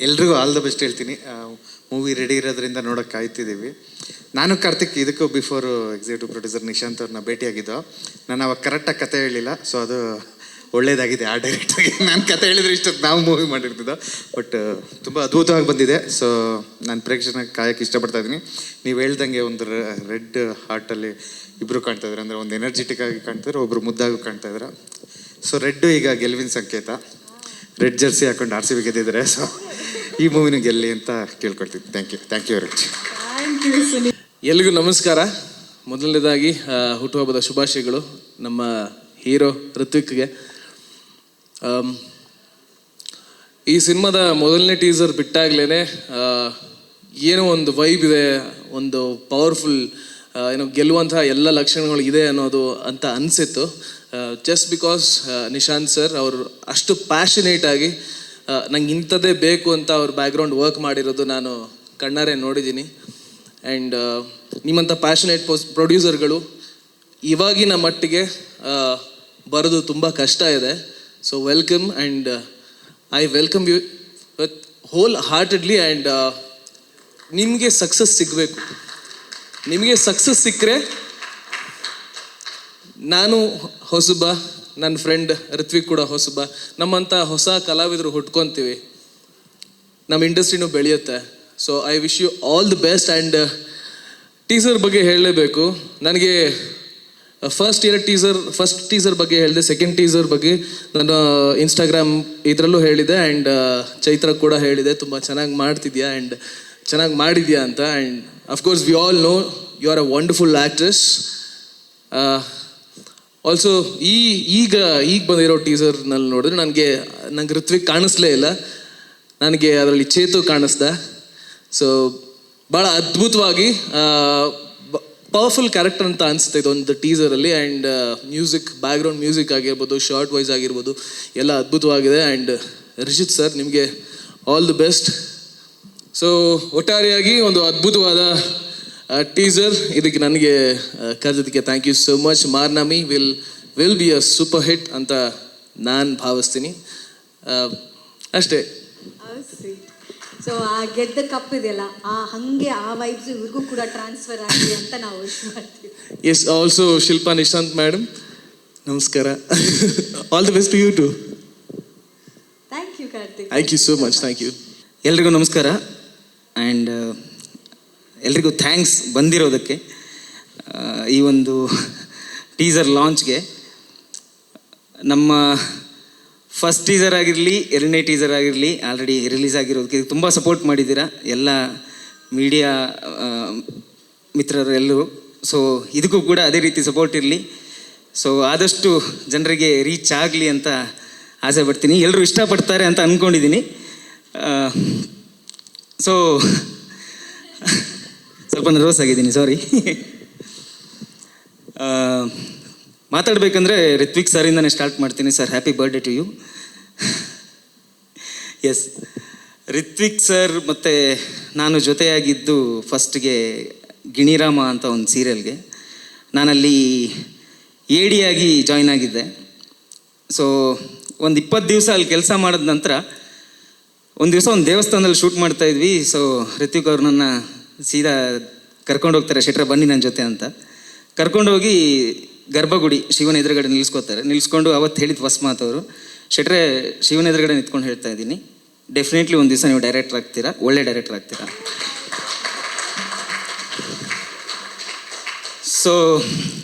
ಎಲ್ರಿಗೂ all the best ಹೇಳ್ತೀನಿ. Movie ready ಇರೋದ್ರಿಂದ ನೋಡೋಕೆ ಕಾಯ್ತಿದ್ದೀವಿ. ನಾನು ಕಾರ್ತಿಕ್ ಇದಕ್ಕೂ ಬಿಫೋರು ಎಕ್ಸಿಕ್ಯೂಟಿವ್ ಪ್ರೊಡ್ಯೂಸರ್ ನಿಶಾಂತ್ ಅವ್ರನ್ನ ಭೇಟಿಯಾಗಿದ್ದು. ನಾನು ಅವಾಗ ಕರೆಕ್ಟಾಗಿ ಕತೆ ಹೇಳಿಲ್ಲ, ಸೊ ಅದು ಒಳ್ಳೇದಾಗಿದೆ. ಆ ಡೈರೆಕ್ಟಾಗಿ ನಾನು ಕತೆ ಹೇಳಿದ್ರೆ ಇಷ್ಟೊತ್ತು ನಾವು ಮೂವಿ ಮಾಡಿರ್ತಿದ್ದೋ. ಬಟ್ ತುಂಬ ಅದ್ಭುತವಾಗಿ ಬಂದಿದೆ. ಸೊ ನಾನು ಪ್ರೇಕ್ಷಕನಾಗಿ ಕಾಯಕ್ಕೆ ಇಷ್ಟಪಡ್ತಾ ಇದ್ದೀನಿ. ನೀವು ಹೇಳ್ದಂಗೆ ಒಂದು ರೆಡ್ ಹಾರ್ಟಲ್ಲಿ ಇಬ್ಬರು ಕಾಣ್ತಾಯಿದ್ರು, ಅಂದರೆ ಒಂದು ಎನರ್ಜೆಟಿಕ್ ಆಗಿ ಕಾಣ್ತಿದ್ರು, ಒಬ್ಬರು ಮುದ್ದಾಗೂ ಕಾಣ್ತಾಯಿದ್ರು. ಸೊ ರೆಡ್ಡು ಈಗ ಗೆಲುವಿನ ಸಂಕೇತ. ರೆಡ್ ಜರ್ಸಿ ಹಾಕೊಂಡು RCB ಗೆದ್ದಿದ್ದಾರೆ. ಸೊ ಈ ಮೂವಿನೂ ಗೆಲ್ಲಿ ಅಂತ ಕೇಳ್ಕೊಳ್ತೀನಿ. Thank you very much. ಎಲ್ರಿಗೂ ನಮಸ್ಕಾರ. ಮೊದಲನೇದಾಗಿ ಹುಟ್ಟುಹಬ್ಬದ ಶುಭಾಶಯಗಳು ನಮ್ಮ ಹೀರೋ ಋತ್ವಿಕ್ಗೆ. ಈ ಸಿನಿಮಾದ ಮೊದಲನೇ ಟೀಸರ್ ಬಿಟ್ಟಾಗ್ಲೇ ಏನೋ ಒಂದು ವೈಬ್ ಇದೆ, ಒಂದು ಪವರ್ಫುಲ್ ಏನೋ ಗೆಲ್ಲುವಂತಹ ಎಲ್ಲ ಲಕ್ಷಣಗಳು ಇದೆ ಅನ್ನೋದು ಅಂತ ಅನಿಸಿತ್ತು. ಜಸ್ಟ್ ಬಿಕಾಸ್ ನಿಶಾಂತ್ ಸರ್ ಅವರು ಅಷ್ಟು ಪ್ಯಾಷನೇಟ್ ಆಗಿ ನಂಗೆ ಇಂಥದ್ದೇ ಬೇಕು ಅಂತ ಅವ್ರ ಬ್ಯಾಕ್ಗ್ರೌಂಡ್ ವರ್ಕ್ ಮಾಡಿರೋದು ನಾನು ಕಣ್ಣಾರೆ ನೋಡಿದ್ದೀನಿ. ಆ್ಯಂಡ್ ನಿಮ್ಮಂಥ ಪ್ಯಾಷನೇಟ್ ಪ್ರೊಡ್ಯೂಸರ್ಗಳು ಇವಾಗಿನ ಮಟ್ಟಿಗೆ ಬರೋದು ತುಂಬ ಕಷ್ಟ ಇದೆ. So welcome, and I welcome you with wholeheartedly. And ನಿಮಗೆ ಸಕ್ಸಸ್ ಸಿಗಬೇಕು. ನಿಮಗೆ ಸಕ್ಸಸ್ ಸಿಕ್ಕರೆ ನಾನು ಹೊಸಬ, ನನ್ನ ಫ್ರೆಂಡ್ ಋತ್ವಿಕ್ ಕೂಡ ಹೊಸಬ, ನಮ್ಮಂಥ ಹೊಸ ಕಲಾವಿದರು ಹುಟ್ಕೊತೀವಿ, ನಮ್ಮ ಇಂಡಸ್ಟ್ರಿನೂ ಬೆಳೆಯುತ್ತೆ. So I wish you all the best. And teaser ಬಗ್ಗೆ ಹೇಳಲೇಬೇಕು. ನನಗೆ ಫಸ್ಟ್ ಟೀಸರ್ ಬಗ್ಗೆ ಹೇಳಿದೆ, ಸೆಕೆಂಡ್ ಟೀಸರ್ ಬಗ್ಗೆ ನಾನು ಇನ್ಸ್ಟಾಗ್ರಾಮ್ ಇದರಲ್ಲೂ ಹೇಳಿದೆ, ಆ್ಯಂಡ್ ಚೈತ್ರ ಕೂಡ ಹೇಳಿದೆ, ತುಂಬ ಚೆನ್ನಾಗಿ ಮಾಡ್ತಿದ್ಯಾ ಆ್ಯಂಡ್ ಚೆನ್ನಾಗಿ ಮಾಡಿದ್ಯಾ ಅಂತ. And of course we all know you are a wonderful actress. Also ಈಗ ಬಂದಿರೋ ಟೀಸರ್ನಲ್ಲಿ ನೋಡಿದ್ರೆ ನಂಗೆ ಋತ್ವಿಕ್ ಕಾಣಿಸ್ಲೇ ಇಲ್ಲ, ನನಗೆ ಅದರಲ್ಲಿ ಚೇತು ಕಾಣಿಸ್ದ. ಸೊ ಭಾಳ ಅದ್ಭುತವಾಗಿ ಪವರ್ಫುಲ್ ಕ್ಯಾರೆಕ್ಟರ್ ಅಂತ ಅನಿಸುತ್ತೆ ಇದೊಂದು ಟೀಸರಲ್ಲಿ. ಆ್ಯಂಡ್ ಮ್ಯೂಸಿಕ್, ಬ್ಯಾಕ್ಗ್ರೌಂಡ್ ಮ್ಯೂಸಿಕ್ ಆಗಿರ್ಬೋದು, ಶಾರ್ಟ್ ವೈಸ್ ಆಗಿರ್ಬೋದು, ಎಲ್ಲ ಅದ್ಭುತವಾಗಿದೆ. ಆ್ಯಂಡ್ ರಿಷಿತ್ ಸರ್, ನಿಮಗೆ ಆಲ್ ದಿ ಬೆಸ್ಟ್. ಸೊ ಒಟ್ಟಾರೆಯಾಗಿ ಒಂದು ಅದ್ಭುತವಾದ ಟೀಸರ್. ಇದಕ್ಕೆ ನನಗೆ ಕರೆದಿದ್ದಕ್ಕೆ thank you so much. Marnami will be a super hit ಅಂತ ನಾನು ಭಾವಿಸ್ತೀನಿ. ಅಷ್ಟೇ. ಸೊ ಆ ಗೆದ್ದ ಕಪ್ ಇದೆಯಲ್ಲ, ಹಂಗೆ ಆ ವೈಬ್ಸ್ ಇವ್ರಿಗೂ ಕೂಡ ಟ್ರಾನ್ಸ್ಫರ್ ಆಗಲಿ ಅಂತ ನಾವು ವಿಶ್ ಮಾಡ್ತೀವಿ. Yes, also Shilpa Nishanth madam, ನಮಸ್ಕಾರ. All the best to you too. Thank you Karthik. Thank you so much. Thank you. ಎಲ್ರಿಗೂ ನಮಸ್ಕಾರ. ಆ್ಯಂಡ್ ಎಲ್ರಿಗೂ ಥ್ಯಾಂಕ್ಸ್ ಬಂದಿರೋದಕ್ಕೆ. ಈ ಒಂದು ಟೀಸರ್ ಲಾಂಚ್ಗೆ ನಮ್ಮ ಫಸ್ಟ್ ಟೀಸರ್ ಆಗಿರಲಿ, ಎರಡನೇ ಟೀಸರ್ ಆಗಿರಲಿ, ಆಲ್ರೆಡಿ ರಿಲೀಸ್ ಆಗಿರೋದಕ್ಕೆ ತುಂಬ ಸಪೋರ್ಟ್ ಮಾಡಿದ್ದೀರಾ ಎಲ್ಲ ಮೀಡಿಯಾ ಮಿತ್ರರು ಎಲ್ಲರೂ. ಸೊ ಇದಕ್ಕೂ ಕೂಡ ಅದೇ ರೀತಿ ಸಪೋರ್ಟ್ ಇರಲಿ. ಸೊ ಆದಷ್ಟು ಜನರಿಗೆ ರೀಚ್ ಆಗಲಿ ಅಂತ ಆಸೆ ಪಡ್ತೀನಿ. ಎಲ್ಲರೂ ಇಷ್ಟಪಡ್ತಾರೆ ಅಂತ ಅಂದ್ಕೊಂಡಿದ್ದೀನಿ. ಸೊ ಸ್ವಲ್ಪ ನರ್ವಸ್ ಆಗಿದ್ದೀನಿ, ಸಾರಿ. ಮಾತಾಡಬೇಕಂದ್ರೆ ಋತ್ವಿಕ್ ಸರಿಂದನೇ ಸ್ಟಾರ್ಟ್ ಮಾಡ್ತೀನಿ. Sir, happy birthday to you. Yes, Rithvik sir ಮತ್ತು ನಾನು ಜೊತೆಯಾಗಿದ್ದು ಫಸ್ಟ್ಗೆ ಗಿಣಿರಾಮ ಅಂತ ಒಂದು ಸೀರಿಯಲ್ಗೆ ನಾನಲ್ಲಿ AD ಜಾಯ್ನ್ ಆಗಿದ್ದೆ. ಸೊ ಒಂದು 20 ದಿವಸ ಅಲ್ಲಿ ಕೆಲಸ ಮಾಡಿದ ನಂತರ ಒಂದು ದಿವಸ ಒಂದು ದೇವಸ್ಥಾನದಲ್ಲಿ ಶೂಟ್ ಮಾಡ್ತಾಯಿದ್ವಿ. ಸೊ ಋತ್ವಿಕ್ ಅವ್ರು ನನ್ನ ಸೀದಾ ಕರ್ಕೊಂಡು ಹೋಗ್ತಾರೆ, ಶೆಟ್ರೆ ಬನ್ನಿ ನನ್ನ ಜೊತೆ ಅಂತ ಕರ್ಕೊಂಡೋಗಿ ಗರ್ಭಗುಡಿ ಶಿವನ ಎದುರುಗಡೆ ನಿಲ್ಲಿಸ್ಕೊಂಡು ಅವತ್ತು ಹೇಳಿದ ಫಸ್ಟ್ ಮಾತು ಅವರು, ಶೆಟ್ರೆ ಶಿವನ ಎದುರುಗಡೆ ನಿಂತ್ಕೊಂಡು ಹೇಳ್ತಾ ಇದ್ದೀನಿ, ಡೆಫಿನೆಟ್ಲಿ ಒಂದು ದಿವಸ ನೀವು ಡೈರೆಕ್ಟರ್ ಆಗ್ತೀರಾ, ಒಳ್ಳೆ ಡೈರೆಕ್ಟರ್ ಆಗ್ತೀರಾ. ಸೊ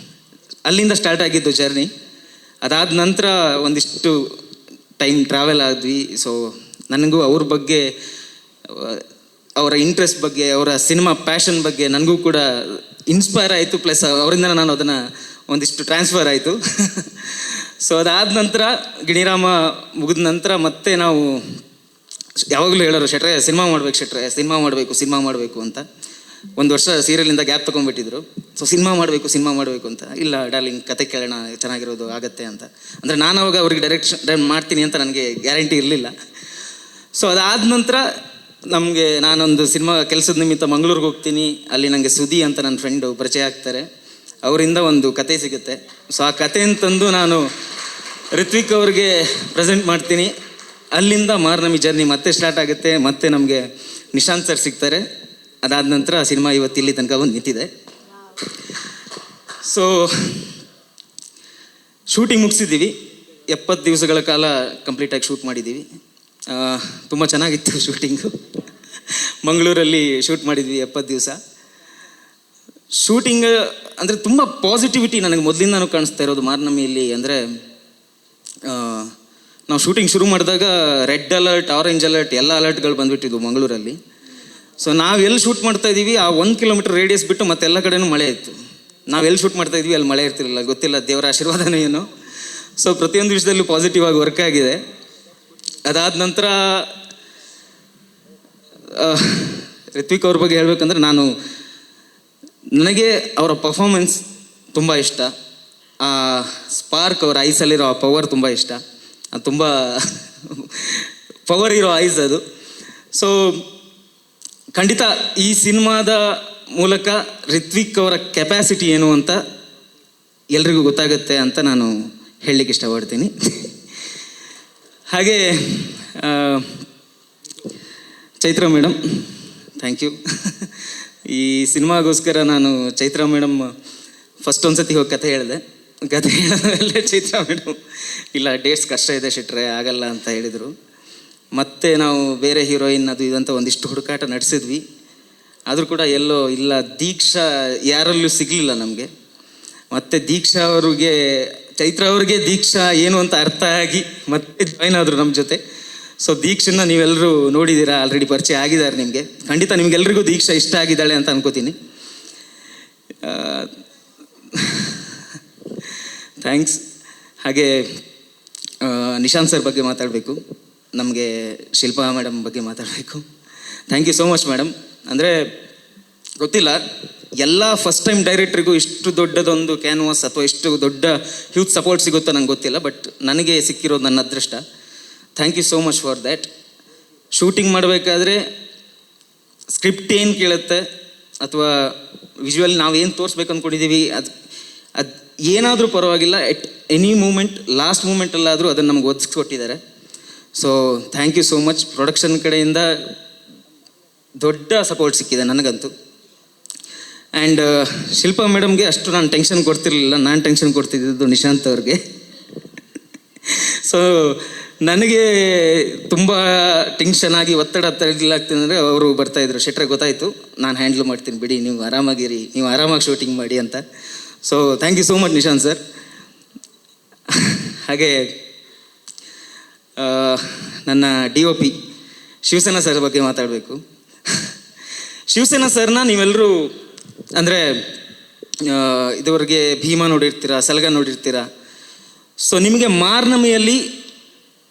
ಅಲ್ಲಿಂದ ಸ್ಟಾರ್ಟ್ ಆಗಿದ್ದು ಜರ್ನಿ. ಅದಾದ ನಂತರ ಒಂದಿಷ್ಟು ಟೈಮ್ ಟ್ರಾವೆಲ್ ಆದ್ವಿ. ಸೊ ನನಗೂ ಅವ್ರ ಬಗ್ಗೆ, ಅವರ ಇಂಟ್ರೆಸ್ಟ್ ಬಗ್ಗೆ, ಅವರ ಸಿನಿಮಾ ಪ್ಯಾಷನ್ ಬಗ್ಗೆ ನನಗೂ ಕೂಡ ಇನ್ಸ್ಪೈರ್ ಆಯಿತು. ಪ್ಲಸ್ ಅವರಿಂದ ನಾನು ಅದನ್ನು ಒಂದಿಷ್ಟು ಟ್ರಾನ್ಸ್ಫರ್ ಆಯಿತು. ಸೊ ಅದಾದ ನಂತರ ಗಿಣಿರಾಮ ಮುಗಿದ ನಂತರ ಮತ್ತೆ ನಾವು ಯಾವಾಗಲೂ ಹೇಳೋರು, ಶೆಟ್ರೆ ಸಿನಿಮಾ ಮಾಡಬೇಕು, ಶೆಟ್ರೆ ಸಿನಿಮಾ ಮಾಡಬೇಕು ಅಂತ. ಒಂದು ವರ್ಷ ಸೀರಿಯಲಿಂದ ಗ್ಯಾಪ್ ತೊಗೊಂಡ್ಬಿಟ್ಟಿದ್ರು. ಸೊ ಸಿನಿಮಾ ಮಾಡಬೇಕು ಅಂತ. ಇಲ್ಲ ಡಾರ್ಲಿಂಗ್, ಕತೆ ಕೇಳೋಣ, ಚೆನ್ನಾಗಿರೋದು ಆಗತ್ತೆ ಅಂತ. ಅಂದರೆ ನಾನು ಅವಾಗ ಅವ್ರಿಗೆ ಡೈರೆಕ್ಷನ್ ಮಾಡ್ತೀನಿ ಅಂತ ನನಗೆ ಗ್ಯಾರಂಟಿ ಇರಲಿಲ್ಲ. ಸೊ ಅದಾದ ನಂತರ ನಾನೊಂದು ಸಿನಿಮಾ ಕೆಲಸದ ನಿಮಿತ್ತ ಮಂಗಳೂರಿಗೆ ಹೋಗ್ತೀನಿ. ಅಲ್ಲಿ ನನಗೆ ಸುದಿ ಅಂತ ನನ್ನ ಫ್ರೆಂಡು ಪರಿಚಯ ಆಗ್ತಾರೆ. ಅವರಿಂದ ಒಂದು ಕತೆ ಸಿಗುತ್ತೆ. ಸೊ ಆ ಕತೆ ಅಂತಂದು ನಾನು ಋತ್ವಿಕ್ ಅವ್ರಿಗೆ ಪ್ರೆಸೆಂಟ್ ಮಾಡ್ತೀನಿ. ಅಲ್ಲಿಂದ ಮಾರ್ನಮಿ ಜರ್ನಿ ಮತ್ತೆ ಸ್ಟಾರ್ಟ್ ಆಗುತ್ತೆ. ಮತ್ತೆ ನಮಗೆ ನಿಶಾಂತ್ ಸರ್ ಸಿಗ್ತಾರೆ. ಅದಾದ ನಂತರ ಸಿನಿಮಾ ಇವತ್ತು ಇಲ್ಲಿ ತನಕ ಬಂದು ನಿಂತಿದೆ. So shooting ಮುಗಿಸಿದ್ದೀವಿ. 70 ದಿವಸಗಳ ಕಾಲ ಕಂಪ್ಲೀಟಾಗಿ ಶೂಟ್ ಮಾಡಿದ್ದೀವಿ. ತುಂಬ ಚೆನ್ನಾಗಿತ್ತು ಶೂಟಿಂಗು. ಮಂಗಳೂರಲ್ಲಿ ಶೂಟ್ ಮಾಡಿದ್ವಿ 70 ದಿವಸ. ಶೂಟಿಂಗ್ ಅಂದರೆ ತುಂಬ ಪಾಸಿಟಿವಿಟಿ ನನಗೆ ಮೊದಲಿಂದನೂ ಕಾಣಿಸ್ತಾ ಇರೋದು ಮಾರ್ನಮಿಯಲ್ಲಿ. ಅಂದರೆ ನಾವು ಶೂಟಿಂಗ್ ಶುರು ಮಾಡಿದಾಗ ರೆಡ್ ಅಲರ್ಟ್, ಆರೆಂಜ್ ಅಲರ್ಟ್ ಎಲ್ಲ ಅಲರ್ಟ್ಗಳು ಬಂದುಬಿಟ್ಟಿದ್ವು ಮಂಗಳೂರಲ್ಲಿ. ಸೊ ನಾವು ಎಲ್ಲಿ ಶೂಟ್ ಮಾಡ್ತಾ ಇದ್ದೀವಿ ಆ 1 ಕಿಲೋಮೀಟರ್ ರೇಡಿಯಸ್ ಬಿಟ್ಟು ಮತ್ತೆ ಎಲ್ಲ ಕಡೆನೂ ಮಳೆ ಇತ್ತು. ನಾವು ಎಲ್ಲಿ ಶೂಟ್ ಮಾಡ್ತಾ ಇದ್ವಿ ಅಲ್ಲಿ ಮಳೆ ಇರ್ತಿರಲಿಲ್ಲ, ಗೊತ್ತಿಲ್ಲ ದೇವರ ಆಶೀರ್ವಾದನೂ ಏನು. ಸೊ ಪ್ರತಿಯೊಂದು ವಿಷಯದಲ್ಲೂ ಪಾಸಿಟಿವ್ ಆಗಿ ವರ್ಕ್ ಆಗಿದೆ. ಅದಾದ ನಂತರ ರಿತ್ವಿಕ್ ಅವ್ರ ಬಗ್ಗೆ ಹೇಳಬೇಕಂದ್ರೆ ನನಗೆ ಅವರ ಪರ್ಫಾರ್ಮೆನ್ಸ್ ತುಂಬ ಇಷ್ಟ. ಆ ಸ್ಪಾರ್ಕ್ ಅವರ ಐಸಲ್ಲಿರೋ ಆ ಪವರ್ ತುಂಬ ಇಷ್ಟ. ಅದು ತುಂಬ ಪವರ್ ಇರೋ ಐಸ್ ಅದು. ಸೊ ಖಂಡಿತ ಈ ಸಿನಿಮಾದ ಮೂಲಕ ರಿತ್ವಿಕ್ ಅವರ ಕೆಪ್ಯಾಸಿಟಿ ಏನು ಅಂತ ಎಲ್ರಿಗೂ ಗೊತ್ತಾಗುತ್ತೆ ಅಂತ ನಾನು ಹೇಳಲಿಕ್ಕೆ ಇಷ್ಟಪಡ್ತೀನಿ. ಹಾಗೆ ಚೈತ್ರ ಮೇಡಮ್, ಥ್ಯಾಂಕ್ ಯು. ಈ ಸಿನಿಮಾಗೋಸ್ಕರ ನಾನು ಚೈತ್ರ ಮೇಡಮ್ ಫಸ್ಟ್ ಒಂದು ಸತಿ ಹೋಗಿ ಕತೆ ಹೇಳಿದೆ. ಕತೆ ಹೇಳಿದ್ಮೇಲೆ ಚೈತ್ರ ಮೇಡಮ್ ಇಲ್ಲ ಡೇಟ್ಸ್ ಕಷ್ಟ ಇದೆ ಶೆಟ್ರೆ ಆಗಲ್ಲ ಅಂತ ಹೇಳಿದರು. ಮತ್ತೆ ನಾವು ಬೇರೆ ಹೀರೋಯಿನ್ ಅದು ಇದಂತ ಒಂದಿಷ್ಟು ಹುಡುಕಾಟ ನಡೆಸಿದ್ವಿ. ಆದರೂ ಕೂಡ ಎಲ್ಲೋ ಇಲ್ಲ, ದೀಕ್ಷಾ ಯಾರಲ್ಲೂ ಸಿಗಲಿಲ್ಲ ನಮಗೆ. ಮತ್ತು ದೀಕ್ಷಾ ಅವ್ರಿಗೆ, ಚೈತ್ರ ಅವ್ರಿಗೆ ದೀಕ್ಷಾ ಏನು ಅಂತ ಅರ್ಥ ಆಗಿ ಮತ್ತೆ ಜಾಯ್ನ್ ಆದರು ನಮ್ಮ ಜೊತೆ. ಸೊ ದೀಕ್ಷನ್ನ ನೀವೆಲ್ಲರೂ ನೋಡಿದ್ದೀರಾ, ಆಲ್ರೆಡಿ ಪರಿಚಯ ಆಗಿದ್ದಾರೆ ನಿಮಗೆ. ಖಂಡಿತ ನಿಮ್ಗೆಲ್ರಿಗೂ ದೀಕ್ಷಾ ಇಷ್ಟ ಆಗಿದ್ದಾಳೆ ಅಂತ ಅನ್ಕೋತೀನಿ. ಥ್ಯಾಂಕ್ಸ್. ಹಾಗೆ ನಿಶಾಂತ್ ಸರ್ ಬಗ್ಗೆ ಮಾತಾಡಬೇಕು, ನಮಗೆ ಶಿಲ್ಪಾ ಮೇಡಮ್ ಬಗ್ಗೆ ಮಾತಾಡಬೇಕು. Thank you so much madam. ಅಂದರೆ ಗೊತ್ತಿಲ್ಲ, ಎಲ್ಲ ಫಸ್ಟ್ ಟೈಮ್ ಡೈರೆಕ್ಟ್ರಿಗೂ ಇಷ್ಟು ದೊಡ್ಡದೊಂದು ಕ್ಯಾನ್ವಾಸ್ ಅಥವಾ ಇಷ್ಟು ದೊಡ್ಡ ಹ್ಯೂಜ್ ಸಪೋರ್ಟ್ ಸಿಗುತ್ತೋ ನಂಗೆ ಗೊತ್ತಿಲ್ಲ, ಬಟ್ ನನಗೆ ಸಿಕ್ಕಿರೋದು ನನ್ನ ಅದೃಷ್ಟ. Thank you so much for that. Shooting ಮಾಡಬೇಕಾದ್ರೆ ಸ್ಕ್ರಿಪ್ಟ್ ಏನು ಕೇಳುತ್ತೆ ಅಥವಾ ವಿಜುವಲ್ ನಾವು ಏನು ತೋರಿಸ್ಬೇಕು ಅಂದ್ಕೊಂಡಿದ್ದೀವಿ, ಅದು ಏನಾದರೂ ಪರವಾಗಿಲ್ಲ, ಎಟ್ ಎನಿ ಮೂಮೆಂಟ್ ಲಾಸ್ಟ್ ಮೂಮೆಂಟಲ್ಲಾದರೂ ಅದನ್ನು ನಮ್ಗೆ ಒದಗಿಸ್ಕೊಟ್ಟಿದ್ದಾರೆ. So thank you so much. Production ಕಡೆಯಿಂದ ದೊಡ್ಡ ಸಪೋರ್ಟ್ ಸಿಕ್ಕಿದೆ ನನಗಂತೂ. ಆ್ಯಂಡ್ ಶಿಲ್ಪಾ ಮೇಡಮ್ಗೆ ಅಷ್ಟು ನಾನು ಟೆನ್ಷನ್ ಕೊಡ್ತಿರ್ಲಿಲ್ಲ, ನಾನು ಟೆನ್ಷನ್ ಕೊಡ್ತಿದ್ದು ನಿಶಾಂತ್ ಅವ್ರಿಗೆ. ಸೊ ನನಗೆ ತುಂಬ ಟೆನ್ಷನ್ ಆಗಿ ಒತ್ತಡ ತರಲಿಲ್ಲಾಗ್ತೀನಿ ಅಂದರೆ ಅವರು ಬರ್ತಾಯಿದ್ರು, ಶೆಟ್ರೆ ಗೊತ್ತಾಯಿತು ನಾನು ಹ್ಯಾಂಡ್ಲ್ ಮಾಡ್ತೀನಿ ಬಿಡಿ, ನೀವು ಆರಾಮಾಗಿರಿ, ನೀವು ಆರಾಮಾಗಿ ಶೂಟಿಂಗ್ ಮಾಡಿ ಅಂತ. So thank you so much Nishant sir. ಹಾಗೆ ನನ್ನ DOP ಶಿವಸೇನಾ ಸರ್ ಬಗ್ಗೆ ಮಾತಾಡಬೇಕು. ಶಿವಸೇನಾ ಸರ್ನ ನೀವೆಲ್ಲರೂ ಅಂದರೆ ಇದುವರೆಗೆ ಭೀಮಾ ನೋಡಿರ್ತೀರ, ಸಲಗ ನೋಡಿರ್ತೀರ. ಸೊ ನಿಮಗೆ ಮಾರ್ನಮಿಯಲ್ಲಿ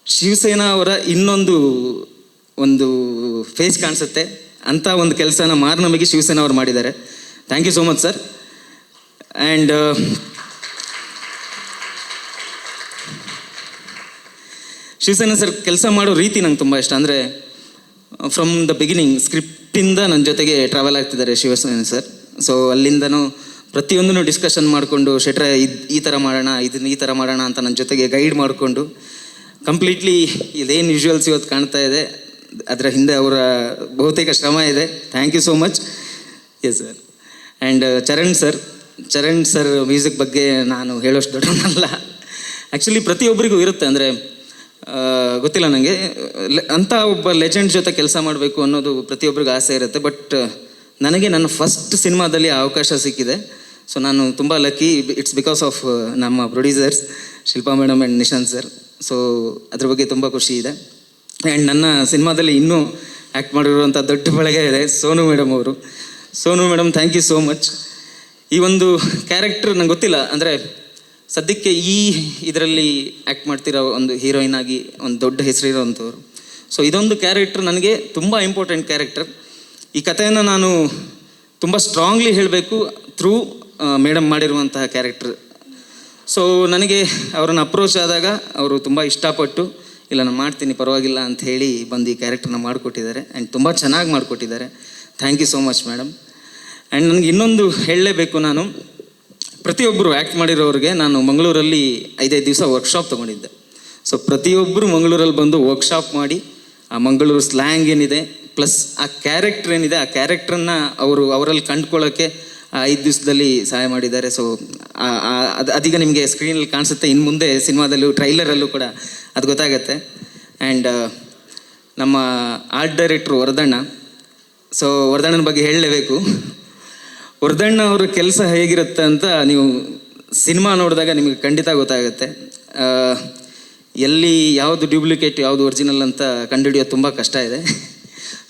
ಶಿವಸೇನಾ ಅವರ ಒಂದು ಫೇಸ್ ಕಾಣಿಸುತ್ತೆ ಅಂತ ಒಂದು ಕೆಲಸನ ಮಾರ್ನಮಿಗೆ ಶಿವಸೇನಾ ಅವರು ಮಾಡಿದ್ದಾರೆ. Thank you so much sir. And Shivasena sir ಕೆಲಸ ಮಾಡೋ ರೀತಿ ನಂಗೆ ತುಂಬ ಇಷ್ಟ. ಅಂದರೆ ಫ್ರಮ್ ದ ಬಿಗಿನಿಂಗ್ ಸ್ಕ್ರಿಪ್ಟಿಂದ ನನ್ನ ಜೊತೆಗೆ ಟ್ರಾವೆಲ್ ಆಗ್ತಿದ್ದಾರೆ ಶಿವಸೇನಾ ಸರ್. ಸೊ ಅಲ್ಲಿಂದನೂ ಪ್ರತಿಯೊಂದನ್ನು ಡಿಸ್ಕಷನ್ ಮಾಡಿಕೊಂಡು, ಶೆಟ್ರೆ ಈ ಥರ ಮಾಡೋಣ, ಇದನ್ನ ಈ ಥರ ಮಾಡೋಣ ಅಂತ ನನ್ನ ಜೊತೆಗೆ ಗೈಡ್ ಮಾಡಿಕೊಂಡು ಕಂಪ್ಲೀಟ್ಲಿ ಇದೇನು ವಿಜುವಲ್ಸ್ ಇವತ್ತು ಕಾಣ್ತಾ ಇದೆ ಅದರ ಹಿಂದೆ ಅವರ ಬಹುತೇಕ ಶ್ರಮ ಇದೆ. Thank you so much. Yes sir. And Charan sir music ಬಗ್ಗೆ ನಾನು ಹೇಳೋಷ್ಟು ದೊಡ್ಡವನಲ್ಲ. ಆ್ಯಕ್ಚುಲಿ ಪ್ರತಿಯೊಬ್ಬರಿಗೂ ಇರುತ್ತೆ, ಅಂದರೆ ಗೊತ್ತಿಲ್ಲ ನನಗೆ ಅಂಥ ಒಬ್ಬ ಲೆಜೆಂಡ್ ಜೊತೆ ಕೆಲಸ ಮಾಡಬೇಕು ಅನ್ನೋದು ಪ್ರತಿಯೊಬ್ಬರಿಗೂ ಆಸೆ ಇರುತ್ತೆ. ಬಟ್ ನನಗೆ ನನ್ನ ಫಸ್ಟ್ ಸಿನಿಮಾದಲ್ಲಿ ಆ ಅವಕಾಶ ಸಿಕ್ಕಿದೆ. ಸೊ ನಾನು ತುಂಬ ಲಕ್ಕಿ. ಇಟ್ಸ್ ಬಿಕಾಸ್ ಆಫ್ ನಮ್ಮ producers Shilpa madam and Nishant sir. So ಅದ್ರ ಬಗ್ಗೆ ತುಂಬ ಖುಷಿ ಇದೆ. ಆ್ಯಂಡ್ ನನ್ನ ಸಿನಿಮಾದಲ್ಲಿ ಇನ್ನೂ ಆ್ಯಕ್ಟ್ ಮಾಡಿರುವಂಥ ದೊಡ್ಡ ಬಳಗ ಇದೆ, ಸೋನು ಮೇಡಮ್ ಅವರು. Sonu madam thank you so much. ಈ ಒಂದು ಕ್ಯಾರೆಕ್ಟರ್ ನಂಗೆ ಗೊತ್ತಿಲ್ಲ, ಅಂದರೆ ಸದ್ಯಕ್ಕೆ ಈ ಇದರಲ್ಲಿ ಆ್ಯಕ್ಟ್ ಮಾಡ್ತಿರೋ ಒಂದು ಹೀರೋಯಿನ್ ಆಗಿ ಒಂದು ದೊಡ್ಡ ಹೆಸರಿರೋವಂಥವ್ರು. ಸೊ ಇದೊಂದು ಕ್ಯಾರೆಕ್ಟರ್ ನನಗೆ ತುಂಬ ಇಂಪಾರ್ಟೆಂಟ್ ಕ್ಯಾರೆಕ್ಟರ್. ಈ ಕಥೆಯನ್ನು ನಾನು ತುಂಬ ಸ್ಟ್ರಾಂಗ್ಲಿ ಹೇಳಬೇಕು ಥ್ರೂ ಮೇಡಮ್ ಮಾಡಿರುವಂತಹ ಕ್ಯಾರೆಕ್ಟರ್. ಸೊ ನನಗೆ ಅವರನ್ನು ಅಪ್ರೋಚ್ ಆದಾಗ ಅವರು ತುಂಬ ಇಷ್ಟಪಟ್ಟು ಇಲ್ಲ ನಾನು ಮಾಡ್ತೀನಿ ಪರವಾಗಿಲ್ಲ ಅಂತ ಹೇಳಿ ಬಂದು ಈ ಕ್ಯಾರೆಕ್ಟರ್ನ ಮಾಡಿಕೊಟ್ಟಿದ್ದಾರೆ. ಆ್ಯಂಡ್ ತುಂಬ ಚೆನ್ನಾಗಿ ಮಾಡಿಕೊಟ್ಟಿದ್ದಾರೆ. Thank you so much madam. And ನನಗೆ ಇನ್ನೊಂದು ಹೇಳಲೇಬೇಕು, ನಾನು ಪ್ರತಿಯೊಬ್ಬರು ಆ್ಯಕ್ಟ್ ಮಾಡಿರೋರಿಗೆ ನಾನು ಮಂಗಳೂರಲ್ಲಿ 5 ದಿವಸ ವರ್ಕ್ಶಾಪ್ ತೊಗೊಂಡಿದ್ದೆ. ಸೊ ಪ್ರತಿಯೊಬ್ಬರು ಮಂಗಳೂರಲ್ಲಿ ಬಂದು ವರ್ಕ್ಶಾಪ್ ಮಾಡಿ ಆ ಮಂಗಳೂರು ಸ್ಲ್ಯಾಂಗ್ ಏನಿದೆ ಪ್ಲಸ್ ಆ ಕ್ಯಾರೆಕ್ಟರ್ ಏನಿದೆ ಆ ಕ್ಯಾರೆಕ್ಟ್ರನ್ನ ಅವರಲ್ಲಿ ಕಂಡುಕೊಳ್ಳೋಕ್ಕೆ 5 ದಿವಸದಲ್ಲಿ ಸಹಾಯ ಮಾಡಿದ್ದಾರೆ. ಸೊ ಅದೀಗ ನಿಮಗೆ ಸ್ಕ್ರೀನಲ್ಲಿ ಕಾಣಿಸುತ್ತೆ, ಇನ್ನು ಮುಂದೆ ಸಿನಿಮಾದಲ್ಲೂ ಟ್ರೈಲರಲ್ಲೂ ಕೂಡ ಅದು ಗೊತ್ತಾಗತ್ತೆ. ಆ್ಯಂಡ್ ನಮ್ಮ ಆರ್ಟ್ ಡೈರೆಕ್ಟ್ರು ವರದಣ್ಣ. ಸೊ ವರದಣ್ಣನ ಬಗ್ಗೆ ಹೇಳಲೇಬೇಕು. ವರದಣ್ಣ ಅವ್ರ ಕೆಲಸ ಹೇಗಿರುತ್ತೆ ಅಂತ ನೀವು ಸಿನಿಮಾ ನೋಡಿದಾಗ ನಿಮಗೆ ಖಂಡಿತ ಗೊತ್ತಾಗುತ್ತೆ. ಎಲ್ಲಿ ಯಾವುದು ಡ್ಯೂಪ್ಲಿಕೇಟ್ ಯಾವುದು ಒರಿಜಿನಲ್ ಅಂತ ಕಂಡುಹಿಡಿಯೋದು ತುಂಬ ಕಷ್ಟ ಇದೆ.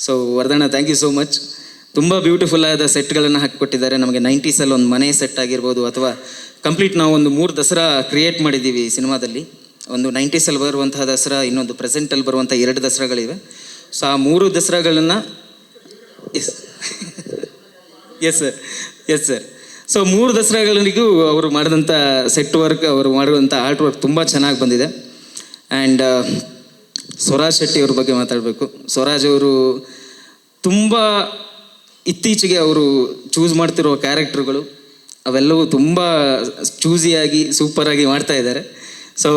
ಸೊ ವರದಣ್ಣ, ಥ್ಯಾಂಕ್ ಯು ಸೋ ಮಚ್. ತುಂಬ ಬ್ಯೂಟಿಫುಲ್ ಆದ ಸೆಟ್ಗಳನ್ನು ಹಾಕಿಕೊಟ್ಟಿದ್ದಾರೆ ನಮಗೆ. 90s ಒಂದು ಮನೆ ಸೆಟ್ ಆಗಿರ್ಬೋದು, ಅಥವಾ ಕಂಪ್ಲೀಟ್ ನಾವು ಒಂದು 3 ದಸರಾ ಕ್ರಿಯೇಟ್ ಮಾಡಿದ್ದೀವಿ ಸಿನಿಮಾದಲ್ಲಿ. ಒಂದು 90s ಬರುವಂತಹ ದಸರಾ, ಇನ್ನೊಂದು ಪ್ರೆಸೆಂಟಲ್ಲಿ ಬರುವಂಥ 2 ದಸರಾಗಳಿವೆ. ಸೊ ಆ 3 ದಸರಾಗಳನ್ನು ಎಸ್ ಸರ್. ಸೊ 3 ದಸರಾಗಳಿಗೂ ಅವರು ಮಾಡಿದಂಥ ಸೆಟ್ ವರ್ಕ್, ಅವರು ಮಾಡಿರುವಂಥ ಆರ್ಟ್ ವರ್ಕ್ ತುಂಬ ಚೆನ್ನಾಗಿ ಬಂದಿದೆ. ಆ್ಯಂಡ್ ಸ್ವರಾಜ್ ಶೆಟ್ಟಿ ಅವ್ರ ಬಗ್ಗೆ ಮಾತಾಡಬೇಕು. ಸ್ವರಾಜ್ ಅವರು ತುಂಬ ಇತ್ತೀಚೆಗೆ ಅವರು ಚೂಸ್ ಮಾಡ್ತಿರೋ ಕ್ಯಾರೆಕ್ಟರ್ಗಳು ಅವೆಲ್ಲವೂ ತುಂಬ ಚೂಸಿಯಾಗಿ ಸೂಪರಾಗಿ ಮಾಡ್ತಾ ಇದ್ದಾರೆ. ಸೊ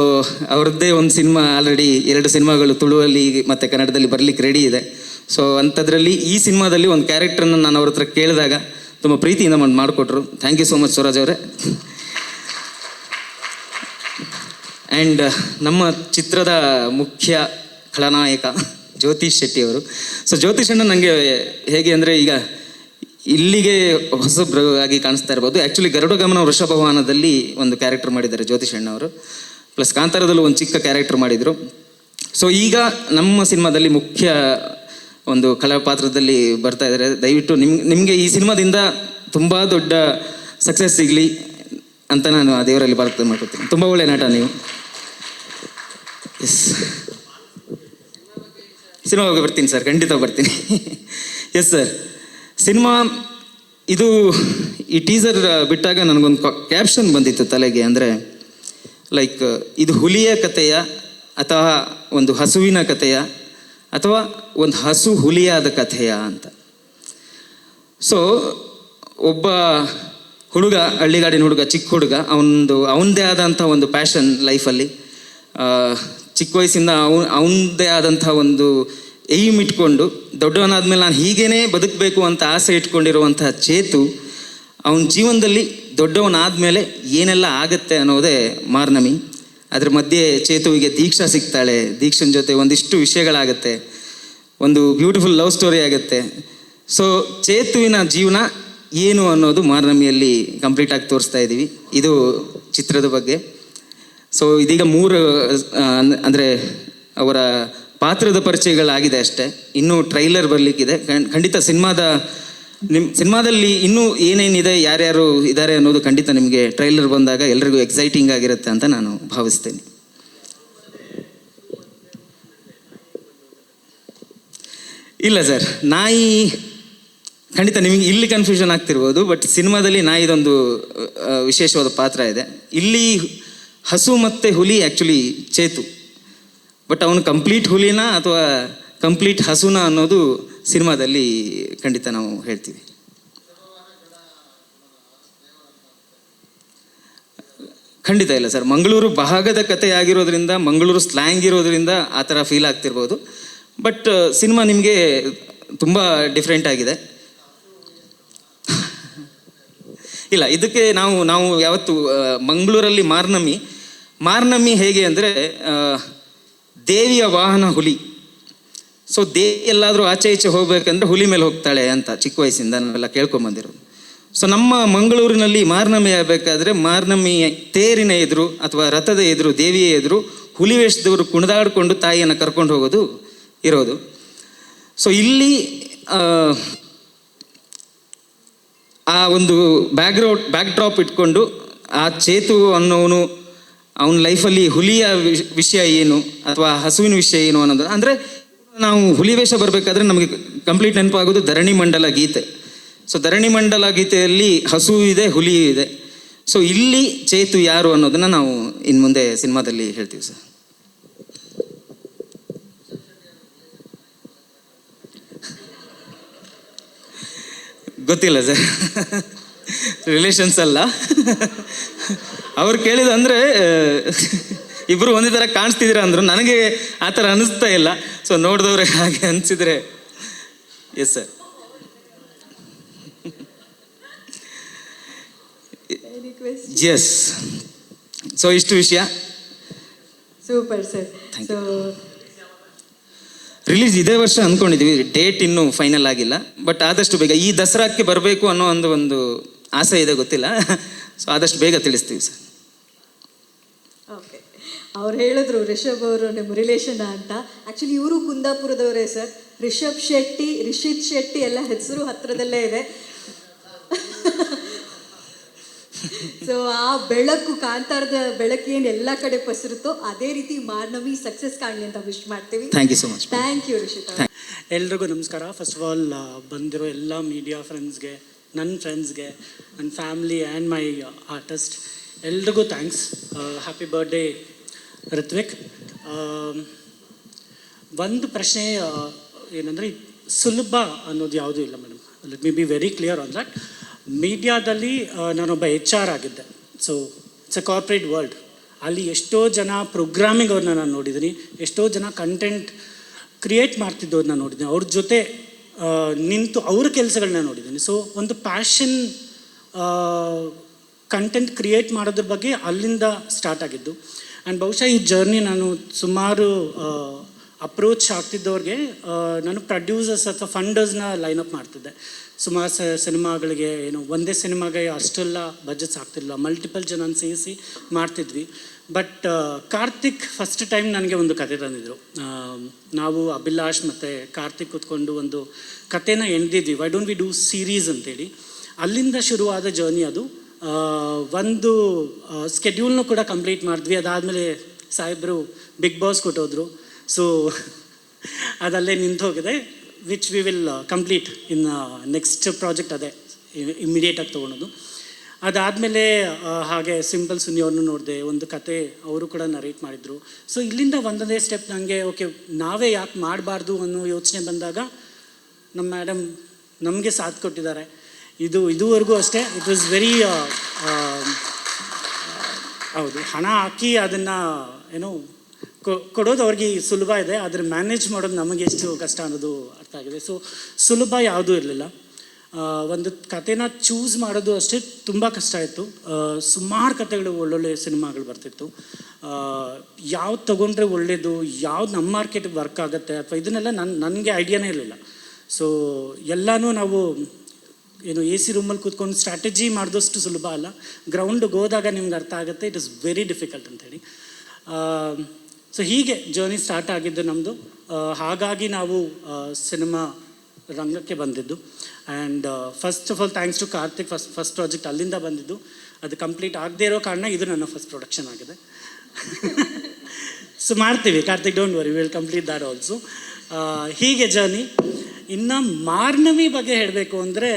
ಅವ್ರದ್ದೇ ಒಂದು ಸಿನಿಮಾ ಆಲ್ರೆಡಿ 2 ಸಿನಿಮಾಗಳು ತುಳುವಲ್ಲಿ ಮತ್ತು ಕನ್ನಡದಲ್ಲಿ ಬರಲಿಕ್ಕೆ ರೆಡಿ ಇದೆ. ಸೊ ಅಂಥದ್ರಲ್ಲಿ ಈ ಸಿನಿಮಾದಲ್ಲಿ ಒಂದು ಕ್ಯಾರೆಕ್ಟ್ರನ್ನ ನಾನು ಅವ್ರ ಹತ್ರ ಕೇಳಿದಾಗ ತುಂಬ ಪ್ರೀತಿಯಿಂದ ಮಾಡಿಕೊಟ್ರು. Thank you so much Swaraj ಅವರೇ. ಆ್ಯಂಡ್ ನಮ್ಮ ಚಿತ್ರದ ಮುಖ್ಯ ಖಳನಾಯಕ ಜ್ಯೋತಿಷ್ ಶೆಟ್ಟಿ ಅವರು. ಸೊ ಜ್ಯೋತಿಷ್ ಅಣ್ಣ ನನಗೆ ಹೇಗೆ ಅಂದರೆ, ಈಗ ಇಲ್ಲಿಗೆ ಹೊಸಬ್ರಾಗಿ ಕಾಣಿಸ್ತಾ ಇರ್ಬೋದು. ಆ್ಯಕ್ಚುಲಿ ಗರುಡಗಮನ ವೃಷಭವಾಹನದಲ್ಲಿ ಒಂದು ಕ್ಯಾರೆಕ್ಟರ್ ಮಾಡಿದ್ದಾರೆ ಜ್ಯೋತಿಷ್ ಅಣ್ಣ ಅವರು. ಪ್ಲಸ್ ಕಾಂತಾರದಲ್ಲೂ ಒಂದು ಚಿಕ್ಕ ಕ್ಯಾರೆಕ್ಟರ್ ಮಾಡಿದರು. ಸೊ ಈಗ ನಮ್ಮ ಸಿನಿಮಾದಲ್ಲಿ ಮುಖ್ಯ ಒಂದು ಕಲಾಪಾತ್ರದಲ್ಲಿ ಬರ್ತಾ ಇದ್ದಾರೆ. ದಯವಿಟ್ಟು ನಿಮಗೆ ಈ ಸಿನಿಮಾದಿಂದ ತುಂಬ ದೊಡ್ಡ ಸಕ್ಸಸ್ ಸಿಗಲಿ ಅಂತ ನಾನು ಆ ದೇವರಲ್ಲಿ ಪ್ರಾರ್ಥನೆ ಮಾಡ್ಕೊತೀನಿ. ತುಂಬ ಒಳ್ಳೆ ನಟ ನೀವು. ಎಸ್, ಸಿನಿಮಾ ಹೋಗಿ ಬರ್ತೀನಿ ಸರ್, ಖಂಡಿತ ಬರ್ತೀನಿ. ಎಸ್ ಸರ್, ಸಿನಿಮಾ ಇದು ಈ ಟೀಸರ್ ಬಿಟ್ಟಾಗ ನನಗೊಂದು ಕ್ಯಾಪ್ಷನ್ ಬಂದಿತ್ತು ತಲೆಗೆ. ಅಂದರೆ ಲೈಕ್ ಇದು ಹುಲಿಯ ಕಥೆಯ ಅಥವಾ ಒಂದು ಹಸುವಿನ ಕಥೆಯ ಅಥವಾ ಒಂದು ಹಸು ಹುಲಿಯಾದ ಕಥೆಯ ಅಂತ. ಸೊ ಒಬ್ಬ ಹುಡುಗ, ಹಳ್ಳಿಗಾಡಿನ ಹುಡುಗ, ಚಿಕ್ಕ ಹುಡುಗ, ಅವನದೇ ಆದಂಥ ಒಂದು ಪ್ಯಾಷನ್ ಲೈಫಲ್ಲಿ, ಚಿಕ್ಕ ವಯಸ್ಸಿಂದ ಅವನದೇ ಆದಂಥ ಒಂದು ಏಮ್ ಇಟ್ಕೊಂಡು ದೊಡ್ಡವನಾದ್ಮೇಲೆ ನಾನು ಹೀಗೇ ಬದುಕಬೇಕು ಅಂತ ಆಸೆ ಇಟ್ಕೊಂಡಿರುವಂಥ ಚೇತು, ಅವನ ಜೀವನದಲ್ಲಿ ದೊಡ್ಡವನಾದಮೇಲೆ ಏನೆಲ್ಲ ಆಗತ್ತೆ ಅನ್ನೋದೇ ಮಾರ್ನಮಿ. ಅದ್ರ ಮಧ್ಯೆ ಚೇತುವಿಗೆ ದೀಕ್ಷಾ ಸಿಗ್ತಾಳೆ. ದೀಕ್ಷನ್ ಜೊತೆ ಒಂದಿಷ್ಟು ವಿಷಯಗಳಾಗತ್ತೆ, ಒಂದು ಬ್ಯೂಟಿಫುಲ್ ಲವ್ ಸ್ಟೋರಿ ಆಗುತ್ತೆ. ಸೊ ಚೇತುವಿನ ಜೀವನ ಏನು ಅನ್ನೋದು ಮಾರ್ನಮಿಯಲ್ಲಿ ಕಂಪ್ಲೀಟಾಗಿ ತೋರಿಸ್ತಾ ಇದ್ದೀವಿ. ಇದು ಚಿತ್ರದ ಬಗ್ಗೆ. ಸೊ ಇದೀಗ 3 ಅಂದರೆ ಅವರ ಪಾತ್ರದ ಪರಿಚಯಗಳಾಗಿದೆ ಅಷ್ಟೇ, ಇನ್ನೂ ಟ್ರೈಲರ್ ಬರಲಿಕ್ಕಿದೆ. ಖಂಡಿತ ಸಿನಿಮಾದಲ್ಲಿ ಇನ್ನೂ ಏನೇನಿದೆ, ಯಾರ್ಯಾರು ಇದ್ದಾರೆ ಅನ್ನೋದು ಖಂಡಿತ ನಿಮಗೆ ಟ್ರೈಲರ್ ಬಂದಾಗ ಎಲ್ರಿಗೂ ಎಕ್ಸೈಟಿಂಗ್ ಆಗಿರುತ್ತೆ ಅಂತ ನಾನು ಭಾವಿಸ್ತೇನೆ. ಇಲ್ಲ ಸರ್, ನಾಯಿ ಖಂಡಿತ ನಿಮಗೆ ಇಲ್ಲಿ ಕನ್ಫ್ಯೂಷನ್ ಆಗ್ತಿರ್ಬೋದು, ಬಟ್ ಸಿನಿಮಾದಲ್ಲಿ ನಾಯಿದೊಂದು ವಿಶೇಷವಾದ ಪಾತ್ರ ಇದೆ. ಇಲ್ಲಿ ಹಸು ಮತ್ತು ಹುಲಿ ಆ್ಯಕ್ಚುಲಿ ಚೇತು, ಬಟ್ ಅವನು ಕಂಪ್ಲೀಟ್ ಹುಲಿನ ಅಥವಾ ಕಂಪ್ಲೀಟ್ ಹಸುನ ಅನ್ನೋದು ಸಿನಿಮಾದಲ್ಲಿ ಖಂಡಿತ ನಾವು ಹೇಳ್ತೀವಿ. ಖಂಡಿತ ಇಲ್ಲ ಸರ್, ಮಂಗಳೂರು ಭಾಗದ ಕಥೆ ಆಗಿರೋದ್ರಿಂದ, ಮಂಗಳೂರು ಸ್ಲ್ಯಾಂಗ್ ಇರೋದ್ರಿಂದ ಆ ಥರ ಫೀಲ್ ಆಗ್ತಿರ್ಬೋದು. ಬಟ್ ಸಿನಿಮಾ ನಿಮಗೆ ತುಂಬ ಡಿಫ್ರೆಂಟ್ ಆಗಿದೆ. ಇಲ್ಲ, ಇದಕ್ಕೆ ನಾವು ಯಾವತ್ತು ಮಂಗಳೂರಲ್ಲಿ ಮಾರ್ನಮಿ ಹೇಗೆ ಅಂದರೆ ದೇವಿಯ ವಾಹನ ಹುಲಿ. ಸೊ ದೇವಿ ಎಲ್ಲಾದರೂ ಆಚೆ ಈಚೆ ಹೋಗ್ಬೇಕಂದ್ರೆ ಹುಲಿ ಮೇಲೆ ಹೋಗ್ತಾಳೆ ಅಂತ ಚಿಕ್ಕ ವಯಸ್ಸಿಂದ ನಾವೆಲ್ಲ ಕೇಳ್ಕೊಂಬಂದಿರೋದು. ಸೊ ನಮ್ಮ ಮಂಗಳೂರಿನಲ್ಲಿ ಮಾರ್ನಮಿ ಆಗಬೇಕಾದ್ರೆ ಮಾರ್ನಮಿ ತೇರಿನ ಎದುರು ಅಥವಾ ರಥದ ಎದುರು, ದೇವಿಯ ಎದುರು ಹುಲಿ ವೇಷದವರು ಕುಣಿದಾಡಿಕೊಂಡು ತಾಯಿಯನ್ನು ಕರ್ಕೊಂಡು ಹೋಗೋದು ಇರೋದು. ಸೊ ಇಲ್ಲಿ ಆ ಒಂದು ಬ್ಯಾಕ್ ಡ್ರಾಪ್ ಇಟ್ಕೊಂಡು ಆ ಚೇತು ಅನ್ನೋನು ಅವನ ಲೈಫಲ್ಲಿ ಹುಲಿಯ ವಿಷಯ ಏನು ಅಥವಾ ಹಸುವಿನ ವಿಷಯ ಏನು ಅನ್ನೋದು. ಅಂದರೆ ನಾವು ಹುಲಿ ವೇಷ ಬರಬೇಕಾದ್ರೆ ನಮಗೆ ಕಂಪ್ಲೀಟ್ ನೆನಪಾಗೋದು ಧರಣಿ ಮಂಡಲ ಗೀತೆ. ಸೊ ಧರಣಿ ಮಂಡಲ ಗೀತೆಯಲ್ಲಿ ಹಸು ಇದೆ, ಹುಲಿ ಇದೆ. ಸೊ ಇಲ್ಲಿ ಚೇತು ಯಾರು ಅನ್ನೋದನ್ನು ನಾವು ಇನ್ನು ಮುಂದೆ ಸಿನಿಮಾದಲ್ಲಿ ಹೇಳ್ತೀವಿ ಸರ್. ಗೊತ್ತಿಲ್ಲ ಸರ್, ರಿಲೇಷನ್ಸ್ ಅಲ್ಲ. ಅವ್ರು ಕೇಳಿದಂದರೆ ಇಬ್ಬರು ಒಂದೇ ಥರ ಕಾಣಿಸ್ತಿದ್ದೀರಾ ಅಂದರು. ನನಗೆ ಆ ಥರ ಅನ್ನಿಸ್ತಾ ಇಲ್ಲ. ಸೊ ನೋಡಿದವ್ರೆ ಹಾಗೆ ಅನಿಸಿದರೆ ಎಸ್ ಸರ್. ಎಸ್. ಸೊ ಇಷ್ಟು ವಿಷಯ. Super sir. ಸೊ ರಿಲೀಸ್ ಇದೇ ವರ್ಷ ಅಂದ್ಕೊಂಡಿದ್ದೀವಿ, ಡೇಟ್ ಇನ್ನೂ ಫೈನಲ್ ಆಗಿಲ್ಲ. ಬಟ್ ಆದಷ್ಟು ಬೇಗ ಈ ದಸರಾಕ್ಕೆ ಬರಬೇಕು ಅನ್ನೋ ಒಂದು ಆಸೆ ಇದೆ, ಗೊತ್ತಿಲ್ಲ. ಸೊ ಆದಷ್ಟು ಬೇಗ ತಿಳಿಸ್ತೀವಿ ಸರ್. ಓಕೆ, ಅವ್ರು ಹೇಳಿದ್ರು ರಿಷಬ್ ಅವರು ನಿಮ್ಮ ರಿಲೇಷನ್ ಅಂತ. ಆ್ಯಕ್ಚುಲಿ ಇವರು ಕುಂದಾಪುರದವರೇ ಸರ್. ರಿಷಬ್ ಶೆಟ್ಟಿ, ರಿಷಿತ್ ಶೆಟ್ಟಿ ಎಲ್ಲ ಹೆಸರು ಹತ್ರದಲ್ಲೇ ಇದೆ. ಸೊ ಆ ಬೆಳಕು, ಕಾಂತಾರದ ಬೆಳಕು ಏನು ಎಲ್ಲ ಕಡೆ ಪಸರುತ್ತೋ ಅದೇ ರೀತಿ ಮಾರ್ನವಿ ಸಕ್ಸಸ್ ಕಾಣಲಿ ಅಂತ ವಿಶ್ ಮಾಡ್ತೀವಿ. Thank you so much. Thank you Rishith. ಎಲ್ರಿಗೂ ನಮಸ್ಕಾರ. ಫಸ್ಟ್ ಆಫ್ ಆಲ್ ಬಂದಿರೋ ಎಲ್ಲ ಮೀಡಿಯಾ ಫ್ರೆಂಡ್ಸ್ಗೆ, ನನ್ನ ಫ್ರೆಂಡ್ಸ್ಗೆ, ನನ್ನ ಫ್ಯಾಮ್ಲಿ ಆ್ಯಂಡ್ ಮೈ ಆರ್ಟಿಸ್ಟ್ ಎಲ್ರಿಗೂ ಥ್ಯಾಂಕ್ಸ್. Happy birthday Ritwik. ಒಂದು ಪ್ರಶ್ನೆ ಏನಂದರೆ, ಸುಲಭ ಅನ್ನೋದು ಯಾವುದೂ ಇಲ್ಲ madam. Let me be very clear on that. ಮೀಡಿಯಾದಲ್ಲಿ ನಾನೊಬ್ಬ HR ಆಗಿದ್ದೆ. So it's a corporate world. ಅಲ್ಲಿ ಎಷ್ಟೋ ಜನ ಪ್ರೋಗ್ರಾಮಿಂಗ್ ಅವ್ರನ್ನ ನಾನು ನೋಡಿದ್ದೀನಿ, ಎಷ್ಟೋ ಜನ ಕಂಟೆಂಟ್ ಕ್ರಿಯೇಟ್ ಮಾಡ್ತಿದ್ದವ್ರನ್ನ ನೋಡಿದ್ದೀನಿ, ಅವ್ರ ಜೊತೆ ನಿಂತು ಅವ್ರ ಕೆಲಸಗಳನ್ನ ನೋಡಿದ್ದೀನಿ. ಸೊ ಒಂದು ಪ್ಯಾಷನ್ ಕಂಟೆಂಟ್ ಕ್ರಿಯೇಟ್ ಮಾಡೋದ್ರ ಬಗ್ಗೆ ಅಲ್ಲಿಂದ ಸ್ಟಾರ್ಟ್ ಆಗಿದ್ದು. ಆ್ಯಂಡ್ ಬಹುಶಃ ಈ ಜರ್ನಿ ನಾನು ಸುಮಾರು ಅಪ್ರೋಚ್ ಆಗ್ತಿದ್ದವ್ರಿಗೆ ನಾನು ಪ್ರೊಡ್ಯೂಸರ್ಸ್ ಅಥವಾ ಫಂಡರ್ಸ್ನ ಲೈನಪ್ ಮಾಡ್ತಿದ್ದೆ. ಸುಮಾರು ಸಿನಿಮಾಗಳಿಗೆ, ಒಂದೇ ಸಿನಿಮಾಗೆ ಅಷ್ಟೆಲ್ಲ ಬಜೆಟ್ಸ್ ಆಗ್ತಿರಲಿಲ್ಲ, ಮಲ್ಟಿಪಲ್ ಜನನ ಸೇರಿಸಿ ಮಾಡ್ತಿದ್ವಿ. ಬಟ್ ಕಾರ್ತಿಕ್ ಫಸ್ಟ್ ಟೈಮ್ ನನಗೆ ಒಂದು ಕತೆ ತಂದಿದ್ರು. ನಾವು ಅಭಿಲಾಷ್ ಮತ್ತು ಕಾರ್ತಿಕ್ ಕೂತ್ಕೊಂಡು ಒಂದು ಕತೆನ ಎಣ್ದಿದ್ವಿ, why don't we do series ಅಂತೇಳಿ. ಅಲ್ಲಿಂದ ಶುರುವಾದ ಜರ್ನಿ ಅದು. ಒಂದು ಸ್ಕೆಡ್ಯೂಲ್ನು ಕೂಡ ಕಂಪ್ಲೀಟ್ ಮಾಡಿದ್ವಿ. ಅದಾದಮೇಲೆ ಸಾಹೇಬರು ಬಿಗ್ ಬಾಸ್ ಕೊಟ್ಟೋದ್ರು. ಸೊ ಅದಲ್ಲೇ ನಿಂತು ಹೋಗಿದೆ, which we will complete in next project. ಅದೇ ಇಮ್ಮಿಡಿಯೇಟಾಗಿ ತೊಗೊಳೋದು. ಅದಾದಮೇಲೆ ಹಾಗೆ ಸಿಂಪಲ್ ಸುನಿ ಅವ್ರನ್ನೂ ನೋಡಿದೆ, ಒಂದು ಕತೆ ಅವರು ಕೂಡ ನರೇಟ್ ಮಾಡಿದರು. ಸೊ ಇಲ್ಲಿಂದ ಒಂದೊಂದೇ ಸ್ಟೆಪ್ ನನಗೆ ಓಕೆ ನಾವೇ ಯಾಕೆ ಮಾಡಬಾರ್ದು ಅನ್ನೋ ಯೋಚನೆ ಬಂದಾಗ ನಮ್ಮ ಮೇಡಮ್ ನಮಗೆ ಸಾಥ್ ಕೊಟ್ಟಿದ್ದಾರೆ. ಇದುವರೆಗೂ ಅಷ್ಟೇ. ಇಟ್ ವಾಸ್ ವೆರಿ ಹೌದು, ಹಣ ಹಾಕಿ ಅದನ್ನು ಕೊಡೋದು ಅವ್ರಿಗೆ ಸುಲಭ ಇದೆ, ಆದರೆ ಮ್ಯಾನೇಜ್ ಮಾಡೋದು ನಮಗೆ ಎಷ್ಟು ಕಷ್ಟ ಅನ್ನೋದು ಅರ್ಥ ಆಗಿದೆ. ಸೊ ಸುಲಭ ಯಾವುದೂ ಇರಲಿಲ್ಲ. ಒಂದು ಕತೆನ ಚೂಸ್ ಮಾಡೋದು ಅಷ್ಟೇ ತುಂಬ ಕಷ್ಟ ಇತ್ತು. ಸುಮಾರು ಕತೆಗಳು, ಒಳ್ಳೊಳ್ಳೆ ಸಿನಿಮಾಗಳು ಬರ್ತಿತ್ತು. ಯಾವ್ದು ತೊಗೊಂಡ್ರೆ ಒಳ್ಳೆಯದು, ಯಾವ್ದು ನಮ್ಮ ಮಾರ್ಕೆಟ್ಗೆ ವರ್ಕ್ ಆಗುತ್ತೆ ಅಥವಾ ಇದನ್ನೆಲ್ಲ ನನಗೆ ಐಡಿಯಾನೇ ಇರಲಿಲ್ಲ. ಸೊ ಎಲ್ಲನೂ ನಾವು AC ರೂಮಲ್ಲಿ ಕೂತ್ಕೊಂಡು ಸ್ಟ್ರಾಟಜಿ ಮಾಡಿದಷ್ಟು ಸುಲಭ ಅಲ್ಲ. ಗ್ರೌಂಡ್ಗೆ ಹೋದಾಗ ನಿಮ್ಗೆ ಅರ್ಥ ಆಗುತ್ತೆ, ಇಟ್ ಇಸ್ ವೆರಿ ಡಿಫಿಕಲ್ಟ್ ಅಂತೇಳಿ. ಸೊ ಹೀಗೆ ಜರ್ನಿ ಸ್ಟಾರ್ಟ್ ಆಗಿದ್ದು ನಮ್ಮದು. ಹಾಗಾಗಿ ನಾವು ಸಿನಿಮಾ ರಂಗಕ್ಕೆ ಬಂದಿದ್ದು. And first of all thanks to Karthik, first project ಅಲ್ಲಿಂದ ಬಂದಿದ್ದು. ಅದು ಕಂಪ್ಲೀಟ್ ಆಗದೇ ಇರೋ ಕಾರಣ ಇದು ನನ್ನ ಫಸ್ಟ್ ಪ್ರೊಡಕ್ಷನ್ ಆಗಿದೆ. ಸೊ ಮಾಡ್ತೀವಿ Karthik, don't worry, will complete that also. ಹೀಗೆ ಜರ್ನಿ. ಇನ್ನು ಮಾರ್ನವಿ ಬಗ್ಗೆ ಹೇಳಬೇಕು ಅಂದರೆ,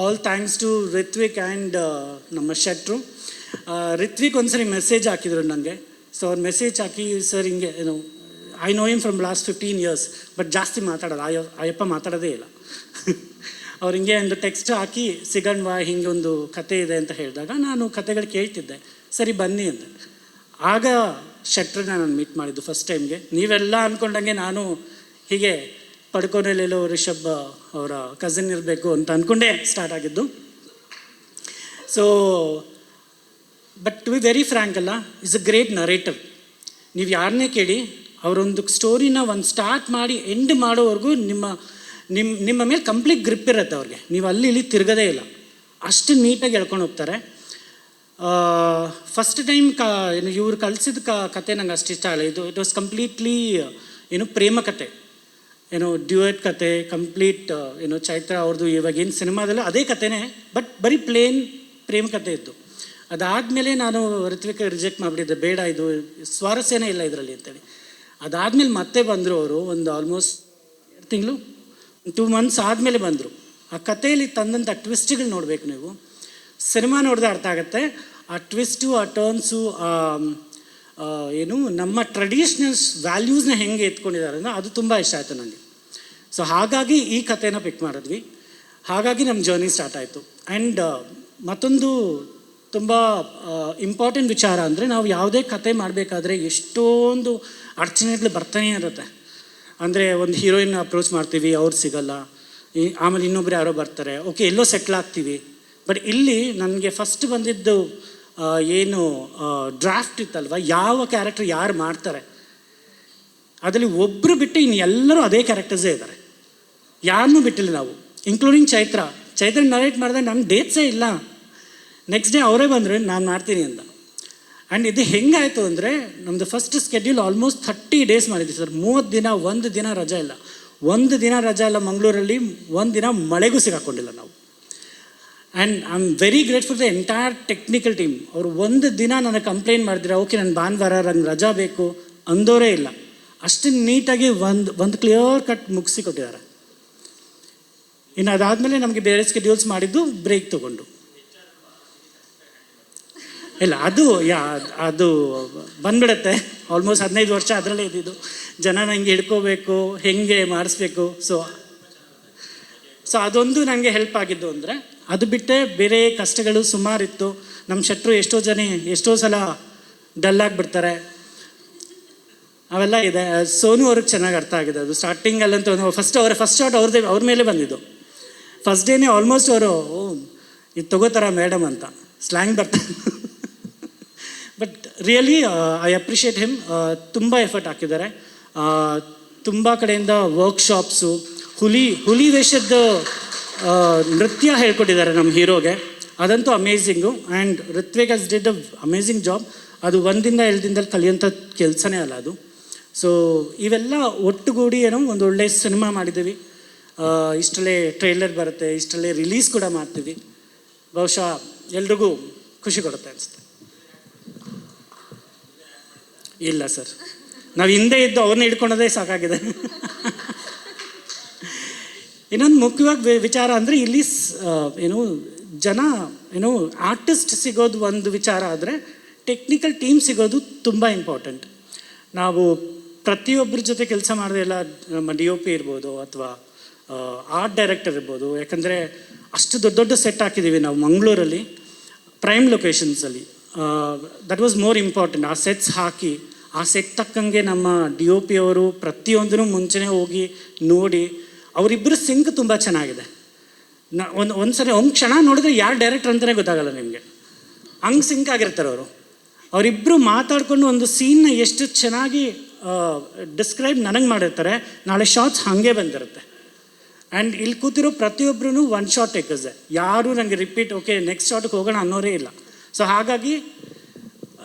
all thanks to Rithvik and ನಮ್ಮ ಶೆಟ್ರು. ರಿತ್ವಿಕ್ ಒಂದ್ಸರಿ ಮೆಸೇಜ್ ಹಾಕಿದ್ರು ನನಗೆ. ಸೊ ಅವ್ರು ಮೆಸೇಜ್ ಹಾಕಿ, ಸರ್ ಹಿಂಗೆ I know him from last 15 years, but ಜಾಸ್ತಿ ಮಾತಾಡೋದು, ಅಯ್ಯಪ್ಪ ಮಾತಾಡೋದೇ ಇಲ್ಲ. ಅವ್ರು ಹಿಂಗೆ ಒಂದು ಟೆಕ್ಸ್ಟ್ ಹಾಕಿ ಸಿಗಣ್ವಾ, ಹಿಂಗೆ ಒಂದು ಕತೆ ಇದೆ ಅಂತ ಹೇಳಿದಾಗ ನಾನು ಕತೆಗಳು ಕೇಳ್ತಿದ್ದೆ. ಸರಿ ಬನ್ನಿ ಅಂದೆ. ಆಗ ಶೆಟ್ರನ್ನ ನಾನು ಮೀಟ್ ಮಾಡಿದ್ದು ಫಸ್ಟ್ ಟೈಮ್ಗೆ. ನೀವೆಲ್ಲ ಅಂದ್ಕೊಂಡಂಗೆ ನಾನು ಹೀಗೆ ಪಡ್ಕೊನೆಲ್ಲೆಲ್ಲೋ ರಿಷಬ್ ಅವರ ಕಸಿನ್ ಇರಬೇಕು ಅಂತ ಅಂದ್ಕೊಂಡೇ ಸ್ಟಾರ್ಟ್ ಆಗಿದ್ದು. So but to be very frank ಅಲ್ಲ, ಇಸ್ ಅ ಗ್ರೇಟ್ ನರೇಟಿವ್. ನೀವು ಯಾರನ್ನೇ ಕೇಳಿ, ಅವರೊಂದು ಸ್ಟೋರಿನ ಒಂದು ಸ್ಟಾರ್ಟ್ ಮಾಡಿ ಎಂಡ್ ಮಾಡೋವರೆಗೂ ನಿಮ್ಮ ಮೇಲೆ ಕಂಪ್ಲೀಟ್ ಗ್ರಿಪ್ ಇರುತ್ತೆ ಅವ್ರಿಗೆ. ನೀವು ಅಲ್ಲಿ ಇಲ್ಲಿ ತಿರುಗದೇ ಇಲ್ಲ, ಅಷ್ಟು ನೀಟಾಗಿ ಹೇಳ್ಕೊಂಡು ಹೋಗ್ತಾರೆ. ಫಸ್ಟ್ ಟೈಮ್ ಇವ್ರು ಕಲಿಸಿದ ಕತೆ ನಂಗೆ ಅಷ್ಟು ಇಷ್ಟ ಆಗಲ್ಲ. ಇಟ್ ವಾಸ್ ಕಂಪ್ಲೀಟ್ಲಿ ಪ್ರೇಮ ಕತೆ, ಡ್ಯೂಯೆಟ್ ಕತೆ, ಕಂಪ್ಲೀಟ್ ಚೈತ್ರ ಅವ್ರದ್ದು ಇವಾಗೇನು ಸಿನಿಮಾದಲ್ಲ ಅದೇ ಕತೆನೇ, ಬಟ್ ಬರೀ ಪ್ಲೇನ್ ಪ್ರೇಮ ಕತೆ ಇತ್ತು. ಅದಾದಮೇಲೆ ನಾನು ಋತ್ವಿಕ್ ರಿಜೆಕ್ಟ್ ಮಾಡಿಬಿಟ್ಟಿದ್ದೆ, ಬೇಡ ಇದು ಸ್ವಾರಸ್ಯನೇ ಇಲ್ಲ ಇದರಲ್ಲಿ ಅಂತೇಳಿ. ಅದಾದಮೇಲೆ ಮತ್ತೆ ಬಂದರು ಅವರು, ಒಂದು ಆಲ್ಮೋಸ್ಟ್ 2 ತಿಂಗಳು 2 months ಆದಮೇಲೆ ಬಂದರು. ಆ ಕಥೆಯಲ್ಲಿ ತಂದಂಥ ಟ್ವಿಸ್ಟ್ಗಳು ನೋಡಬೇಕು ನೀವು. ಸಿನಿಮಾ ನೋಡಿದ್ರೆ ಅರ್ಥ ಆಗುತ್ತೆ. ಆ ಟ್ವಿಸ್ಟು, ಆ ಟರ್ನ್ಸು, ನಮ್ಮ ಟ್ರೆಡಿಷ್ನಲ್ಸ್ ವ್ಯಾಲ್ಯೂಸ್ನ ಹೆಂಗೆ ಎತ್ಕೊಂಡಿದ್ದಾರೆ ಅಂದರೆ ಅದು ತುಂಬ ಇಷ್ಟ ಆಯಿತು ನನಗೆ. ಸೊ ಹಾಗಾಗಿ ಈ ಕಥೆನ ಪಿಕ್ ಮಾಡಿದ್ವಿ. ಹಾಗಾಗಿ ನಮ್ಮ ಜರ್ನಿ ಸ್ಟಾರ್ಟ್ ಆಯಿತು. ಆ್ಯಂಡ್ ಮತ್ತೊಂದು ತುಂಬ ಇಂಪಾರ್ಟೆಂಟ್ ವಿಚಾರ ಅಂದರೆ ನಾವು ಯಾವುದೇ ಕತೆ ಮಾಡಬೇಕಾದ್ರೆ ಎಷ್ಟೊಂದು ಅಡಚಣೆಗಳು ಬರ್ತಾನೆ ಇರುತ್ತೆ. ಅಂದರೆ ಒಂದು ಹೀರೋಯಿನ್ ಅಪ್ರೋಚ್ ಮಾಡ್ತೀವಿ, ಅವ್ರು ಸಿಗಲ್ಲ, ಆಮೇಲೆ ಇನ್ನೊಬ್ರು ಯಾರೋ ಬರ್ತಾರೆ, ಓಕೆ ಎಲ್ಲೋ ಸೆಟ್ಲ್ ಆಗ್ತೀವಿ. ಬಟ್ ಇಲ್ಲಿ ನನಗೆ ಫಸ್ಟ್ ಬಂದಿದ್ದು ಏನು ಡ್ರಾಫ್ಟ್ ಇತ್ತಲ್ವ, ಯಾವ ಕ್ಯಾರೆಕ್ಟರ್ ಯಾರು ಮಾಡ್ತಾರೆ ಅದರಲ್ಲಿ ಒಬ್ಬರು ಬಿಟ್ಟು ಇನ್ನು ಎಲ್ಲರೂ ಅದೇ ಕ್ಯಾರೆಕ್ಟರ್ಸೇ ಇದ್ದಾರೆ, ಯಾರನ್ನೂ ಬಿಟ್ಟಿಲ್ಲ ನಾವು, ಇನ್ಕ್ಲೂಡಿಂಗ್ ಚೈತ್ರ ನರೇಟ್ ಮಾಡಿದ್ರೆ ನನ್ನ ಡೇಟ್ಸೇ ಇಲ್ಲ. ನೆಕ್ಸ್ಟ್ ಡೇ ಅವರೇ ಬಂದರೆ ನಾನು ಮಾಡ್ತೀನಿ ಅಂತ. ಆ್ಯಂಡ್ ಇದು ಹೆಂಗಾಯಿತು ಅಂದರೆ ನಮ್ಮದು ಫಸ್ಟ್ ಸ್ಕೆಡ್ಯೂಲ್ ಆಲ್ಮೋಸ್ಟ್ 30 ಡೇಸ್ ಮಾಡಿದ್ವಿ ಸರ್. 30 ದಿನ, ಒಂದು ದಿನ ರಜೆ ಇಲ್ಲ, ಒಂದು ದಿನ ರಜೆ ಇಲ್ಲ. ಮಂಗಳೂರಲ್ಲಿ ಒಂದು ದಿನ ಮಳೆಗೂ ಸಿಗಾಕೊಂಡಿಲ್ಲ ನಾವು. And I am very grateful the entire technical team. ಅವರು ಒಂದು ದಿನ ನನಗೆ ಕಂಪ್ಲೇಂಟ್ ಮಾಡಿದ್ರೆ ಓಕೆ ನನ್ನ ಭಾನುವಾರ ನಂಗೆ ರಜಾ ಬೇಕು ಅಂದೋರೇ ಇಲ್ಲ. ಅಷ್ಟು ನೀಟಾಗಿ ಒಂದು ಕ್ಲಿಯರ್ ಕಟ್ ಮುಗಿಸಿ ಕೊಟ್ಟಿದ್ದಾರೆ. ಇನ್ನು ಅದಾದಮೇಲೆ ನಮಗೆ ಬೇರೆ ಸ್ಕೆಡ್ಯೂಲ್ಸ್ ಮಾಡಿದ್ದು ಬ್ರೇಕ್ ತೊಗೊಂಡು. ಇಲ್ಲ ಅದು ಬಂದ್ಬಿಡುತ್ತೆ. ಆಲ್ಮೋಸ್ಟ್ 15 ವರ್ಷ ಅದರಲ್ಲೇ ಇದ್ದಿದ್ದು. ಜನ ನಂಗೆ ಹಿಡ್ಕೋಬೇಕು, ಹೆಂಗೆ ಮಾಡಿಸ್ಬೇಕು. ಸೊ ಅದೊಂದು ನನಗೆ ಹೆಲ್ಪ್ ಆಗಿದ್ದು. ಅಂದರೆ ಅದು ಬಿಟ್ಟೆ ಬೇರೆ ಕಷ್ಟಗಳು ಸುಮಾರಿತ್ತು. ನಮ್ಮ ಶೆಟ್ರು ಎಷ್ಟೋ ಸಲ ಡಲ್ ಆಗಿಬಿಡ್ತಾರೆ, ಅವೆಲ್ಲ ಇದೆ. ಸೋನು ಅವ್ರಿಗೆ ಚೆನ್ನಾಗಿ ಅರ್ಥ ಆಗಿದೆ ಅದು. ಸ್ಟಾರ್ಟಿಂಗಲ್ಲಂತೂ ಫಸ್ಟ್ ಶಾಟ್ ಅವ್ರ ಮೇಲೆ ಬಂದಿದ್ದು. ಫಸ್ಟ್ ಡೇನೇ ಆಲ್ಮೋಸ್ಟ್ ಅವರು ಇದು ತಗೋತಾರ ಮೇಡಮ್ ಅಂತ ಸ್ಲ್ಯಾಂಗ್ ಬರ್ತಾರೆ. But really I appreciate him. ತುಂಬ ಎಫರ್ಟ್ ಹಾಕಿದ್ದಾರೆ. ತುಂಬ ಕಡೆಯಿಂದ ವರ್ಕ್ಶಾಪ್ಸು, ಹುಲಿ ವೇಷದ ನೃತ್ಯ ಹೇಳ್ಕೊಟ್ಟಿದ್ದಾರೆ ನಮ್ಮ ಹೀರೋಗೆ. ಅದಂತೂ ಅಮೇಝಿಂಗು. ಆ್ಯಂಡ್ ಋತ್ವಿಕ್ ಹಸ್ ಡಿಡ್ ಅ ಅಮೇಝಿಂಗ್ ಜಾಬ್. ಅದು 1 ದಿನ 2 ದಿನದಲ್ಲಿ ಕಲಿಯೋಂಥ ಕೆಲಸನೇ ಅಲ್ಲ ಅದು. ಸೊ ಇವೆಲ್ಲ ಒಟ್ಟುಗೂಡಿ ಏನೋ ಒಂದು ಒಳ್ಳೆ ಸಿನಿಮಾ ಮಾಡಿದ್ದೀವಿ. ಇಷ್ಟರಲ್ಲೇ ಟ್ರೈಲರ್ ಬರುತ್ತೆ, ಇಷ್ಟರಲ್ಲೇ ರಿಲೀಸ್ ಕೂಡ ಮಾಡ್ತೀವಿ. ಬಹುಶಃ ಎಲ್ರಿಗೂ ಖುಷಿ ಕೊಡುತ್ತೆ ಅನಿಸುತ್ತೆ. ಇಲ್ಲ ಸರ್, ನಾವು ಹಿಂದೆ ಇದ್ದು ಅವ್ರನ್ನ ಹಿಡ್ಕೊಳೋದೇ ಸಾಕಾಗಿದೆ. ಇನ್ನೊಂದು ಮುಖ್ಯವಾಗಿ ವಿಚಾರ ಅಂದರೆ ಇಲ್ಲಿ ಜನ ಆರ್ಟಿಸ್ಟ್ ಸಿಗೋದು ಒಂದು ವಿಚಾರ ಆದರೆ ಟೆಕ್ನಿಕಲ್ ಟೀಮ್ ಸಿಗೋದು ತುಂಬ ಇಂಪಾರ್ಟೆಂಟ್. ನಾವು ಪ್ರತಿಯೊಬ್ಬರ ಜೊತೆ ಕೆಲಸ ಮಾಡಿದೆ, ಎಲ್ಲ ನಮ್ಮ DOP ಇರ್ಬೋದು ಅಥವಾ ಆರ್ಟ್ ಡೈರೆಕ್ಟರ್ ಇರ್ಬೋದು. ಯಾಕಂದರೆ ಅಷ್ಟು ದೊಡ್ಡ ಸೆಟ್ ಹಾಕಿದ್ದೀವಿ ನಾವು ಮಂಗಳೂರಲ್ಲಿ, ಪ್ರೈಮ್ ಲೊಕೇಶನ್ಸಲ್ಲಿ. That was more important. ಆ ಸೆಟ್ಸ್ ಹಾಕಿ ಆ ಸೆಟ್ ತಕ್ಕಂಗೆ ನಮ್ಮ DOP ಅವರು ಪ್ರತಿಯೊಂದೂ ಮುಂಚೆನೇ ಹೋಗಿ ನೋಡಿ. ಅವರಿಬ್ಬರು ಸಿಂಕ್ ತುಂಬ ಚೆನ್ನಾಗಿದೆ. ಒಂದು ಸರಿ ಒಂದು ಕ್ಷಣ ನೋಡಿದ್ರೆ ಯಾರು ಡೈರೆಕ್ಟರ್ ಅಂತಲೇ ಗೊತ್ತಾಗಲ್ಲ ನಿಮಗೆ, ಹಂಗೆ ಸಿಂಕ್ ಆಗಿರ್ತಾರೆ ಅವರು. ಅವರಿಬ್ಬರು ಮಾತಾಡಿಕೊಂಡು ಒಂದು ಸೀನ್ನ ಎಷ್ಟು ಚೆನ್ನಾಗಿ ಡಿಸ್ಕ್ರೈಬ್ ನನಗೆ ಮಾಡಿರ್ತಾರೆ. ನಾಳೆ ಶಾರ್ಟ್ಸ್ ಹಾಗೆ ಬಂದಿರುತ್ತೆ. ಆ್ಯಂಡ್ ಇಲ್ಲಿ ಕೂತಿರೋ ಪ್ರತಿಯೊಬ್ಬರೂ 1 ಶಾಟ್ ಟೇಕರ್ಸೆ. ಯಾರೂ ನನಗೆ ರಿಪೀಟ್ ಓಕೆ ನೆಕ್ಸ್ಟ್ ಶಾಟ್ಗೆ ಹೋಗೋಣ ಅನ್ನೋರೇ ಇಲ್ಲ. ಸೊ ಹಾಗಾಗಿ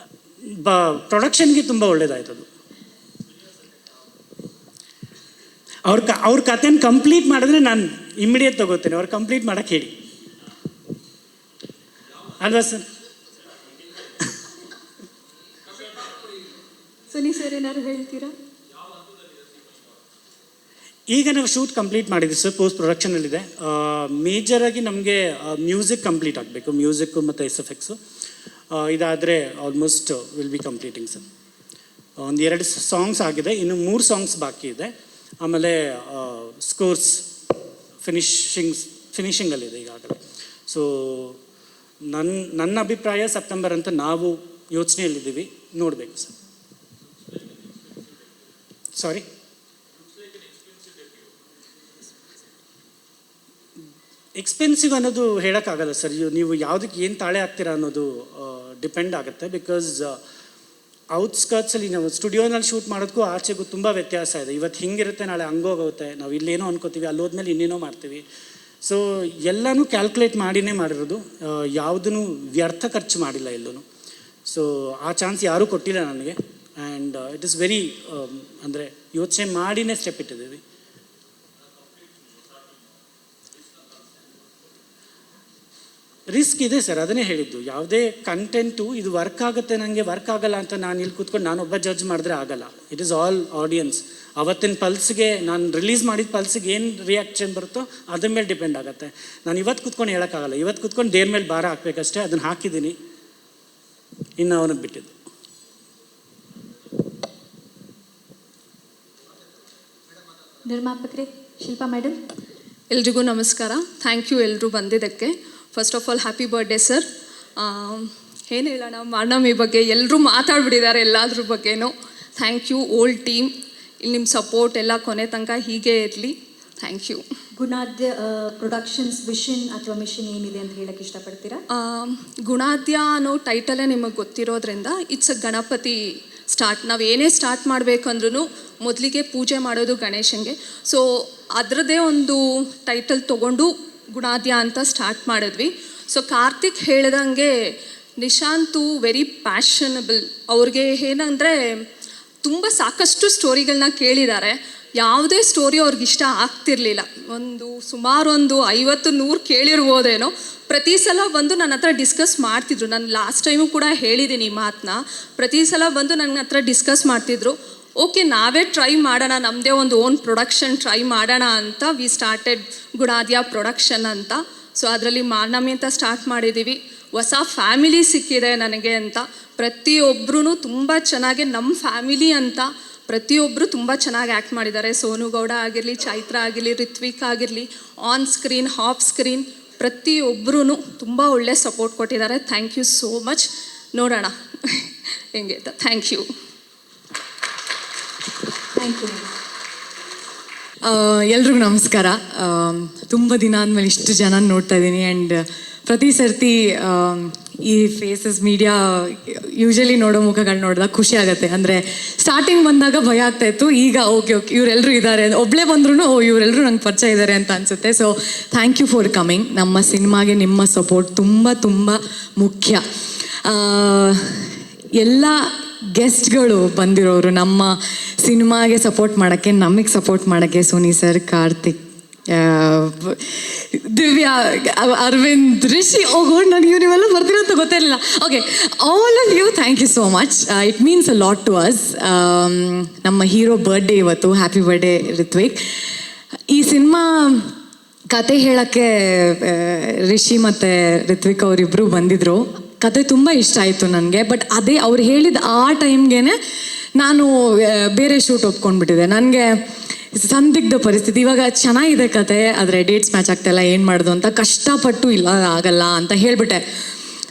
ಪ್ರೊಡಕ್ಷನ್ಗೆ ತುಂಬ ಒಳ್ಳೇದಾಯ್ತು ಅದು. ಅವ್ರ ಕಥೆನ ಕಂಪ್ಲೀಟ್ ಮಾಡಿದ್ರೆ ನಾನು ಇಮ್ಮಿಡಿಯೇಟ್ ತೊಗೋತೇನೆ. ಅವ್ರು ಕಂಪ್ಲೀಟ್ ಮಾಡೋಕ್ಕೆ ಹೇಳಿ ಅಲ್ವಾ ಸರ್? ಸನಿ ಸರ್ ಏನಾದ್ರು ಹೇಳ್ತೀರಾ? ಈಗ ನಾವು ಶೂಟ್ ಕಂಪ್ಲೀಟ್ ಮಾಡಿದ್ವಿ ಸರ್, ಪೋಸ್ಟ್ ಪ್ರೊಡಕ್ಷನಲ್ಲಿದೆ. ಮೇಜರಾಗಿ ನಮಗೆ ಮ್ಯೂಸಿಕ್ ಕಂಪ್ಲೀಟ್ ಆಗಬೇಕು, ಮ್ಯೂಸಿಕ್ಕು ಮತ್ತು SFX. ಇದಾದರೆ almost will be completing sir. 1-2 songs ಆಗಿದೆ, ಇನ್ನು 3 ಸಾಂಗ್ಸ್ ಬಾಕಿ ಇದೆ. ಆಮೇಲೆ ಸ್ಕೋರ್ಸ್ ಫಿನಿಷಿಂಗಲ್ಲಿದೆ ಈಗಾಗಲೇ. ಸೊ ನನ್ನ ಅಭಿಪ್ರಾಯ ಸೆಪ್ಟೆಂಬರ್ ಅಂತ ನಾವು ಯೋಚನೆಯಲ್ಲಿದ್ದೀವಿ, ನೋಡಬೇಕು ಸರ್. ಸಾರಿ, ಎಕ್ಸ್ಪೆನ್ಸಿವ್ ಅನ್ನೋದು ಹೇಳೋಕ್ಕಾಗಲ್ಲ ಸರ್. ನೀವು ಯಾವುದಕ್ಕೆ ಏನು ತಾಳೆ ಹಾಕ್ತೀರಾ ಅನ್ನೋದು ಡಿಪೆಂಡ್ ಆಗುತ್ತೆ. ಬಿಕಾಸ್ ಔಟ್ಸ್ಕರ್ಟ್ಸಲ್ಲಿ ನಾವು ಸ್ಟುಡಿಯೋನಲ್ಲಿ ಶೂಟ್ ಮಾಡೋದಕ್ಕೂ ಆಚೆಗೂ ತುಂಬ ವ್ಯತ್ಯಾಸ ಇದೆ. ಇವತ್ತು ಹಿಂಗಿರುತ್ತೆ, ನಾಳೆ ಹಂಗೋಗುತ್ತೆ. ನಾವು ಇಲ್ಲೇನೋ ಅನ್ಕೋತೀವಿ, ಅಲ್ಲೋದ್ಮೇಲೆ ಇನ್ನೇನೋ ಮಾಡ್ತೀವಿ. ಸೊ ಎಲ್ಲನೂ ಕ್ಯಾಲ್ಕುಲೇಟ್ ಮಾಡಿನೇ ಮಾಡಿರೋದು, ಯಾವುದೂ ವ್ಯರ್ಥ ಖರ್ಚು ಮಾಡಿಲ್ಲ ಎಲ್ಲೂ. ಸೊ ಆ ಚಾನ್ಸ್ ಯಾರೂ ಕೊಟ್ಟಿಲ್ಲ ನನಗೆ. ಆ್ಯಂಡ್ ಇಟ್ ಇಸ್ ವೆರಿ ಅಂದರೆ ಯೋಚನೆ ಮಾಡಿನೇ ಸ್ಟೆಪ್ ಇಟ್ಟಿದ್ದೀವಿ. ರಿಸ್ಕ್ ಇದೆ ಸರ್, ಅದನ್ನೇ ಹೇಳಿದ್ದು. ಯಾವುದೇ ಕಂಟೆಂಟು ಇದು ವರ್ಕ್ ಆಗುತ್ತೆ, ನನಗೆ ವರ್ಕ್ ಆಗಲ್ಲ ಅಂತ ನಾನು ಇಲ್ಲಿ ಕೂತ್ಕೊಂಡು ನಾನೊಬ್ಬ ಜಡ್ಜ್ ಮಾಡಿದ್ರೆ ಆಗಲ್ಲ. It is all audience. ಅವತ್ತಿನ ಪಲ್ಸ್ಗೆ, ನಾನು ರಿಲೀಸ್ ಮಾಡಿದ ಪಲ್ಸ್ಗೆ ಏನು ರಿಯಾಕ್ಷನ್ ಬರುತ್ತೋ ಅದ್ರ ಮೇಲೆ ಡಿಪೆಂಡ್ ಆಗುತ್ತೆ. ನಾನು ಇವತ್ತು ಕೂತ್ಕೊಂಡು ಹೇಳೋಕ್ಕಾಗಲ್ಲ. ಇವತ್ತು ಕೂತ್ಕೊಂಡು ದೇವ್ರ ಮೇಲೆ ಭಾರ ಹಾಕಬೇಕಷ್ಟೇ. ಅದನ್ನು ಹಾಕಿದ್ದೀನಿ, ಇನ್ನು ಅವನಿಗೆ ಬಿಟ್ಟಿದ್ದು. ನಿರ್ಮಾಪಕರೇ, ಶಿಲ್ಪಾ ಮೇಡಮ್. ಎಲ್ರಿಗೂ ನಮಸ್ಕಾರ. ಥ್ಯಾಂಕ್ ಯು ಎಲ್ಲರೂ ಬಂದಿದ್ದಕ್ಕೆ. First of all happy birthday sir. ಏನು ಹೇಳೋಣ, ಮಾನವಿ ಬಗ್ಗೆ ಎಲ್ಲರೂ ಮಾತಾಡ್ಬಿಟ್ಟಿದ್ದಾರೆ ಎಲ್ಲಾದ್ರ ಬಗ್ಗೆನೂ. Thank you old team. ಇಲ್ಲಿ ನಿಮ್ಮ ಸಪೋರ್ಟ್ ಎಲ್ಲ ಕೊನೆ ತನಕ ಹೀಗೆ ಇರಲಿ. Thank you. Gunadhya productions vision ಅಥವಾ ಮಿಷನ್ ಏನಿದೆ ಅಂತ ಹೇಳಕ್ಕೆ ಇಷ್ಟಪಡ್ತೀರಾ? ಗುಣಾದ್ಯ ಅನ್ನೋ ಟೈಟಲೇ ನಿಮಗೆ ಗೊತ್ತಿರೋದ್ರಿಂದ ಇಟ್ಸ್ ಅ ಗಣಪತಿ ಸ್ಟಾರ್ಟ್. ನಾವು ಏನೇ ಸ್ಟಾರ್ಟ್ ಮಾಡಬೇಕಂದ್ರೂ ಮೊದಲಿಗೆ ಪೂಜೆ ಮಾಡೋದು ಗಣೇಶನಿಗೆ. ಸೊ ಅದರದ್ದೇ ಒಂದು ಟೈಟಲ್ ತೊಗೊಂಡು ಗುಣಾದ್ಯ ಅಂತ ಸ್ಟಾರ್ಟ್ ಮಾಡಿದ್ವಿ. ಸೊ ಕಾರ್ತಿಕ್ ಹೇಳ್ದಂಗೆ ನಿಶಾಂತು ವೆರಿ ಪ್ಯಾಷನಬಲ್. ಅವ್ರಿಗೆ ಏನಂದರೆ ತುಂಬ ಸಾಕಷ್ಟು ಸ್ಟೋರಿಗಳನ್ನ ಕೇಳಿದ್ದಾರೆ. ಯಾವುದೇ ಸ್ಟೋರಿ ಅವ್ರಿಗೆ ಇಷ್ಟ ಆಗ್ತಿರ್ಲಿಲ್ಲ. ಸುಮಾರು 50-100 ಕೇಳಿರ್ಬೋದೇನೋ. ಪ್ರತಿ ಸಲ ಬಂದು ನನ್ನ ಹತ್ರ ಡಿಸ್ಕಸ್ ಮಾಡ್ತಿದ್ರು. ನಾನು ಲಾಸ್ಟ್ ಟೈಮು ಕೂಡ ಹೇಳಿದ್ದೀನಿ ಮಾತನ್ನ. ಪ್ರತಿ ಸಲ ಬಂದು ನನ್ನ ಹತ್ರ ಡಿಸ್ಕಸ್ ಮಾಡ್ತಿದ್ರು. ಓಕೆ, ನಾವೇ ಟ್ರೈ ಮಾಡೋಣ, ನಮ್ಮದೇ ಒಂದು ಓನ್ ಪ್ರೊಡಕ್ಷನ್ ಟ್ರೈ ಮಾಡೋಣ ಅಂತ ವಿ ಸ್ಟಾರ್ಟೆಡ್ ಗುಣಾದ್ಯ ಪ್ರೊಡಕ್ಷನ್ ಅಂತ. ಸೊ ಅದರಲ್ಲಿ ಮಾನಮಿ ಅಂತ ಸ್ಟಾರ್ಟ್ ಮಾಡಿದ್ದೀವಿ. ಹೊಸ ಫ್ಯಾಮಿಲಿ ಸಿಕ್ಕಿದೆ ನನಗೆ ಅಂತ. ಪ್ರತಿಯೊಬ್ಬರೂ ತುಂಬ ಚೆನ್ನಾಗಿ ನಮ್ಮ ಫ್ಯಾಮಿಲಿ ಅಂತ ಪ್ರತಿಯೊಬ್ಬರು ತುಂಬ ಚೆನ್ನಾಗಿ ಆ್ಯಕ್ಟ್ ಮಾಡಿದ್ದಾರೆ. ಸೋನು ಗೌಡ ಆಗಿರಲಿ, ಚೈತ್ರ ಆಗಿರಲಿ, ರಿತ್ವಿಕ್ ಆಗಿರಲಿ, ಆನ್ ಸ್ಕ್ರೀನ್, ಆಫ್ ಸ್ಕ್ರೀನ್ ಪ್ರತಿಯೊಬ್ಬರೂ ತುಂಬ ಒಳ್ಳೆ ಸಪೋರ್ಟ್ ಕೊಟ್ಟಿದ್ದಾರೆ. Thank you so much. ನೋಡೋಣ ಹೆಂಗೆ ಅಂತ. Thank you. Thank you. ಎಲ್ರಿಗೂ ನಮಸ್ಕಾರ. ತುಂಬ ದಿನ ಆದಮೇಲೆ ಇಷ್ಟು ಜನ ನೋಡ್ತಾ ಇದ್ದೀನಿ. ಆ್ಯಂಡ್ ಪ್ರತಿ ಸರ್ತಿ ಈ ಫೇಸಸ್ ಮೀಡಿಯಾ ಯೂಶಲಿ ನೋಡೋ ಮುಖಗಳು ನೋಡಿದಾಗ ಖುಷಿ ಆಗುತ್ತೆ. ಅಂದರೆ ಸ್ಟಾರ್ಟಿಂಗ್ ಬಂದಾಗ ಭಯ ಆಗ್ತಾಯಿತ್ತು, ಈಗ ಓಕೆ ಇವರೆಲ್ಲರೂ ಇದ್ದಾರೆ, ಒಬ್ಬಳೇ ಬಂದ್ರೂ ಇವರೆಲ್ಲರೂ ನಂಗೆ ಪರಿಚಯ ಇದ್ದಾರೆ ಅಂತ ಅನಿಸುತ್ತೆ. So thank you for coming. ನಮ್ಮ ಸಿನಿಮಾಗೆ ನಿಮ್ಮ ಸಪೋರ್ಟ್ ತುಂಬ ತುಂಬ ಮುಖ್ಯ. ಎಲ್ಲ ಗೆಸ್ಟ್ಗಳು ಬಂದಿರೋರು ನಮ್ಮ ಸಿನಿಮಾಗೆ ಸಪೋರ್ಟ್ ಮಾಡೋಕ್ಕೆ, ನಮಗೆ ಸಪೋರ್ಟ್ ಮಾಡೋಕ್ಕೆ ಸೋನಿ ಸರ್, ಕಾರ್ತಿಕ್, ದಿವ್ಯಾ, ಅರವಿಂದ್, ರಿಷಿ, ಓಗೋಡ್ ನನಗೆ ನೀವೆಲ್ಲ ಬರ್ತೀರ ಅಂತ ಗೊತ್ತಿರಲಿಲ್ಲ. Okay, all of you thank you so much. It means a lot to us. ನಮ್ಮ ಹೀರೋ ಬರ್ಡೇ ಇವತ್ತು. Happy birthday Rithvik. ಈ ಸಿನಿಮಾ ಕತೆ ಹೇಳೋಕ್ಕೆ ರಿಷಿ ಮತ್ತು ರಿತ್ವಿಕ್ ಅವರಿಬ್ಬರು ಬಂದಿದ್ದರು. ಕತೆ ತುಂಬ ಇಷ್ಟ ಆಯಿತು ನನಗೆ. ಬಟ್ ಅದೇ ಅವ್ರು ಹೇಳಿದ ಆ ಟೈಮ್ಗೆ ನಾನು ಬೇರೆ ಶೂಟ್ ಒಪ್ಕೊಂಡ್ಬಿಟ್ಟಿದ್ದೆ. ನನಗೆ ಸಂದಿಗ್ಧ ಪರಿಸ್ಥಿತಿ. ಇವಾಗ ಚೆನ್ನಾಗಿದೆ ಕತೆ, ಆದರೆ ಡೇಟ್ಸ್ ಮ್ಯಾಚ್ ಆಗ್ತಾಯಿಲ್ಲ, ಏನು ಮಾಡೋದು ಅಂತ ಕಷ್ಟಪಟ್ಟು ಇಲ್ಲ ಆಗಲ್ಲ ಅಂತ ಹೇಳಿಬಿಟ್ಟೆ.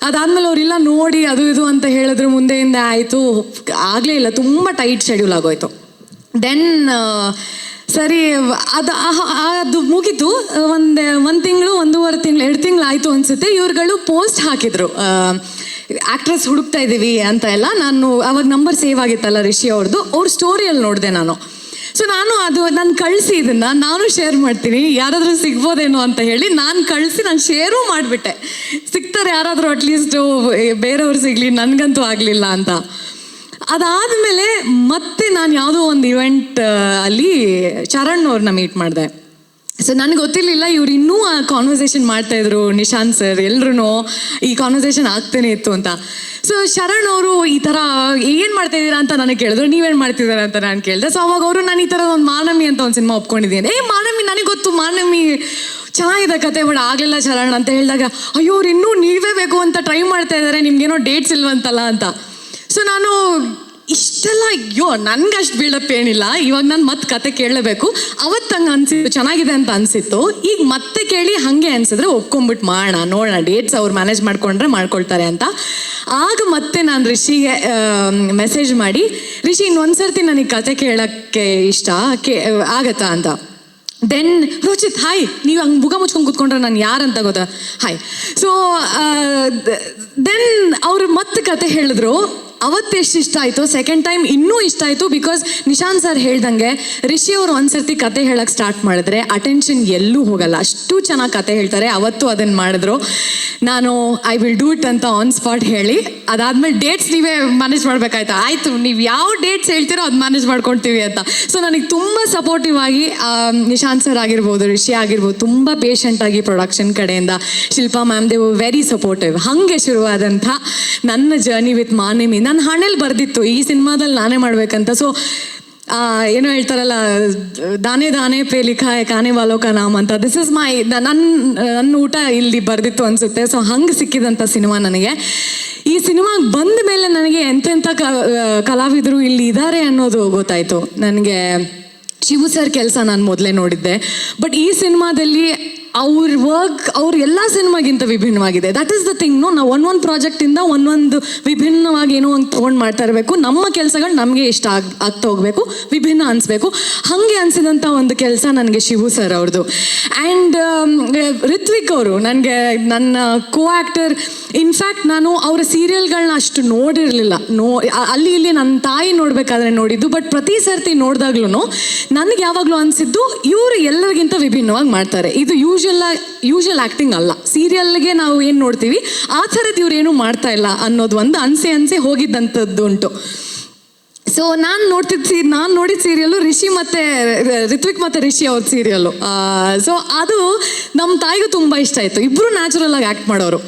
ಅದಾದಮೇಲೆ ಅವರಿಲ್ಲ ನೋಡಿ ಅದು ಇದು ಅಂತ ಹೇಳಿದ್ರು. ಮುಂದೆಯಿಂದ ಆಯಿತು, ಆಗಲೇ ಇಲ್ಲ, ತುಂಬ ಟೈಟ್ ಶೆಡ್ಯೂಲ್ ಆಗೋಯ್ತು. ದೆನ್ ಸರಿ ಅದು ಮುಗೀತು. ಒಂದು ತಿಂಗಳು, 1.5 ತಿಂಗಳು, 2 ತಿಂಗಳು ಆಯಿತು ಅನಿಸುತ್ತೆ. ಇವ್ರುಗಳು ಪೋಸ್ಟ್ ಹಾಕಿದ್ರು, ಆ್ಯಕ್ಟ್ರೆಸ್ ಹುಡುಕ್ತಾ ಇದ್ದೀವಿ ಅಂತ ಎಲ್ಲ. ನಾನು ಅವಾಗ ನಂಬರ್ ಸೇವ್ ಆಗಿತ್ತಲ್ಲ ರಿಷಿ ಅವ್ರದ್ದು, ಅವ್ರ ಸ್ಟೋರಿಯಲ್ಲಿ ನೋಡಿದೆ ನಾನು. ಸೊ ನಾನು ಕಳಿಸಿ ಇದನ್ನು ನಾನು ಶೇರ್ ಮಾಡ್ತೀನಿ, ಯಾರಾದರೂ ಸಿಗ್ಬೋದೇನೋ ಅಂತ ಹೇಳಿ ನಾನು ಕಳಿಸಿ ನಾನು ಶೇರೂ ಮಾಡಿಬಿಟ್ಟೆ. ಸಿಗ್ತಾರೆ ಯಾರಾದರೂ ಅಟ್ಲೀಸ್ಟು, ಬೇರೆಯವ್ರು ಸಿಗಲಿ, ನನಗಂತೂ ಆಗಲಿಲ್ಲ ಅಂತ. ಅದಾದಮೇಲೆ ಮತ್ತೆ ನಾನು ಯಾವುದೋ ಒಂದು ಇವೆಂಟ್ ಅಲ್ಲಿ ಚರಣ್ ಅವ್ರನ್ನ ಮೀಟ್ ಮಾಡಿದೆ. ಸೊ ನನಗೆ ಗೊತ್ತಿರಲಿಲ್ಲ ಇವ್ರು ಇನ್ನೂ ಆ ಕಾನ್ವರ್ಸೇಷನ್ ಮಾಡ್ತಾಯಿದ್ರು, ನಿಶಾಂತ್ ಸರ್ ಎಲ್ಲರೂ ಈ ಕಾನ್ವರ್ಸೇಷನ್ ಆಗ್ತಾನೆ ಇತ್ತು ಅಂತ. ಸೊ ಶರಣ್ ಅವರು ಈ ಥರ ಏನು ಮಾಡ್ತಾಯಿದ್ದೀರಾ ಅಂತ ನನಗೆ ಕೇಳಿದ್ರು, ನೀವೇನು ಮಾಡ್ತಿದ್ದೀರಾ ಅಂತ ನಾನು ಕೇಳಿದೆ. ಸೊ ಅವಾಗ ಅವರು ನಾನು ಈ ಥರ ಒಂದು ಮಾನಮಿ ಅಂತ ಒಂದು ಸಿನಿಮಾ ಒಪ್ಕೊಂಡಿದ್ದೀನಿ. ಮಾನಮಿ ನನಗೆ ಗೊತ್ತು, ಮಾನಮಿ ಚೆನ್ನಾಗಿದೆ ಕತೆ, ಬಟ್ ಆಗಲಿಲ್ಲ ಶರಣ್ ಅಂತ ಹೇಳಿದಾಗ, ಅಯ್ಯೋ ಅವ್ರು ಇನ್ನೂ ನೀವೇ ಬೇಕು ಅಂತ ಟ್ರೈ ಮಾಡ್ತಾ ಇದ್ದಾರೆ, ನಿಮ್ಗೇನೋ ಡೇಟ್ಸ್ ಇಲ್ವಂತಲ್ಲ ಅಂತ. ಸೊ ನಾನು ಇಷ್ಟೆಲ್ಲ ಅಯ್ಯೋ ನನಗೆ ಅಷ್ಟು ಬಿಲ್ಡಪ್ ಏನಿಲ್ಲ, ಇವಾಗ ನಾನು ಮತ್ತೆ ಕತೆ ಕೇಳಲೇಬೇಕು. ಅವತ್ತು ಹಂಗೆ ಅನಿಸಿತ್ತು, ಚೆನ್ನಾಗಿದೆ ಅಂತ ಅನಿಸಿತ್ತು. ಈಗ ಮತ್ತೆ ಕೇಳಿ ಹಾಗೆ ಅನಿಸಿದ್ರೆ ಒಪ್ಕೊಂಬಿಟ್ಟು ಮಾಡೋಣ, ನೋಡೋಣ, ಡೇಟ್ಸ್ ಅವ್ರು ಮ್ಯಾನೇಜ್ ಮಾಡ್ಕೊಂಡ್ರೆ ಮಾಡ್ಕೊಳ್ತಾರೆ ಅಂತ. ಆಗ ಮತ್ತೆ ನಾನು ರಿಷಿಗೆ ಮೆಸೇಜ್ ಮಾಡಿ, ರಿಷಿ ಇನ್ನೊಂದು ಸರ್ತಿ ನನಗೆ ಕತೆ ಕೇಳೋಕ್ಕೆ ಇಷ್ಟ ಆಗತ್ತಾ ಅಂತ. ದೆನ್ ರೋಚಿತ್, ಹಾಯ್, ನೀವು ಹಂಗೆ ಮುಖ ಮುಚ್ಕೊಂಡು ಕೂತ್ಕೊಂಡ್ರೆ ನಾನು ಯಾರಂತ ಗೊತ್ತಾ, ಹಾಯ್. ಸೊ ದೆನ್ ಅವ್ರು ಮತ್ತೆ ಕತೆ ಹೇಳಿದ್ರು. ಅವತ್ತೆಷ್ಟು ಇಷ್ಟ ಆಯಿತು, ಸೆಕೆಂಡ್ ಟೈಮ್ ಇನ್ನೂ ಇಷ್ಟ ಆಯಿತು. ಬಿಕಾಸ್ ನಿಶಾಂತ್ ಸರ್ ಹೇಳ್ದಂಗೆ ರಿಷಿ ಅವರು ಒಂದ್ಸರ್ತಿ ಕತೆ ಹೇಳಕ್ಕೆ ಸ್ಟಾರ್ಟ್ ಮಾಡಿದ್ರೆ ಅಟೆನ್ಷನ್ ಎಲ್ಲೂ ಹೋಗಲ್ಲ, ಅಷ್ಟು ಚೆನ್ನಾಗಿ ಕತೆ ಹೇಳ್ತಾರೆ. ಅವತ್ತು ಅದನ್ನು ಮಾಡಿದ್ರು. ನಾನು ಐ ವಿಲ್ ಡೂ ಇಟ್ ಅಂತ ಆನ್ ಸ್ಪಾಟ್ ಹೇಳಿ, ಅದಾದಮೇಲೆ ಡೇಟ್ಸ್ ನೀವೇ ಮ್ಯಾನೇಜ್ ಮಾಡಬೇಕಾಯ್ತಾ, ಆಯಿತು ನೀವು ಯಾವ ಡೇಟ್ಸ್ ಹೇಳ್ತೀರೋ ಅದು ಮ್ಯಾನೇಜ್ ಮಾಡ್ಕೊಳ್ತೀವಿ ಅಂತ. ಸೊ ನನಗೆ ತುಂಬ ಸಪೋರ್ಟಿವ್ ಆಗಿ ನಿಶಾಂತ್ ಸರ್ ಆಗಿರ್ಬೋದು, ರಿಷಿ ಆಗಿರ್ಬೋದು, ತುಂಬ ಪೇಷಂಟಾಗಿ ಪ್ರೊಡಕ್ಷನ್ ಕಡೆಯಿಂದ, Shilpa ma'am they were very supportive. ಹಾಗೆ ಶುರುವಾದಂಥ ನನ್ನ ಜರ್ನಿ ವಿತ್ ಮಾನಮಿ. ನನ್ನ ಹಣೆಯಲ್ಲಿ ಬರೆದಿತ್ತು ಈ ಸಿನಿಮಾದಲ್ಲಿ ನಾನೇ ಮಾಡಬೇಕಂತ. ಸೊ ಏನೋ ಹೇಳ್ತಾರಲ್ಲ, ದಾನೆ ದಾನೆ ಪೇ ಲಿಖಾ ಹೈ ಕಾನೆ ವಾಲೋ ಕಾ ನಾಮ್ ಅಂತ. ದಿಸ್ ಇಸ್ ಮೈ ನನ್ನ ಊಟ ಇಲ್ಲಿ ಬರೆದಿತ್ತು ಅನಿಸುತ್ತೆ. ಸೊ ಹಂಗೆ ಸಿಕ್ಕಿದಂಥ ಸಿನಿಮಾ ನನಗೆ. ಈ ಸಿನಿಮಾಗೆ ಬಂದ ಮೇಲೆ ನನಗೆ ಎಂತೆಂಥ ಕಲಾವಿದರು ಇಲ್ಲಿ ಇದ್ದಾರೆ ಅನ್ನೋದು ಗೊತ್ತಾಯಿತು ನನಗೆ. ಶಿವು ಸರ್ ಕೆಲಸ ನಾನು ಮೊದಲೇ ನೋಡಿದ್ದೆ, ಬಟ್ ಈ ಸಿನಿಮಾದಲ್ಲಿ ಅವ್ರ ವರ್ಕ್ ಅವ್ರ ಎಲ್ಲ ಸಿನಿಮಾಗಿಂತ ವಿಭಿನ್ನವಾಗಿದೆ. That is the thing. ನಾವು ಒಂದೊಂದು ಪ್ರಾಜೆಕ್ಟಿಂದ ಒಂದೊಂದು ವಿಭಿನ್ನವಾಗಿ ಏನೋ ಒಂದು ತೊಗೊಂಡು ಮಾಡ್ತಾ ಇರಬೇಕು. ನಮ್ಮ ಕೆಲಸಗಳು ನಮಗೆ ಇಷ್ಟ ಆಗ್ತಾ ಹೋಗಬೇಕು, ವಿಭಿನ್ನ ಅನಿಸ್ಬೇಕು. ಹಾಗೆ ಅನಿಸಿದಂಥ ಒಂದು ಕೆಲಸ ನನಗೆ ಶಿವು ಸರ್ ಅವ್ರದ್ದು. ಆ್ಯಂಡ್ ರಿತ್ವಿಕ್ ಅವರು ನನಗೆ ನನ್ನ ಕೋ ಆ್ಯಕ್ಟರ್. ಇನ್ಫ್ಯಾಕ್ಟ್ ನಾನು ಅವರ ಸೀರಿಯಲ್ಗಳನ್ನ ಅಷ್ಟು ನೋಡಿರಲಿಲ್ಲ. ಅಲ್ಲಿ ಇಲ್ಲಿ ನನ್ನ ತಾಯಿ ನೋಡಬೇಕಾದ್ರೆ ನೋಡಿದ್ದು. ಬಟ್ ಪ್ರತಿ ಸರ್ತಿ ನೋಡಿದಾಗ್ಲೂ ನನಗೆ ಯಾವಾಗಲೂ ಅನಿಸಿದ್ದು ಇವರು ಎಲ್ಲರಿಗಿಂತ ವಿಭಿನ್ನವಾಗಿ ಮಾಡ್ತಾರೆ. ಇದು ಯೂಶಲ್ ಆ್ಯಕ್ಟಿಂಗ್ ಅಲ್ಲ. ಸೀರಿಯಲ್ಗೆ ನಾವು ಏನು ನೋಡ್ತೀವಿ ಆ ಥರದ್ದು ಇವ್ರು ಏನೂ ಮಾಡ್ತಾ ಇಲ್ಲ ಅನ್ನೋದು ಒಂದು ಅನ್ಸೆ ಹೋಗಿದ್ದಂಥದ್ದು ಉಂಟು. ಸೊ ನಾನು ನೋಡಿದ ಸೀರಿಯಲ್ಲು ರಿಷಿ ಮತ್ತು ರಿತ್ವಿಕ್ ಮತ್ತು ರಿಷಿ ಅವ್ರ ಸೀರಿಯಲ್ಲು. ಸೊ ಅದು ನಮ್ಮ ತಾಯಿಗೂ ತುಂಬ ಇಷ್ಟ ಆಯಿತು. ಇಬ್ಬರು ನ್ಯಾಚುರಲ್ ಆಗಿ ಆ್ಯಕ್ಟ್ ಮಾಡೋರು.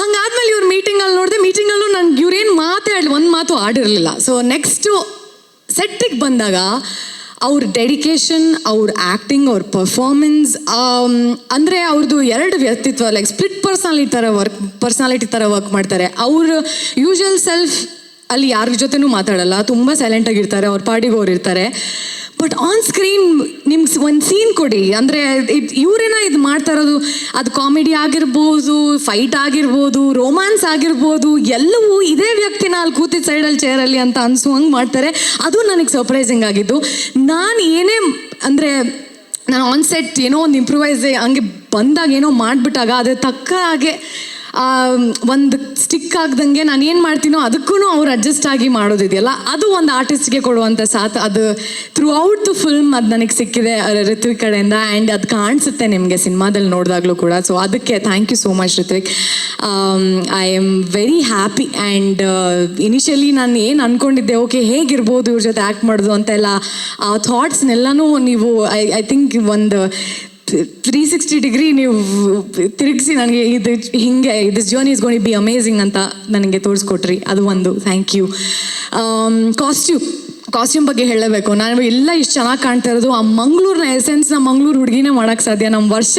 ಹಂಗಾದ್ಮೇಲೆ ಇವ್ರು ಮೀಟಿಂಗಲ್ಲಿ ನೋಡಿದೆ. ಮೀಟಿಂಗಲ್ಲೂ ನನಗೆ ಇವ್ರೇನು ಒಂದು ಮಾತು ಆಡಿರಲಿಲ್ಲ. ಸೊ ನೆಕ್ಸ್ಟು ಸೆಟ್ಟಿಗೆ ಬಂದಾಗ ಅವ್ರ ಡೆಡಿಕೇಶನ್, ಅವ್ರ ಆ್ಯಕ್ಟಿಂಗ್, ಅವ್ರ ಪರ್ಫಾರ್ಮೆನ್ಸ್, ಅಂದರೆ ಅವ್ರದ್ದು ಎರಡು ವ್ಯಕ್ತಿತ್ವ, ಲೈಕ್ ಸ್ಪ್ಲಿಟ್ ಪರ್ಸ್ನಾಲಿಟಿ ಥರ ವರ್ಕ್ ಮಾಡ್ತಾರೆ. ಅವ್ರ ಯೂಶುವಲ್ ಸೆಲ್ಫ್ ಅಲ್ಲಿ ಯಾರ ಜೊತೆನೂ ಮಾತಾಡಲ್ಲ, ತುಂಬ ಸೈಲೆಂಟಾಗಿರ್ತಾರೆ, ಅವ್ರ ಪಾಡಿಗೆ ಅವ್ರು ಇರ್ತಾರೆ. ಬಟ್ ಆನ್ ಸ್ಕ್ರೀನ್ ನಿಮ್ಗೆ ಒಂದು ಸೀನ್ ಕೊಡಿ ಅಂದರೆ ಇವರೇನ ಇದು ಮಾಡ್ತಾ ಇರೋದು. ಅದು ಕಾಮಿಡಿ ಆಗಿರ್ಬೋದು, ಫೈಟ್ ಆಗಿರ್ಬೋದು, ರೋಮ್ಯಾನ್ಸ್ ಆಗಿರ್ಬೋದು, ಎಲ್ಲವೂ ಇದೇ ವ್ಯಕ್ತಿನ ಅಲ್ಲಿ ಕೂತಿದ್ದ ಸೈಡಲ್ಲಿ ಚೇರಲ್ಲಿ ಅಂತ ಅನ್ಸುವಂಗೆ ಮಾಡ್ತಾರೆ. ಅದು ನನಗೆ ಸರ್ಪ್ರೈಸಿಂಗ್ ಆಗಿದ್ದು. ನಾನು ಏನೇ ಅಂದರೆ ನಾನು ಆನ್ ಸೆಟ್ ಏನೋ ಒಂದು ಇಂಪ್ರೂವೈಸ್ ಹಂಗೆ ಬಂದಾಗ ಏನೋ ಮಾಡಿಬಿಟ್ಟಾಗ ಅದ್ರ ತಕ್ಕ ಹಾಗೆ ಒಂದು ಸ್ಟಿಕ್ ಆಗ್ದಂಗೆ ನಾನು ಏನು ಮಾಡ್ತೀನೋ ಅದಕ್ಕೂ ಅವ್ರು ಅಡ್ಜಸ್ಟ್ ಆಗಿ ಮಾಡೋದಿದೆಯಲ್ಲ, ಅದು ಒಂದು ಆರ್ಟಿಸ್ಟ್ಗೆ ಕೊಡುವಂಥ ಸಾಥ್. ಅದು ಥ್ರೂ ಔಟ್ ದ ಫಿಲ್ಮ್ ಅದು ನನಗೆ ಸಿಕ್ಕಿದೆ ರಿತ್ವಿಕ್ ಕಡೆಯಿಂದ. ಆ್ಯಂಡ್ ಅದು ಕಾಣಿಸುತ್ತೆ ನಿಮಗೆ ಸಿನಿಮಾದಲ್ಲಿ ನೋಡಿದಾಗಲೂ ಕೂಡ. ಸೊ ಅದಕ್ಕೆ thank you so much Rithvik. I am very happy. And initially ನಾನು ಏನು ಅಂದ್ಕೊಂಡಿದ್ದೆ, ಓಕೆ ಹೇಗಿರ್ಬೋದು ಇವ್ರ ಜೊತೆ ಆ್ಯಕ್ಟ್ ಮಾಡೋದು ಅಂತೆಲ್ಲ ಆ ಥಾಟ್ಸ್ನೆಲ್ಲನೂ ನೀವು ಐ ಥಿಂಕ್ ಒಂದು 360 ಡಿಗ್ರಿ ನೀವು ತಿರುಗಿಸಿ ನನಗೆ this journey is gonna be amazing ಅಂತ ನನಗೆ ತೋರಿಸ್ಕೊಟ್ರಿ. ಅದು ಒಂದು ಥ್ಯಾಂಕ್ ಯು. ಕಾಸ್ಟ್ಯೂಮ್ ಬಗ್ಗೆ ಹೇಳಬೇಕು. ನಾನು ಎಲ್ಲ ಇಷ್ಟು ಚೆನ್ನಾಗಿ ಕಾಣ್ತಾ ಇರೋದು ಆ ಮಂಗಳೂರಿನ ಎಸೆನ್ಸ್ನ ಮಂಗಳೂರು ಹುಡುಗಿನೇ ಮಾಡೋಕ್ಕೆ ಸಾಧ್ಯ. ನಮ್ಮ ವರ್ಷ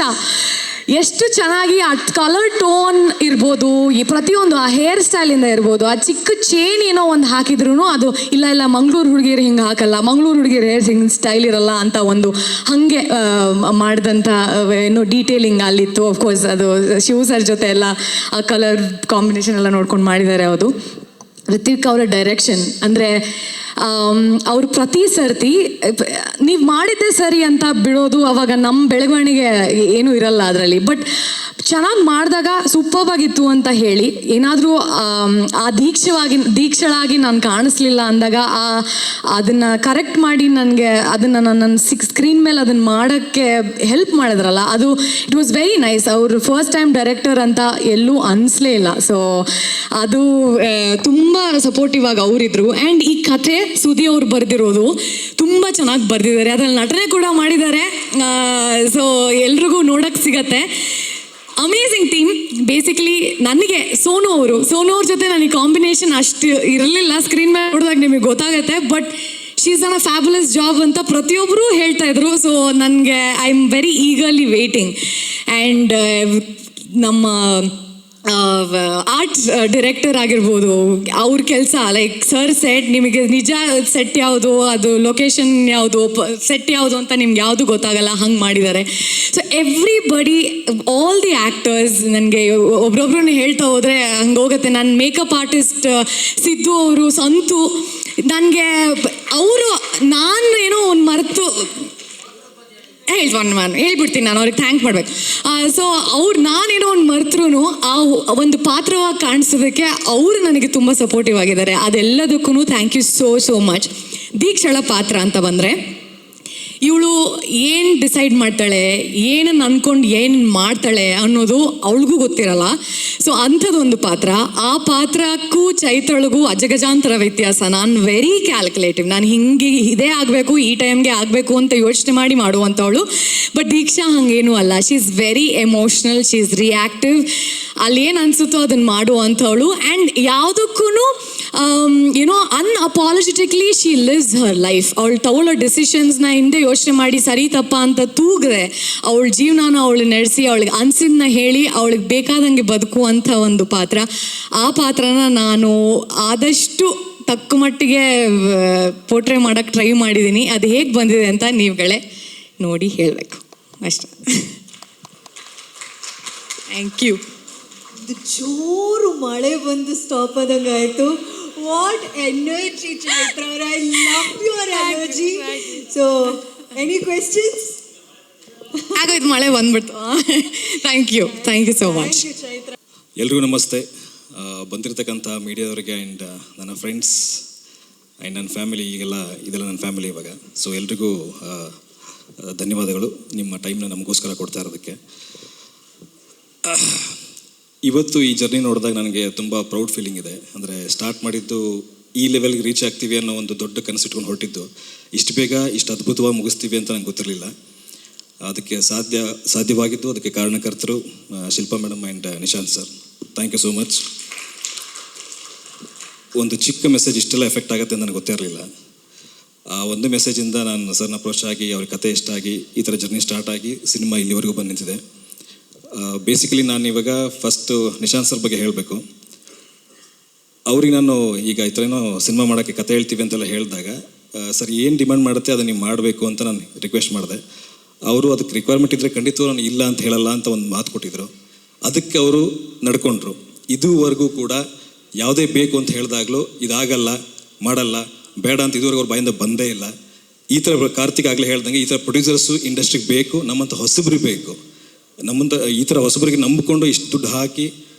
ಎಷ್ಟು ಚೆನ್ನಾಗಿ ಆ ಕಲರ್ ಟೋನ್ ಇರ್ಬೋದು, ಈ ಪ್ರತಿಯೊಂದು ಆ ಹೇರ್ ಸ್ಟೈಲಿಂದ ಇರ್ಬೋದು, ಆ ಚಿಕ್ಕ ಚೇನ್ ಏನೋ ಒಂದು ಹಾಕಿದ್ರು ಅದು ಇಲ್ಲ ಮಂಗಳೂರು ಹುಡುಗಿರು ಹಿಂಗೆ ಹಾಕಲ್ಲ, ಮಂಗಳೂರು ಹುಡುಗಿರು ಹೇರ್ ಹಿಂಗೆ ಸ್ಟೈಲ್ ಇರಲ್ಲ ಅಂತ ಒಂದು ಹಾಗೆ ಮಾಡಿದಂಥ ಏನೋ ಡೀಟೇಲಿಂಗ್ ಅಲ್ಲಿತ್ತು. ಅಫ್ಕೋರ್ಸ್ ಅದು ಶಿವ ಸರ್ ಜೊತೆ ಎಲ್ಲ ಆ ಕಲರ್ ಕಾಂಬಿನೇಷನ್ ಎಲ್ಲ ನೋಡ್ಕೊಂಡು ಮಾಡಿದ್ದಾರೆ. ಅದು ರಿತ್ವಿಕ್ ಅವರ ಡೈರೆಕ್ಷನ್ ಅಂದರೆ ಅವ್ರು ಪ್ರತಿ ಸರ್ತಿ ನೀವು ಮಾಡಿದ್ದೆ ಸರಿ ಅಂತ ಬಿಡೋದು, ಅವಾಗ ನಮ್ಮ ಬೆಳವಣಿಗೆ ಏನೂ ಇರಲ್ಲ ಅದರಲ್ಲಿ. ಬಟ್ ಚೆನ್ನಾಗಿ ಮಾಡಿದಾಗ ಸೂಪರ್ವಾಗಿತ್ತು ಅಂತ ಹೇಳಿ ಏನಾದರೂ ಆ ದೀಕ್ಷಳಾಗಿ ನಾನು ಕಾಣಿಸ್ಲಿಲ್ಲ ಅಂದಾಗ ಅದನ್ನು ಕರೆಕ್ಟ್ ಮಾಡಿ ನನಗೆ ಅದನ್ನು ನನ್ನ ಸ್ಕ್ರೀನ್ ಮೇಲೆ ಅದನ್ನು ಮಾಡೋಕ್ಕೆ ಹೆಲ್ಪ್ ಮಾಡಿದ್ರಲ್ಲ, ಅದು ಇಟ್ ವಾಸ್ ವೆರಿ ನೈಸ್. ಅವರು ಫಸ್ಟ್ ಟೈಮ್ ಡೈರೆಕ್ಟರ್ ಅಂತ ಎಲ್ಲೂ ಅನಿಸ್ಲೇ ಇಲ್ಲ. ಸೊ ಅದು ತುಂಬ ಸಪೋರ್ಟಿವ್ ಆಗಿ ಅವರಿದ್ರು. ಆ್ಯಂಡ್ ಈ ಕಥೆ ಸುದಿ ಅವ್ರು ಬರೆದಿರೋದು ತುಂಬ ಚೆನ್ನಾಗಿ ಬರೆದಿದ್ದಾರೆ. ಅದ್ರಲ್ಲಿ ನಟನೆ ಕೂಡ ಮಾಡಿದ್ದಾರೆ. ಸೊ ಎಲ್ರಿಗೂ ನೋಡೋಕ್ಕೆ ಸಿಗತ್ತೆ. Amazing team. ಬೇಸಿಕಲಿ ನನಗೆ ಸೋನು ಅವ್ರ ಜೊತೆ ನನಗೆ ಕಾಂಬಿನೇಷನ್ ಅಷ್ಟು ಇರಲಿಲ್ಲ. ಸ್ಕ್ರೀನ್ ಮೇಲೆ ನೋಡಿದಾಗ ನಿಮಗೆ ಗೊತ್ತಾಗುತ್ತೆ. But she is on a fabulous job ಅಂತ ಪ್ರತಿಯೊಬ್ಬರು ಹೇಳ್ತಾ ಇದ್ರು. ಸೊ ನನಗೆ I am very eagerly waiting. And ನಮ್ಮ ಆರ್ಟ್ ಡೈರೆಕ್ಟರ್ ಆಗಿರ್ಬೋದು, ಅವ್ರ ಕೆಲಸ ಲೈಕ್ ಸರ್ ಸೆಟ್ ನಿಮಗೆ ನಿಜ ಸೆಟ್ ಯಾವುದು, ಅದು ಲೊಕೇಶನ್ ಯಾವುದು, ಸೆಟ್ ಯಾವುದು ಅಂತ ನಿಮ್ಗೆ ಯಾವುದು ಗೊತ್ತಾಗಲ್ಲ, ಹಂಗೆ ಮಾಡಿದ್ದಾರೆ. So everybody, all the actors, ನನಗೆ ಒಬ್ರೊಬ್ರನ್ನ ಹೇಳ್ತಾ ಹೋದರೆ ಹಂಗೆ ಹೋಗುತ್ತೆ. ನನ್ನ ಮೇಕಪ್ ಆರ್ಟಿಸ್ಟ್ ಸಿದ್ದು ಅವರು, ಸಂತು, ನನಗೆ ಅವರು ನಾನು ಏನೋ ಒಂದು ಮರೆತು ಹೇಳ್ಬಿಡ್ತೀನಿ, ನಾನು ಅವ್ರಿಗೆ ಥ್ಯಾಂಕ್ ಮಾಡ್ಬೇಕು. ಸೊ ನಾನೇನೋ ಒಂದು ಮರ್ತರೂ ಆ ಒಂದು ಪಾತ್ರವಾಗಿ ಕಾಣಿಸೋದಕ್ಕೆ ಅವರು ನನಗೆ ತುಂಬ ಸಪೋರ್ಟಿವ್ ಆಗಿದ್ದಾರೆ. ಅದೆಲ್ಲದಕ್ಕೂ ಥ್ಯಾಂಕ್ ಯು ಸೋ ಮಚ್. ದೀಕ್ಷಳ ಪಾತ್ರ ಅಂತ ಬಂದರೆ, ಇವಳು ಏನು ಡಿಸೈಡ್ ಮಾಡ್ತಾಳೆ, ಏನನ್ನು ಅಂದ್ಕೊಂಡು ಏನು ಮಾಡ್ತಾಳೆ ಅನ್ನೋದು ಅವಳಿಗೂ ಗೊತ್ತಿರಲ್ಲ. ಸೊ ಅಂಥದ್ದೊಂದು ಪಾತ್ರ. ಆ ಪಾತ್ರಕ್ಕೂ ಚೈತ್ರಳಿಗೂ ಅಜಗಜಾಂತರ ವ್ಯತ್ಯಾಸ. ನಾನು ವೆರಿ ಕ್ಯಾಲ್ಕುಲೇಟಿವ್. ನಾನು ಹಿಂಗೆ ಇದೇ ಆಗಬೇಕು, ಈ ಟೈಮ್ಗೆ ಆಗಬೇಕು ಅಂತ ಯೋಚನೆ ಮಾಡಿ ಮಾಡುವಂಥವಳು. ಬಟ್ ದೀಕ್ಷಾ ಹಂಗೇನೂ ಅಲ್ಲ. She is very emotional, she is reactive. ಅಲ್ಲಿ ಏನು ಅನಿಸುತ್ತೋ ಅದನ್ನು ಮಾಡುವಂಥವಳು. ಆ್ಯಂಡ್ ಯಾವುದಕ್ಕೂ ಏನೋ ಅನ್ಅಪಾಲಜೆಟಿಕ್ಲಿ ಶಿ ಲಿವ್ಸ್ ಹರ್ ಲೈಫ್. ಅವಳು ತಗೊಳ್ಳೋ ಡಿಸಿಷನ್ಸ್ನ ಹಿಂದೆ ಯೋಚನೆ ಮಾಡಿ ಸರಿ ತಪ್ಪ ಅಂತ ತೂಗದೆ ಅವಳ ಜೀವನಾನ ಅವಳು ನಡೆಸಿ, ಅವಳಿಗೆ ಅನ್ಸಿದ್ನ ಹೇಳಿ, ಅವಳಿಗೆ ಬೇಕಾದಂಗೆ ಬದುಕುವಂಥ ಒಂದು ಪಾತ್ರ. ಆ ಪಾತ್ರನ ನಾನು ಆದಷ್ಟು ತಕ್ಕ ಮಟ್ಟಿಗೆ ಪೋರ್ಟ್ರೇ ಮಾಡೋಕ್ಕೆ ಟ್ರೈ ಮಾಡಿದ್ದೀನಿ. ಅದು ಹೇಗೆ ಬಂದಿದೆ ಅಂತ ನೀವುಗಳೇ ನೋಡಿ ಹೇಳಬೇಕು ಅಷ್ಟೇ. Thank you. ಇದು ಜೋರು ಮಳೆ ಬಂದು ಸ್ಟಾಪ್ ಆದಂಗೆ ಆಯಿತು. ವಾಟ್ ಎನರ್ಜಿ ಚೈತ್ರ ಅವರ, I love your energy. So any questions? ಆಗೋಯ್ತು, ಮಳೆ ಬಂದ್ಬಿಡ್ತು. Thank you so much. Chaitra. ಎಲ್ರಿಗೂ ನಮಸ್ತೆ. ಬಂದಿರತಕ್ಕಂಥ ಮೀಡಿಯಾದವರಿಗೆ ಆ್ಯಂಡ್ ನನ್ನ ಫ್ರೆಂಡ್ಸ್ ಆ್ಯಂಡ್ ನನ್ನ ಫ್ಯಾಮಿಲಿ, ಇದೆಲ್ಲ ನನ್ನ ಫ್ಯಾಮಿಲಿ ಇವಾಗ. ಸೊ ಎಲ್ರಿಗೂ ಧನ್ಯವಾದಗಳು ನಿಮ್ಮ ಟೈಮ್ನ ನಮಗೋಸ್ಕರ ಕೊಡ್ತಾ ಇರೋದಕ್ಕೆ. ಇವತ್ತು ಈ ಜರ್ನಿ ನೋಡಿದಾಗ ನನಗೆ ತುಂಬ ಪ್ರೌಡ್ ಫೀಲಿಂಗ್ ಇದೆ. ಅಂದರೆ ಸ್ಟಾರ್ಟ್ ಮಾಡಿದ್ದು ಈ ಲೆವೆಲ್ಗೆ ರೀಚ್ ಆಗ್ತೀವಿ ಅನ್ನೋ ಒಂದು ದೊಡ್ಡ ಕನಸಿಟ್ಕೊಂಡು ಹೊರಟಿದ್ದು, ಇಷ್ಟು ಬೇಗ ಇಷ್ಟು ಅದ್ಭುತವಾಗಿ ಮುಗಿಸ್ತೀವಿ ಅಂತ ನಂಗೆ ಗೊತ್ತಿರಲಿಲ್ಲ. ಅದಕ್ಕೆ ಸಾಧ್ಯವಾಗಿದ್ದು ಅದಕ್ಕೆ ಕಾರಣಕರ್ತರು Shilpa madam and Nishant sir. Thank you so much. ಒಂದು ಚಿಕ್ಕ ಮೆಸೇಜ್ ಇಷ್ಟೆಲ್ಲ ಎಫೆಕ್ಟ್ ಆಗುತ್ತೆ ಅಂತ ನನಗೆ ಗೊತ್ತೇ ಇರಲಿಲ್ಲ. ಆ ಒಂದು ಮೆಸೇಜಿಂದ ನಾನು ಸರ್ನ ಅಪ್ರೋಚ್ ಆಗಿ ಅವ್ರ ಕತೆ ಇಷ್ಟ ಆಗಿ ಈ ಥರ ಜರ್ನಿ ಸ್ಟಾರ್ಟ್ ಆಗಿ ಸಿನಿಮಾ ಇಲ್ಲಿವರೆಗೂ ಬಂದು ನಿಂತಿದೆ. ಬೇಸಿಕಲಿ ನಾನು ಇವಾಗ ಫಸ್ಟು ನಿಶಾಂತ್ ಸರ್ ಬಗ್ಗೆ ಹೇಳಬೇಕು. ಅವ್ರಿಗೆ ನಾನು ಈಗ ಈ ಥರ ಏನೋ ಸಿನಿಮಾ ಮಾಡೋಕ್ಕೆ ಕತೆ ಹೇಳ್ತೀವಿ ಅಂತೆಲ್ಲ ಹೇಳಿದಾಗ, ಸರ್ ಏನು ಡಿಮ್ಯಾಂಡ್ ಮಾಡುತ್ತೆ ಅದನ್ನು ನೀವು ಮಾಡಬೇಕು ಅಂತ ನಾನು ರಿಕ್ವೆಸ್ಟ್ ಮಾಡಿದೆ. ಅವರು ಅದಕ್ಕೆ ರಿಕ್ವೈರ್ಮೆಂಟ್ ಇದ್ದರೆ ಖಂಡಿತ ನಾನು ಇಲ್ಲ ಅಂತ ಹೇಳಲ್ಲ ಅಂತ ಒಂದು ಮಾತು ಕೊಟ್ಟಿದ್ದರು. ಅದಕ್ಕೆ ಅವರು ನಡ್ಕೊಂಡ್ರು. ಇದುವರೆಗೂ ಕೂಡ ಯಾವುದೇ ಬೇಕು ಅಂತ ಹೇಳಿದಾಗಲೂ ಇದಾಗಲ್ಲ, ಮಾಡಲ್ಲ, ಬೇಡ ಅಂತ ಇದುವರೆಗೂ ಅವ್ರ ಬಾಯಿಂದ ಬಂದೇ ಇಲ್ಲ. ಈ ಥರ ಕಾರ್ತಿಕ್ ಆಗಲೇ ಹೇಳ್ದಂಗೆ ಈ ಥರ ಪ್ರೊಡ್ಯೂಸರ್ಸು ಇಂಡಸ್ಟ್ರಿಗೆ ಬೇಕು, ನಮ್ಮಂಥ ಹೊಸಬ್ರಿಗೆ ಬೇಕು. ನಮ್ಮಂಥ ಈ ಥರ ಹೊಸಬ್ರಿಗೆ ನಂಬಿಕೊಂಡು ಇಷ್ಟು ದುಡ್ಡು ಹಾಕಿ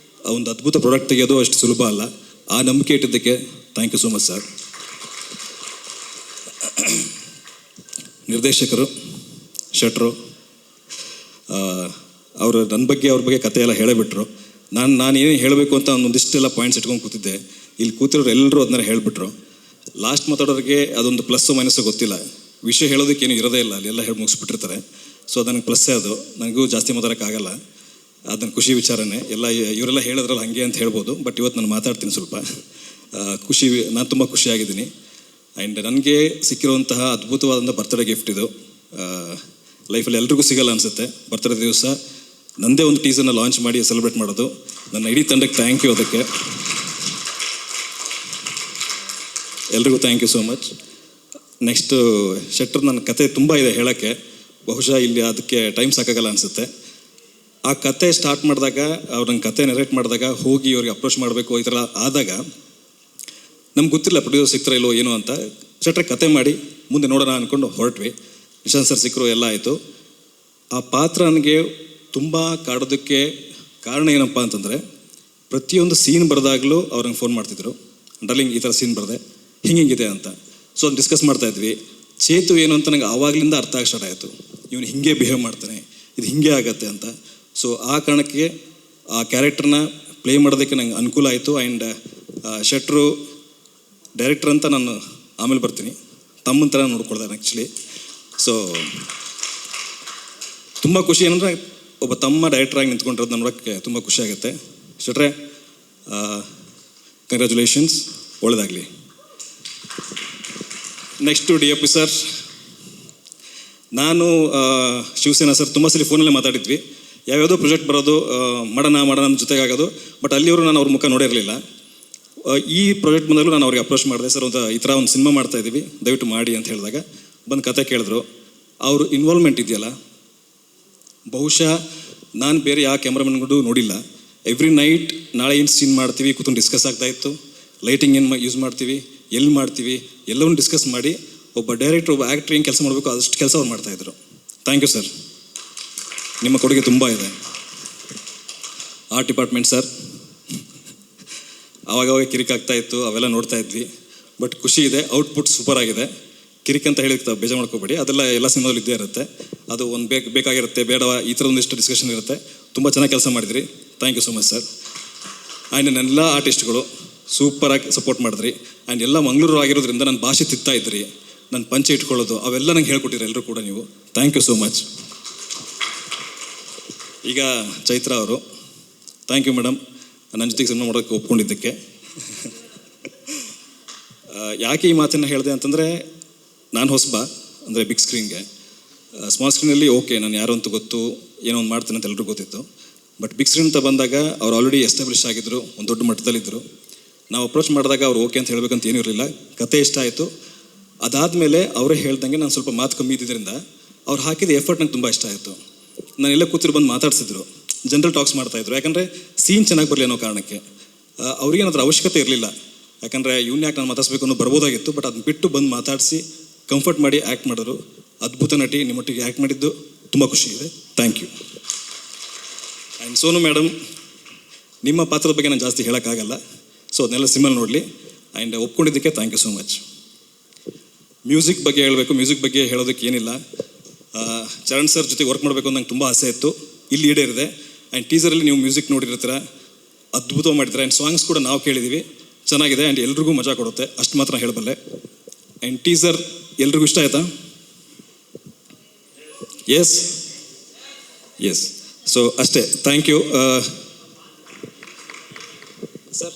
ಒಂದು ಅದ್ಭುತ ಪ್ರಾಡಕ್ಟ್ ತೆಗೆಯೋದು ಅಷ್ಟು ಸುಲಭ ಅಲ್ಲ. ಆ ನಂಬಿಕೆ ಇಟ್ಟಿದ್ದಕ್ಕೆ thank you so much sir. ನಿರ್ದೇಶಕರು ಶೆಟ್ರು ಅವರು ನನ್ನ ಬಗ್ಗೆ ಅವ್ರ ಬಗ್ಗೆ ಕತೆ ಎಲ್ಲ ಹೇಳಿಬಿಟ್ರು. ನಾನು ಏನೇನು ಹೇಳಬೇಕು ಅಂತ ಒಂದಿಷ್ಟೆಲ್ಲ ಪಾಯಿಂಟ್ಸ್ ಇಟ್ಕೊಂಡು ಕೂತಿದ್ದೆ. ಇಲ್ಲಿ ಕೂತಿರೋರು ಎಲ್ಲರೂ ಅದನ್ನ ಹೇಳಿಬಿಟ್ರು. ಲಾಸ್ಟ್ ಮಾತಾಡೋರಿಗೆ ಅದೊಂದು ಪ್ಲಸ್ಸು ಮೈನಸ್ಸು ಗೊತ್ತಿಲ್ಲ. ವಿಷಯ ಹೇಳೋದಕ್ಕೇನು ಇರೋದೇ ಇಲ್ಲ, ಅಲ್ಲೆಲ್ಲ ಹೇಳಿ ಮುಗಿಸ್ಬಿಟ್ಟಿರ್ತಾರೆ. ಸೊ ಅದು ನನಗೆ ಪ್ಲಸ್ಸೇ. ಅದು ನನಗೂ ಜಾಸ್ತಿ ಮಾತಾಡೋಕ್ಕಾಗಲ್ಲ. ಅದನ್ನು ಖುಷಿ ವಿಚಾರನೇ. ಇವರೆಲ್ಲ ಹೇಳಿದ್ರಲ್ಲ ಹಾಗೆ ಅಂತ ಹೇಳ್ಬೋದು. ಬಟ್ ಇವತ್ತು ನಾನು ಮಾತಾಡ್ತೀನಿ ಸ್ವಲ್ಪ. ನಾನು ತುಂಬ ಖುಷಿಯಾಗಿದ್ದೀನಿ. ಆ್ಯಂಡ್ ನನಗೆ ಸಿಕ್ಕಿರುವಂತಹ ಅದ್ಭುತವಾದಂಥ ಬರ್ತ್ಡೇ ಗಿಫ್ಟ್ ಇದು. ಲೈಫಲ್ಲಿ ಎಲ್ರಿಗೂ ಸಿಗಲ್ಲ ಅನಿಸುತ್ತೆ. ಬರ್ತ್ಡೇ ದಿವಸ ನನ್ನದೇ ಒಂದು ಟೀಸರ್ನ ಲಾಂಚ್ ಮಾಡಿ ಸೆಲೆಬ್ರೇಟ್ ಮಾಡೋದು. ನನ್ನ ಇಡೀ ತಂಡಕ್ಕೆ ಥ್ಯಾಂಕ್ ಯು. ಅದಕ್ಕೆ ಎಲ್ರಿಗೂ thank you so much. Next ಶೆಟ್ರ್, ನನ್ನ ಕತೆ ತುಂಬ ಇದೆ ಹೇಳೋಕ್ಕೆ. ಬಹುಶಃ ಇಲ್ಲಿ ಅದಕ್ಕೆ ಟೈಮ್ ಸಾಕಾಗಲ್ಲ ಅನಿಸುತ್ತೆ. ಆ ಕತೆ ಸ್ಟಾರ್ಟ್ ಮಾಡಿದಾಗ, ಅವ್ರು ನನ್ನ ಕತೆ ನೆರೇಟ್ ಮಾಡಿದಾಗ, ಹೋಗಿ ಅವ್ರಿಗೆ ಅಪ್ರೋಚ್ ಮಾಡಬೇಕು ಈ ಥರ ಆದಾಗ ನಮ್ಗೆ ಗೊತ್ತಿಲ್ಲ ಪ್ರೊಡ್ಯೂಸರ್ ಸಿಗ್ತಾರ ಇಲ್ಲೋ ಏನೋ ಅಂತ. ಶೆಟ್ರ್ ಕತೆ ಮಾಡಿ ಮುಂದೆ ನೋಡೋಣ ಅಂದ್ಕೊಂಡು ಹೊರಟ್ವಿ. ನಿಶಾಂತ್ ಸರ್ ಸಿಕ್ಕರು, ಎಲ್ಲ ಆಯಿತು. ಆ ಪಾತ್ರ ನನಗೆ ತುಂಬ ಕಾಡೋದಕ್ಕೆ ಕಾರಣ ಏನಪ್ಪ ಅಂತಂದರೆ, ಪ್ರತಿಯೊಂದು ಸೀನ್ ಬರೆದಾಗಲೂ ಅವ್ರಂಗೆ ಫೋನ್ ಮಾಡ್ತಿದ್ರು, ಡಾರ್ಲಿಂಗ್ ಈ ಥರ ಸೀನ್ ಬರೆದೆ, ಹಿಂಗಿದೆ ಅಂತ. ಸೊ ಅದನ್ನು ಡಿಸ್ಕಸ್ ಮಾಡ್ತಾಯಿದ್ವಿ. ಚೇತು ಏನು ಅಂತ ನಂಗೆ ಆವಾಗಲಿಂದ ಅರ್ಥ ಆಗಿ ಸ್ಟಾರ್ಟ್ ಆಯಿತು. ಇವನು ಹೀಗೆ ಬಿಹೇವ್ ಮಾಡ್ತಾನೆ, ಇದು ಹೀಗೆ ಆಗತ್ತೆ ಅಂತ. ಸೊ ಆ ಕಾರಣಕ್ಕೆ ಆ ಕ್ಯಾರೆಕ್ಟರ್ನ ಪ್ಲೇ ಮಾಡೋದಕ್ಕೆ ನಂಗೆ ಅನುಕೂಲ ಆಯಿತು. ಆ್ಯಂಡ್ ಶೆಟ್ರು ಡೈರೆಕ್ಟರ್ ಅಂತ ನಾನು ಆಮೇಲೆ ಬರ್ತೀನಿ, ತಮ್ಮನ ಥರ ನೋಡ್ಕೊಳ್ತಾರೆ ಆ್ಯಕ್ಚುಲಿ. ಸೊ ತುಂಬ ಖುಷಿ ಏನಂದರೆ ಒಬ್ಬ ತಮ್ಮ ಡೈರೆಕ್ಟ್ರಾಗಿ ನಿಂತ್ಕೊಂಡಿರೋದು ನೋಡೋಕ್ಕೆ ತುಂಬ ಖುಷಿ ಆಗುತ್ತೆ. ಶೆಟ್ರೆ, ಕಂಗ್ರ್ಯಾಚುಲೇಷನ್ಸ್, ಒಳ್ಳೆಯದಾಗಲಿ. Next DOP sir. ನಾನು ಶಿವಸೇನಾ ಸರ್ ತುಂಬ ಸಲ ಫೋನಲ್ಲೇ ಮಾತಾಡಿದ್ವಿ. ಯಾವ್ಯಾವುದೋ ಪ್ರಾಜೆಕ್ಟ್ ಬರೋದು, ಮಾಡೋಣ ನಮ್ಮ ಜೊತೆಗಾಗೋದು. ಬಟ್ ಅಲ್ಲಿಯವರು ನಾನು ಅವ್ರ ಮುಖ ನೋಡಿರಲಿಲ್ಲ. ಈ ಪ್ರಾಜೆಕ್ಟ್ ಬಂದಾಗಲೂ ನಾನು ಅವ್ರಿಗೆ ಅಪ್ರೋಚ್ ಮಾಡಿದೆ. ಸರ್ ಈ ಥರ ಒಂದು ಸಿನಿಮಾ ಮಾಡ್ತಾಯಿದ್ದೀವಿ, ದಯವಿಟ್ಟು ಮಾಡಿ ಅಂತ ಹೇಳಿದಾಗ ಬಂದು ಕತೆ ಕೇಳಿದ್ರು. ಅವರು ಇನ್ವಾಲ್ವ್ಮೆಂಟ್ ಇದೆಯಲ್ಲ, ಬಹುಶಃ ನಾನು ಬೇರೆ ಯಾವ ಕ್ಯಾಮ್ರಾಮನ್ಗಳು ನೋಡಿಲ್ಲ. ಎವ್ರಿ ನೈಟ್ ನಾಳೆ ಏನು ಸೀನ್ ಮಾಡ್ತೀವಿ ಕೂತ್ಕೊಂಡು ಡಿಸ್ಕಸ್ ಆಗ್ತಾಯಿತ್ತು. ಲೈಟಿಂಗ್ ಏನು ಯೂಸ್ ಮಾಡ್ತೀವಿ, ಎಲ್ಲಿ ಮಾಡ್ತೀವಿ, ಎಲ್ಲವನ್ನೂ ಡಿಸ್ಕಸ್ ಮಾಡಿ ಒಬ್ಬ ಡೈರೆಕ್ಟ್ರ್, ಒಬ್ಬ ಆ್ಯಕ್ಟ್ರ್ ಏನು ಕೆಲಸ ಮಾಡಬೇಕು ಅದಷ್ಟು ಕೆಲಸ ಅವ್ರು ಮಾಡ್ತಾಯಿದ್ರು. ಥ್ಯಾಂಕ್ ಯು ಸರ್, ನಿಮ್ಮ ಕೊಡುಗೆ ತುಂಬ ಇದೆ. ಆರ್ಟ್ ಡಿಪಾರ್ಟ್ಮೆಂಟ್ ಸರ್, ಆವಾಗವಾಗ ಕಿರಿಕಾಗ್ತಾಯಿತ್ತು, ಅವೆಲ್ಲ ನೋಡ್ತಾ ಇದ್ವಿ. ಬಟ್ ಖುಷಿ ಇದೆ, ಔಟ್ಪುಟ್ ಸೂಪರ್ ಆಗಿದೆ. ಕಿರಿಕ್ ಅಂತ ಹೇಳಿರ್ತಾವೆ, ಬೇಜಾರು ಮಾಡ್ಕೋಬೇಡಿ. ಅದೆಲ್ಲ ಎಲ್ಲ ಸಿನಿಮಾದಲ್ಲಿ ಇದ್ದೇ ಇರುತ್ತೆ. ಅದು ಒಂದು ಬೇಕಾಗಿರುತ್ತೆ, ಬೇಡವಾ, ಈ ಥರ ಒಂದಿಷ್ಟು ಡಿಸ್ಕಷನ್ ಇರುತ್ತೆ. ತುಂಬ ಚೆನ್ನಾಗಿ ಕೆಲಸ ಮಾಡಿದ್ರಿ. Thank you so much sir. And ನನ್ನೆಲ್ಲ ಆರ್ಟಿಸ್ಟ್ಗಳು ಸೂಪರಾಗಿ ಸಪೋರ್ಟ್ ಮಾಡಿದ್ರಿ. ಆ್ಯಂಡ್ ಎಲ್ಲ ಮಂಗಳೂರು ಆಗಿರೋದ್ರಿಂದ ನನ್ನ ಭಾಷೆ ತಿತ್ತಾ ಇದ್ರಿ, ನನ್ನ ಪಂಚೆ ಇಟ್ಕೊಳ್ಳೋದು ಅವೆಲ್ಲ ನಂಗೆ ಹೇಳ್ಕೊಟ್ಟಿರಿ ಎಲ್ಲರೂ ಕೂಡ ನೀವು. Thank you so much. ಈಗ ಚೈತ್ರ ಅವರು, ಥ್ಯಾಂಕ್ ಯು ಮೇಡಮ್, ನನ್ನ ಜೊತೆಗೆ ಸಿನಿಮಾ ಮಾಡೋಕ್ಕೆ ಒಪ್ಕೊಂಡಿದ್ದಕ್ಕೆ. ಯಾಕೆ ಈ ಮಾತನ್ನು ಹೇಳಿದೆ ಅಂತಂದರೆ, ನಾನು ಹೊಸಬ ಅಂದರೆ ಬಿಗ್ ಸ್ಕ್ರೀನ್ಗೆ. ಸ್ಮಾಲ್ ಸ್ಕ್ರೀನಲ್ಲಿ ಓಕೆ, ನಾನು ಯಾರು ಅಂತ ಗೊತ್ತು, ಏನೋ ಒಂದು ಮಾಡ್ತೀನಿ ಅಂತ ಎಲ್ಲರೂ ಗೊತ್ತಿತ್ತು. ಬಟ್ ಬಿಗ್ ಸ್ಕ್ರೀನ್ ಅಂತ ಬಂದಾಗ ಅವ್ರು ಆಲ್ರೆಡಿ ಎಸ್ಟಾಬ್ಲಿಷ್ ಆಗಿದ್ದರು, ಒಂದು ದೊಡ್ಡ ಮಟ್ಟದಲ್ಲಿದ್ದರು. ನಾವು ಅಪ್ರೋಚ್ ಮಾಡಿದಾಗ ಅವ್ರು ಓಕೆ ಅಂತ ಹೇಳಬೇಕಂತ ಏನೂ ಇರಲಿಲ್ಲ. ಕತೆ ಇಷ್ಟ ಆಯಿತು. ಅದಾದಮೇಲೆ ಅವರೇ ಹೇಳ್ದಂಗೆ ನಾನು ಸ್ವಲ್ಪ ಮಾತು ಕಮ್ಮಿ ಇದ್ದಿದ್ದರಿಂದ ಅವ್ರು ಹಾಕಿದ ಎಫರ್ಟ್ ನಂಗೆ ತುಂಬ ಇಷ್ಟ ಆಯಿತು. ನಾನೆಲ್ಲ ಕೂತಿರು ಬಂದು ಮಾತಾಡ್ಸಿದ್ರು, ಜನರಲ್ ಟಾಕ್ಸ್ ಮಾಡ್ತಾಯಿದ್ರು, ಯಾಕಂದರೆ ಸೀನ್ ಚೆನ್ನಾಗಿ ಬರಲಿ ಅನ್ನೋ ಕಾರಣಕ್ಕೆ. ಅವ್ರಿಗೇನು ಅದ್ರ ಅವಶ್ಯಕತೆ ಇರಲಿಲ್ಲ, ಯಾಕಂದರೆ ಇವ್ನ ಯಾಕೆ ನಾನು ಮಾತಾಡಿಸ್ಬೇಕು ಅನ್ನೋ ಬರ್ಬೋದಾಗಿತ್ತು. ಬಟ್ ಅದನ್ನ ಬಿಟ್ಟು ಬಂದು ಮಾತಾಡಿಸಿ ಕಂಫರ್ಟ್ ಮಾಡಿ ಆ್ಯಕ್ಟ್ ಮಾಡೋರು. ಅದ್ಭುತ ನಟಿ, ನಿಮ್ಮೊಟ್ಟಿಗೆ ಆ್ಯಕ್ಟ್ ಮಾಡಿದ್ದು ತುಂಬ ಖುಷಿ ಇದೆ. Thank you. And Sonu madam, ನಿಮ್ಮ ಪಾತ್ರದ ಬಗ್ಗೆ ನಾನು ಜಾಸ್ತಿ ಹೇಳೋಕ್ಕಾಗಲ್ಲ, ಸೊ ಅದನ್ನೆಲ್ಲ ಸಿನಿಮಾ ನೋಡಲಿ. ಆ್ಯಂಡ್ ಒಪ್ಕೊಂಡಿದ್ದಕ್ಕೆ thank you so much. Music ಬಗ್ಗೆ ಹೇಳಬೇಕು, ಮ್ಯೂಸಿಕ್ ಬಗ್ಗೆ ಹೇಳೋದಕ್ಕೆ ಏನಿಲ್ಲ. ಚರಣ್ ಸರ್ ಜೊತೆ ವರ್ಕ್ ಮಾಡಬೇಕು ಅಂತ ನಂಗೆ ತುಂಬ ಆಸೆ ಇತ್ತು, ಇಲ್ಲಿ ಈಡೇರಿದೆ. ಆ್ಯಂಡ್ ಟೀಸರಲ್ಲಿ ನೀವು ಮ್ಯೂಸಿಕ್ ನೋಡಿರ್ತೀರ, ಅದ್ಭುತವಾಗಿ ಮಾಡಿರ್ತೀರ. ಆ್ಯಂಡ್ ಸಾಂಗ್ಸ್ ಕೂಡ ನಾವು ಕೇಳಿದ್ದೀವಿ, ಚೆನ್ನಾಗಿದೆ. ಆ್ಯಂಡ್ ಎಲ್ರಿಗೂ ಮಜಾ ಕೊಡುತ್ತೆ, ಅಷ್ಟು ಮಾತ್ರ ಹೇಳಬಲ್ಲೆ. ಆ್ಯಂಡ್ ಟೀಸರ್ ಎಲ್ರಿಗೂ ಇಷ್ಟ ಆಯ್ತಾ? Yes yes. ಸೊ ಅಷ್ಟೇ, thank you sir.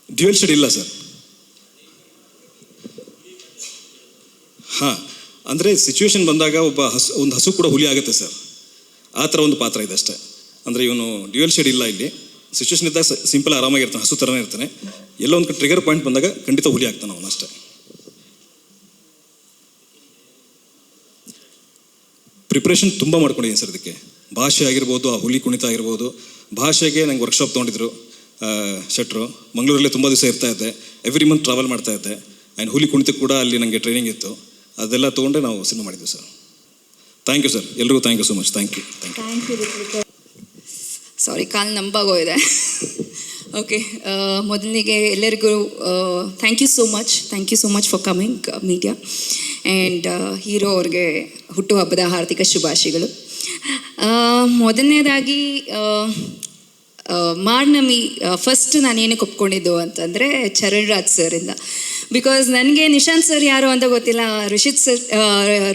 Dual shade ಇಲ್ಲ ಸರ್. ಹಾಂ, ಅಂದರೆ ಸಿಚುವೇಶನ್ ಬಂದಾಗ ಒಂದು ಹಸು ಕೂಡ ಹುಲಿ ಆಗುತ್ತೆ ಸರ್, ಆ ಥರ ಒಂದು ಪಾತ್ರ ಇದೆ ಅಷ್ಟೇ. ಅಂದರೆ ಇವನು ಡ್ಯುಯಲ್ ಶೇಡ್ ಇಲ್ಲ ಇಲ್ಲಿ. ಸಿಚುವೇಶನ್ ಇದ್ದಾಗ ಸಿಂಪಲ್ ಆರಾಮಾಗಿರ್ತಾನೆ, ಹಸು ಥರನೇ ಇರ್ತಾನೆ. ಎಲ್ಲೋ ಒಂದು ಟ್ರಿಗರ್ ಪಾಯಿಂಟ್ ಬಂದಾಗ ಖಂಡಿತ ಹುಲಿ ಆಗ್ತಾನೆ ಅವನು ಅಷ್ಟೇ. ಪ್ರಿಪ್ರೇಷನ್ ತುಂಬ ಮಾಡ್ಕೊಂಡಿದ್ದೀನಿ ಸರ್ ಇದಕ್ಕೆ. ಭಾಷೆ ಆಗಿರ್ಬೋದು, ಆ ಹುಲಿ ಕುಣಿತ ಆಗಿರ್ಬೋದು. ಭಾಷೆಗೆ ನಂಗೆ ವರ್ಕ್ಶಾಪ್ ತೊಗೊಂಡಿದ್ರು ಶೆಟ್ರು. ಮಂಗಳೂರಲ್ಲೇ ತುಂಬ ದಿವಸ ಇರ್ತಾ ಇದ್ದೆ, ಎವ್ರಿ ಮಂತ್ ಟ್ರಾವೆಲ್ ಮಾಡ್ತಾ ಇದ್ದೆ. ಆ್ಯಂಡ್ ಹುಲಿ ಕುಣಿತ ಕೂಡ ಅಲ್ಲಿ ನನಗೆ ಟ್ರೈನಿಂಗ್ ಇತ್ತು, ಅದೆಲ್ಲ ತೊಗೊಂಡೆ ನಾವು ಸಿನಿಮಾ ಮಾಡಿದ್ವಿ ಸರ್. ಥ್ಯಾಂಕ್ ಯು ಸರ್, ಎಲ್ರಿಗೂ thank you so much. Thank you. Sorry, ಕಾಲು ನಂಬಾಗೋಗಿದೆ. ಓಕೆ, ಮೊದಲಿಗೆ ಎಲ್ಲರಿಗೂ thank you so much for coming media. And hero ಅವ್ರಿಗೆ ಹುಟ್ಟುಹಬ್ಬದ ಹಾರ್ದಿಕ ಶುಭಾಶಯಗಳು. ಮೊದಲನೇದಾಗಿ ಮಾರ್ನಮಿ ಫಸ್ಟ್ ನಾನು ಏನಕ್ಕೆ ಒಪ್ಕೊಂಡಿದ್ದು ಅಂತಂದರೆ ಚರಣ್ ರಾಜ್ ಸರಿಂದ. ಬಿಕಾಸ್ ನನಗೆ ನಿಶಾಂತ್ ಸರ್ ಯಾರು ಅಂತ ಗೊತ್ತಿಲ್ಲ,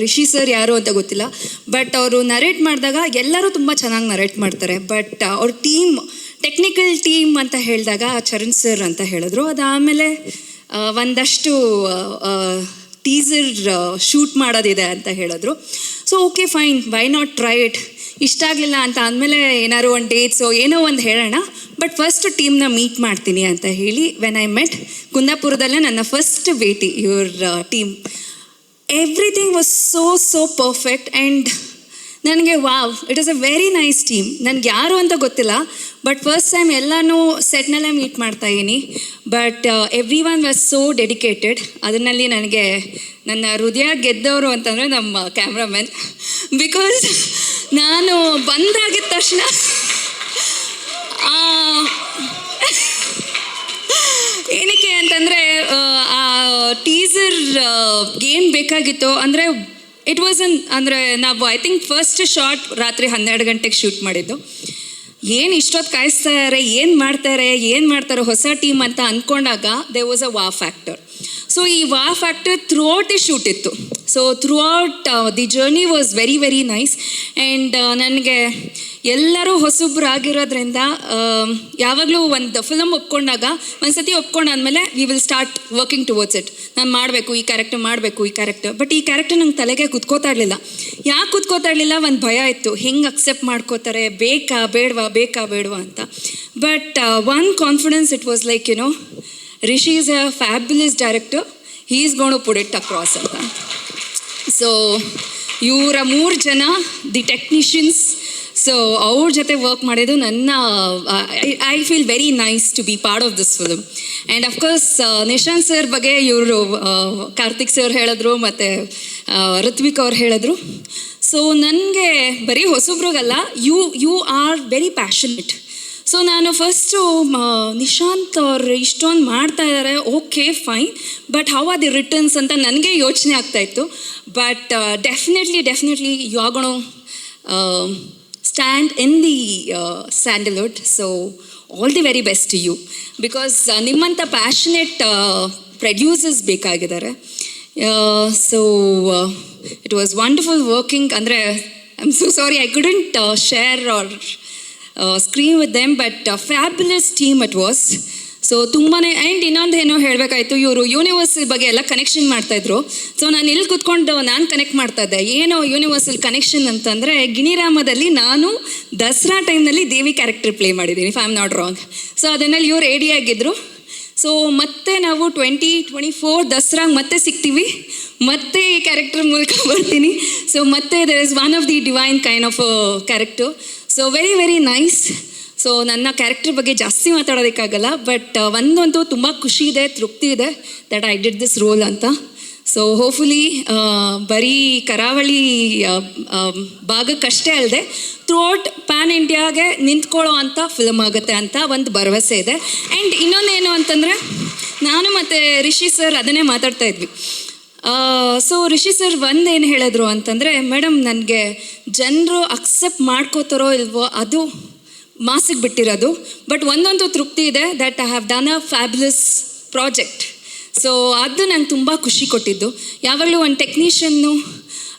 ರಿಷಿ ಸರ್ ಯಾರು ಅಂತ ಗೊತ್ತಿಲ್ಲ. ಬಟ್ ಅವರು ನರೇಟ್ ಮಾಡಿದಾಗ ಎಲ್ಲರೂ ತುಂಬ ಚೆನ್ನಾಗಿ ನರೇಟ್ ಮಾಡ್ತಾರೆ. ಬಟ್ ಅವ್ರ ಟೀಮ್, ಟೆಕ್ನಿಕಲ್ ಟೀಮ್ ಅಂತ ಹೇಳಿದಾಗ ಚರಣ್ ಸರ್ ಅಂತ ಹೇಳಿದ್ರು. ಅದಾದಮೇಲೆ ಒಂದಷ್ಟು ಟೀಸರ್ ಶೂಟ್ ಮಾಡೋದಿದೆ ಅಂತ ಹೇಳಿದ್ರು. So okay fine, why not try it. ಇಷ್ಟ ಆಗಲಿಲ್ಲ ಅಂತ ಅಂದಮೇಲೆ ಏನಾದ್ರು ಒಂದು ಡೇಟ್ಸೋ ಏನೋ ಒಂದು ಹೇಳೋಣ, ಬಟ್ ಫಸ್ಟ್ ಟೀಮ್ನ ಮೀಟ್ ಮಾಡ್ತೀನಿ ಅಂತ ಹೇಳಿ ವೆನ್ ಐ ಮೆಟ್ ಕುಂದಾಪುರದಲ್ಲೇ ನನ್ನ ಫಸ್ಟ್ ಭೇಟಿ ಇವ್ರ team. Everything was so perfect. And ನನಗೆ wow, it is a very nice team. ನನಗೆ ಯಾರು ಅಂತ ಗೊತ್ತಿಲ್ಲ, ಬಟ್ ಫಸ್ಟ್ ಟೈಮ್ ಎಲ್ಲನೂ ಸೆಟ್ನಲ್ಲೇ ಮೀಟ್ ಮಾಡ್ತಾಯಿದ್ದೀನಿ. But every one was so dedicated. ಅದರಲ್ಲಿ ನನಗೆ ನನ್ನ ಹೃದಯ ಗೆದ್ದವರು ಅಂತಂದರೆ ನಮ್ಮ ಕ್ಯಾಮ್ರಾಮನ್. ಬಿಕಾಸ್ ನಾನು ಬಂದಾಗಿದ್ದ ತಕ್ಷಣ ಏನಕ್ಕೆ ಅಂತಂದರೆ ಆ ಟೀಸರ್ ಏನು ಬೇಕಾಗಿತ್ತು ಅಂದರೆ ಇಟ್ ವಾಸ್ ಅಂದರೆ ನಾವು ಐ ಥಿಂಕ್ ಫಸ್ಟ್ ಶಾರ್ಟ್ ರಾತ್ರಿ 12 ಗಂಟೆಗೆ ಶೂಟ್ ಮಾಡಿದ್ದು. ಏನು ಇಷ್ಟೊತ್ತು ಕಾಯಿಸ್ತಾರೆ, ಏನು ಮಾಡ್ತಾರೆ ಹೊಸ ಟೀಮ್ ಅಂತ ಅಂದ್ಕೊಂಡಾಗ ದೇ ವಾಸ್ ಅ ವಾ ಫ್ಯಾಕ್ಟರ್. ಸೊ ಈ wow factor throughout the shoot ಇತ್ತು. So throughout the journey was very very nice. And ನನಗೆ ಎಲ್ಲರೂ ಹೊಸಬ್ರು ಆಗಿರೋದ್ರಿಂದ ಯಾವಾಗಲೂ ಒಂದು ಫಿಲಮ್ ಒಪ್ಕೊಂಡಾಗ ಒಂದು ಸತಿ ಒಪ್ಕೊಂಡಾದ್ಮೇಲೆ we will start working towards it. ನಾನು ಮಾಡಬೇಕು ಈ ಕ್ಯಾರೆಕ್ಟರ್. ಬಟ್ ಈ ಕ್ಯಾರೆಕ್ಟರ್ ನಂಗೆ ತಲೆಗೆ ಕುತ್ಕೋತಾ ಇರಲಿಲ್ಲ. ಯಾಕೆ ಕುತ್ಕೋತಾ ಇರಲಿಲ್ಲ? ಒಂದು ಭಯ ಇತ್ತು, ಹೆಂಗೆ ಅಕ್ಸೆಪ್ಟ್ ಮಾಡ್ಕೋತಾರೆ, ಬೇಕಾ ಬೇಡವಾ ಅಂತ. But one confidence, it was like Rishi is a fabulous director. He is going to put it across ಅಂತ. ಸೊ ಇವರ 3 ಜನ ದಿ ಟೆಕ್ನಿಷಿಯನ್ಸ್, ಸೊ ಅವ್ರ ಜೊತೆ ವರ್ಕ್ ಮಾಡಿದ್ದು ನನ್ನ I feel very nice to be part of this film. And of course Nishant sir ಬಗ್ಗೆ ಇವರು Karthik sir ಹೇಳಿದ್ರು ಮತ್ತು ಋತ್ವಿಕ್ ಅವ್ರು ಹೇಳಿದ್ರು. ಸೊ ನನಗೆ ಬರೀ ಹೊಸಬ್ರಿಗಲ್ಲ, you are very passionate. So ನಾನು ಫಸ್ಟು ನಿಶಾಂತ್ ಅವ್ರು ಇಷ್ಟೊಂದು ಮಾಡ್ತಾ ಇದ್ದಾರೆ, okay fine, but how are the returns ಅಂತ ನನಗೆ ಯೋಚನೆ ಆಗ್ತಾಯಿತ್ತು. But definitely you are gonna stand in the Sandalwood. So all the very best to you. Because ನಿಮ್ಮಂಥ ಪ್ಯಾಷನೇಟ್ ಪ್ರೊಡ್ಯೂಸರ್ಸ್ ಬೇಕಾಗಿದ್ದಾರೆ. So it was wonderful working. ಅಂದರೆ I am so sorry I couldn't share our screen with them, but fabulous team it was. So ತುಂಬಾ. And ಇನ್ನೊಂದು ಏನೋ ಹೇಳಬೇಕಾಯ್ತು, ಇವರು universal ಬಗ್ಗೆ ಎಲ್ಲ connection ಮಾಡ್ತಾಯಿದ್ರು. ಸೊ ನಾನು ಇಲ್ಲಿ ಕೂತ್ಕೊಂಡು ನಾನು ಕನೆಕ್ಟ್ ಮಾಡ್ತಾಯಿದ್ದೆ. ಏನೋ ಯೂನಿವರ್ಸಲ್ ಕನೆಕ್ಷನ್ ಅಂತಂದರೆ, ಗಿಣಿರಾಮದಲ್ಲಿ ನಾನು ದಸರಾ ಟೈಮ್ನಲ್ಲಿ ದೇವಿ ಕ್ಯಾರೆಕ್ಟರ್ ಪ್ಲೇ ಮಾಡಿದ್ದೀನಿ, if I am not wrong. So ಅದನ್ನಲ್ಲಿ ಇವ್ರು ರೆಡಿ ಆಗಿದ್ದರು. ಸೊ ಮತ್ತೆ ನಾವು 2024 ದಸರಾಗೆ ಮತ್ತೆ ಸಿಗ್ತೀವಿ, ಮತ್ತೆ ಈ ಕ್ಯಾರೆಕ್ಟರ್ ಮೂಲಕ ಬರ್ತೀನಿ. ಸೊ ಮತ್ತೆ there is one of the divine kind of character. So very very nice. So ನನ್ನ ಕ್ಯಾರೆಕ್ಟರ್ ಬಗ್ಗೆ ಜಾಸ್ತಿ ಮಾತಾಡೋದಕ್ಕಾಗಲ್ಲ, ಬಟ್ ಒಂದಂತೂ ತುಂಬ ಖುಷಿ ಇದೆ, ತೃಪ್ತಿ ಇದೆ that I did this roll ಅಂತ. ಸೊ ಹೋಪ್ಫುಲಿ ಬರೀ ಕರಾವಳಿ ಭಾಗಕ್ಕಷ್ಟೇ ಅಲ್ಲದೆ ಥ್ರೂಔಟ್ ಪ್ಯಾನ್ ಇಂಡಿಯಾಗೆ ನಿಂತ್ಕೊಳ್ಳೋ ಅಂಥ ಫಿಲಮ್ ಆಗುತ್ತೆ ಅಂತ ಒಂದು ಭರವಸೆ ಇದೆ. ಆ್ಯಂಡ್ ಇನ್ನೊಂದೇನು ಅಂತಂದರೆ, ನಾನು ಮತ್ತು ರಿಷಿ ಸರ್ ಅದನ್ನೇ ಮಾತಾಡ್ತಾ ಇದ್ವಿ. ಸೊ ರಿಷಿ ಸರ್ ಒಂದೇನು ಹೇಳಿದ್ರು ಅಂತಂದರೆ, ಮೇಡಮ್ ನನಗೆ ಜನರು ಅಕ್ಸೆಪ್ಟ್ ಮಾಡ್ಕೋತಾರೋ ಇಲ್ವೋ ಅದು ಮಾಸಿಗೆ ಬಿಟ್ಟಿರೋದು, ಬಟ್ ಒಂದೊಂದು ತೃಪ್ತಿ ಇದೆ that I have done a fabulous project. So ಅದು ನಂಗೆ ತುಂಬ ಖುಷಿ ಕೊಟ್ಟಿದ್ದು. ಯಾವಾಗಲೂ ಒಂದು ಟೆಕ್ನಿಷಿಯನ್ನು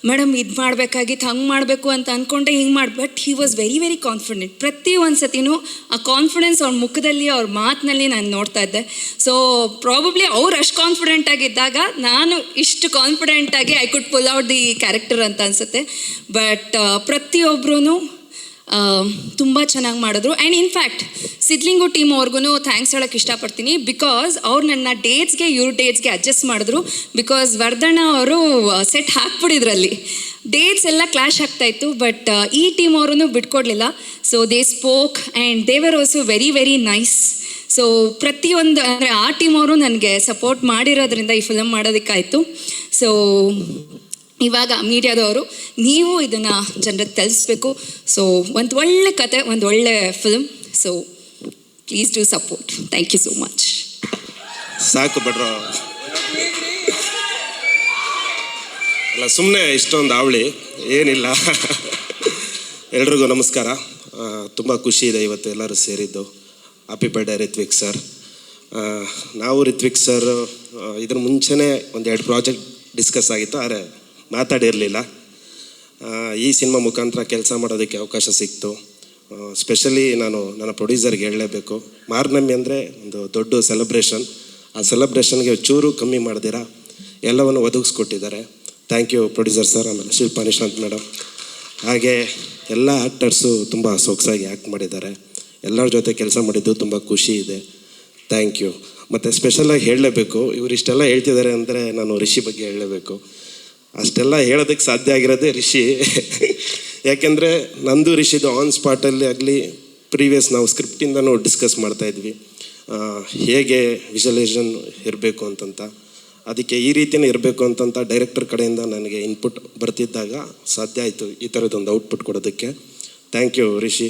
ಮೇಡಮ್ ಇದು ಮಾಡಬೇಕಾಗಿತ್ತು, ಹಂಗೆ ಮಾಡಬೇಕು ಅಂತ ಅಂದ್ಕೊಂಡೆ, ಹಿಂಗೆ ಮಾಡಿ, but he was very very confident. ಪ್ರತಿ ಒಂದು ಸತಿನೂ ಆ ಕಾನ್ಫಿಡೆನ್ಸ್ ಅವ್ರ ಮುಖದಲ್ಲಿ, ಅವ್ರ ಮಾತಿನಲ್ಲಿ ನಾನು ನೋಡ್ತಾ ಇದ್ದೆ. ಸೊ ಪ್ರಾಬಬ್ಲಿ ಅವ್ರು ಅಷ್ಟು ಕಾನ್ಫಿಡೆಂಟ್ ಆಗಿದ್ದಾಗ ನಾನು ಇಷ್ಟು ಕಾನ್ಫಿಡೆಂಟಾಗಿ I could pull out the character ಅಂತ ಅನಿಸುತ್ತೆ. ಬಟ್ ಪ್ರತಿಯೊಬ್ಬರೂ ತುಂಬ ಚೆನ್ನಾಗಿ ಮಾಡಿದ್ರು. ಆ್ಯಂಡ್ ಇನ್ಫ್ಯಾಕ್ಟ್ ಸಿದ್ಲಿಂಗು ಟೀಮ್ ಅವ್ರಿಗೂ ಥ್ಯಾಂಕ್ಸ್ ಹೇಳೋಕ್ಕೆ ಇಷ್ಟಪಡ್ತೀನಿ. ಬಿಕಾಸ್ ಅವ್ರು ನನ್ನ ಡೇಟ್ಸ್ಗೆ ಇವ್ರ ಡೇಟ್ಸ್ಗೆ ಅಡ್ಜಸ್ಟ್ ಮಾಡಿದ್ರು. ಬಿಕಾಸ್ ವರ್ಧಣ್ಣ ಅವರು ಸೆಟ್ ಹಾಕ್ಬಿಟ್ಟಿದ್ರಲ್ಲಿ ಡೇಟ್ಸ್ ಎಲ್ಲ ಕ್ಲಾಶ್ ಆಗ್ತಾಯಿತ್ತು, ಬಟ್ ಈ ಟೀಮ್ ಅವರೂ ಬಿಟ್ಕೊಡ್ಲಿಲ್ಲ. So they spoke and they were also very very nice. So ಪ್ರತಿಯೊಂದು ಅಂದರೆ ಆ ಟೀಮ್ ಅವರು ನನಗೆ ಸಪೋರ್ಟ್ ಮಾಡಿರೋದ್ರಿಂದ ಈ ಫಿಲಮ್ ಮಾಡೋದಕ್ಕಾಯಿತು. ಸೊ ಇವಾಗ ಮೀಡಿಯಾದವರು ನೀವು ಇದನ್ನು ಜನರಿಗೆ ತಿಳಿಸ್ಬೇಕು. ಸೊ ಒಂದು ಒಳ್ಳೆ ಕತೆ, ಒಂದು ಒಳ್ಳೆ film. So please do support. Thank you so much. ಸಾಕು ಬಿಡ್ರ, ಅಲ್ಲ ಸುಮ್ಮನೆ ಇಷ್ಟೊಂದು ಅವಳಿ ಏನಿಲ್ಲ. ಎಲ್ರಿಗೂ ನಮಸ್ಕಾರ. ತುಂಬ ಖುಷಿ ಇದೆ ಇವತ್ತು ಎಲ್ಲರೂ ಸೇರಿದ್ದು. Happy birthday Ritvik sir. ನಾವು ರಿತ್ವಿಕ್ ಸರ್ ಇದ್ರ ಮುಂಚೆನೇ ಒಂದೆರಡು ಪ್ರಾಜೆಕ್ಟ್ ಡಿಸ್ಕಸ್ ಆಗಿತ್ತು, ಆದರೆ ಮಾತಾಡಿರಲಿಲ್ಲ. ಈ ಸಿನಿಮಾ ಮುಖಾಂತರ ಕೆಲಸ ಮಾಡೋದಕ್ಕೆ ಅವಕಾಶ ಸಿಕ್ತು. ಸ್ಪೆಷಲಿ ನಾನು ನನ್ನ ಪ್ರೊಡ್ಯೂಸರ್ಗೆ ಹೇಳಲೇಬೇಕು. ಮಾರ್ನಮಿ ಅಂದರೆ ಒಂದು ದೊಡ್ಡ ಸೆಲೆಬ್ರೇಷನ್. ಆ ಸೆಲೆಬ್ರೇಷನ್ಗೆ ಚೂರು ಕಮ್ಮಿ ಮಾಡ್ದಿರ ಎಲ್ಲವನ್ನು ಒದಗಿಸ್ಕೊಟ್ಟಿದ್ದಾರೆ. Thank you producer sir. ಆಮೇಲೆ ಶಿಲ್ಪಾ ನಿಶಾಂತ್ ಮೇಡಮ್, ಹಾಗೆ ಎಲ್ಲ ಆ್ಯಕ್ಟರ್ಸು ತುಂಬ ಸೊಗಸಾಗಿ ಆ್ಯಕ್ಟ್ ಮಾಡಿದ್ದಾರೆ. ಎಲ್ಲರ ಜೊತೆ ಕೆಲಸ ಮಾಡಿದ್ದು ತುಂಬ ಖುಷಿ ಇದೆ. Thank you. ಮತ್ತು ಸ್ಪೆಷಲಾಗಿ ಹೇಳಲೇಬೇಕು, ಇವರು ಇಷ್ಟೆಲ್ಲ ಹೇಳ್ತಿದ್ದಾರೆ ಅಂದರೆ ನಾನು ರಿಷಿ ಬಗ್ಗೆ ಹೇಳಲೇಬೇಕು. ಅಷ್ಟೆಲ್ಲ ಹೇಳೋದಕ್ಕೆ ಸಾಧ್ಯ ಆಗಿರೋದೇ ರಿಷಿ. ಯಾಕೆಂದರೆ ನಂದು ರಿಷಿದು ಆನ್ ಸ್ಪಾಟಲ್ಲಿ ಆಗಲಿ, ಪ್ರೀವಿಯಸ್ ನಾವು ಸ್ಕ್ರಿಪ್ಟಿಂದನೂ ಡಿಸ್ಕಸ್ ಮಾಡ್ತಾಯಿದ್ವಿ ಹೇಗೆ ವಿಜುವಲೈಸೇಷನ್ ಇರಬೇಕು ಅಂತಂತ. ಅದಕ್ಕೆ ಈ ರೀತಿಯೇ ಇರಬೇಕು ಅಂತಂತ ಡೈರೆಕ್ಟರ್ ಕಡೆಯಿಂದ ನನಗೆ ಇನ್ಪುಟ್ ಬರ್ತಿದ್ದಾಗ ಸಾಧ್ಯ ಆಯಿತು ಈ ಥರದ್ದೊಂದು ಔಟ್ಪುಟ್ ಕೊಡೋದಕ್ಕೆ. Thank you Rishi.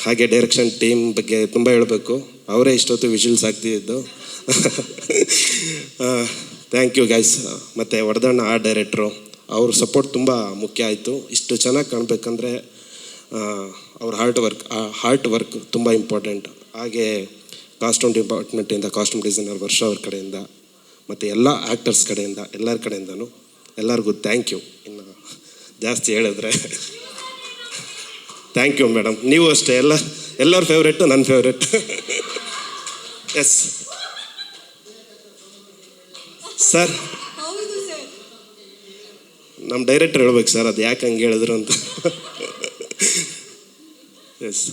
ಹಾಗೆ ಡೈರೆಕ್ಷನ್ ಟೀಮ್ ಬಗ್ಗೆ ತುಂಬ ಹೇಳಬೇಕು, ಅವರೇ ಇಷ್ಟೊತ್ತು ವಿಜುವಲ್ಸ್ ಆಗ್ತಿದ್ದು. Thank you guys. ಮತ್ತು ವರ್ಧಣ್ಣ ಆರ್ಟ್ ಡೈರೆಕ್ಟ್ರು, ಅವ್ರ ಸಪೋರ್ಟ್ ತುಂಬ ಮುಖ್ಯ ಆಯಿತು. ಇಷ್ಟು ಚೆನ್ನಾಗಿ ಕಾಣಬೇಕಂದ್ರೆ ಅವ್ರ ಹಾರ್ಟ್ ವರ್ಕ್ ತುಂಬ ಇಂಪಾರ್ಟೆಂಟ್. ಹಾಗೆ ಕಾಸ್ಟ್ಯೂಮ್ ಡಿಪಾರ್ಟ್ಮೆಂಟಿಂದ ಕಾಸ್ಟ್ಯೂಮ್ ಡಿಸೈನರ್ ವರ್ಷ ಅವ್ರ ಕಡೆಯಿಂದ ಮತ್ತು ಎಲ್ಲ ಆ್ಯಕ್ಟರ್ಸ್ ಕಡೆಯಿಂದ ಎಲ್ಲರ ಕಡೆಯಿಂದನೂ ಎಲ್ಲರಿಗೂ ಥ್ಯಾಂಕ್ ಯು. ಇನ್ನು ಜಾಸ್ತಿ ಹೇಳಿದ್ರೆ ಥ್ಯಾಂಕ್ ಯು ಮೇಡಮ್. ನೀವು ಅಷ್ಟೇ, ಎಲ್ಲರ ಫೇವ್ರೇಟು ನನ್ನ ಫೇವ್ರೇಟ್. ಎಸ್ ಸರ್, ನಮ್ಮ ಡೈರೆಕ್ಟರ್ ಹೇಳ್ಬೇಕು ಸರ್ ಅದು ಯಾಕೆ ಹಂಗೆ ಹೇಳಿದ್ರು ಅಂತ. Yes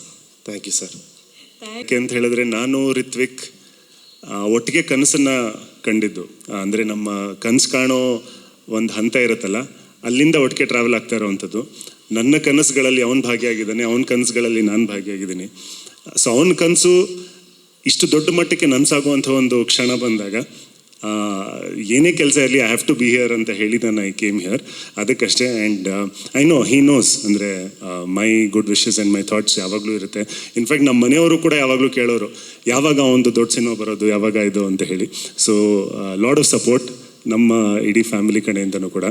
thank you sir. ಯಾಕೆ ಅಂತ ಹೇಳಿದ್ರೆ, ನಾನು ರಿತ್ವಿಕ್ ಒಟ್ಟಿಗೆ ಕನಸನ್ನು ಕಂಡಿದ್ದು. ಅಂದರೆ ನಮ್ಮ ಕನಸು ಕಾಣೋ ಒಂದು ಹಂತ ಇರುತ್ತಲ್ಲ, ಅಲ್ಲಿಂದ ಒಟ್ಟಿಗೆ ಟ್ರಾವೆಲ್ ಆಗ್ತಾ ಇರೋವಂಥದ್ದು. ನನ್ನ ಕನಸುಗಳಲ್ಲಿ ಅವನು ಭಾಗಿಯಾಗಿದ್ದಾನೆ, ಅವನ ಕನಸುಗಳಲ್ಲಿ ನಾನು ಭಾಗಿಯಾಗಿದ್ದೀನಿ. ಸೊ ಅವನ ಕನಸು ಇಷ್ಟು ದೊಡ್ಡ ಮಟ್ಟಕ್ಕೆ ನನಸಾಗುವಂಥ ಒಂದು ಕ್ಷಣ ಬಂದಾಗ ಏನೇ ಕೆಲಸ ಇರಲಿ, I have to be here ಅಂತ ಹೇಳಿ ನಾನು ಐ ಕೇಮ್ ಹಿಯರ್. ಅದಕ್ಕಷ್ಟೇ. And I know he knows, ಅಂದರೆ my good wishes and my thoughts ಯಾವಾಗಲೂ ಇರುತ್ತೆ. ಇನ್ಫ್ಯಾಕ್ಟ್ ನಮ್ಮ ಮನೆಯವರು ಕೂಡ ಯಾವಾಗಲೂ ಕೇಳೋರು, ಯಾವಾಗ ಒಂದು ದೊಡ್ಡ ಸಿನಿಮಾ ಬರೋದು, ಯಾವಾಗ ಇದು ಅಂತ ಹೇಳಿ. ಸೊ ಲಾಡ್ ಆಫ್ ಸಪೋರ್ಟ್ ನಮ್ಮ ಇಡೀ ಫ್ಯಾಮಿಲಿ ಕಡೆಯಿಂದನೂ ಕೂಡ.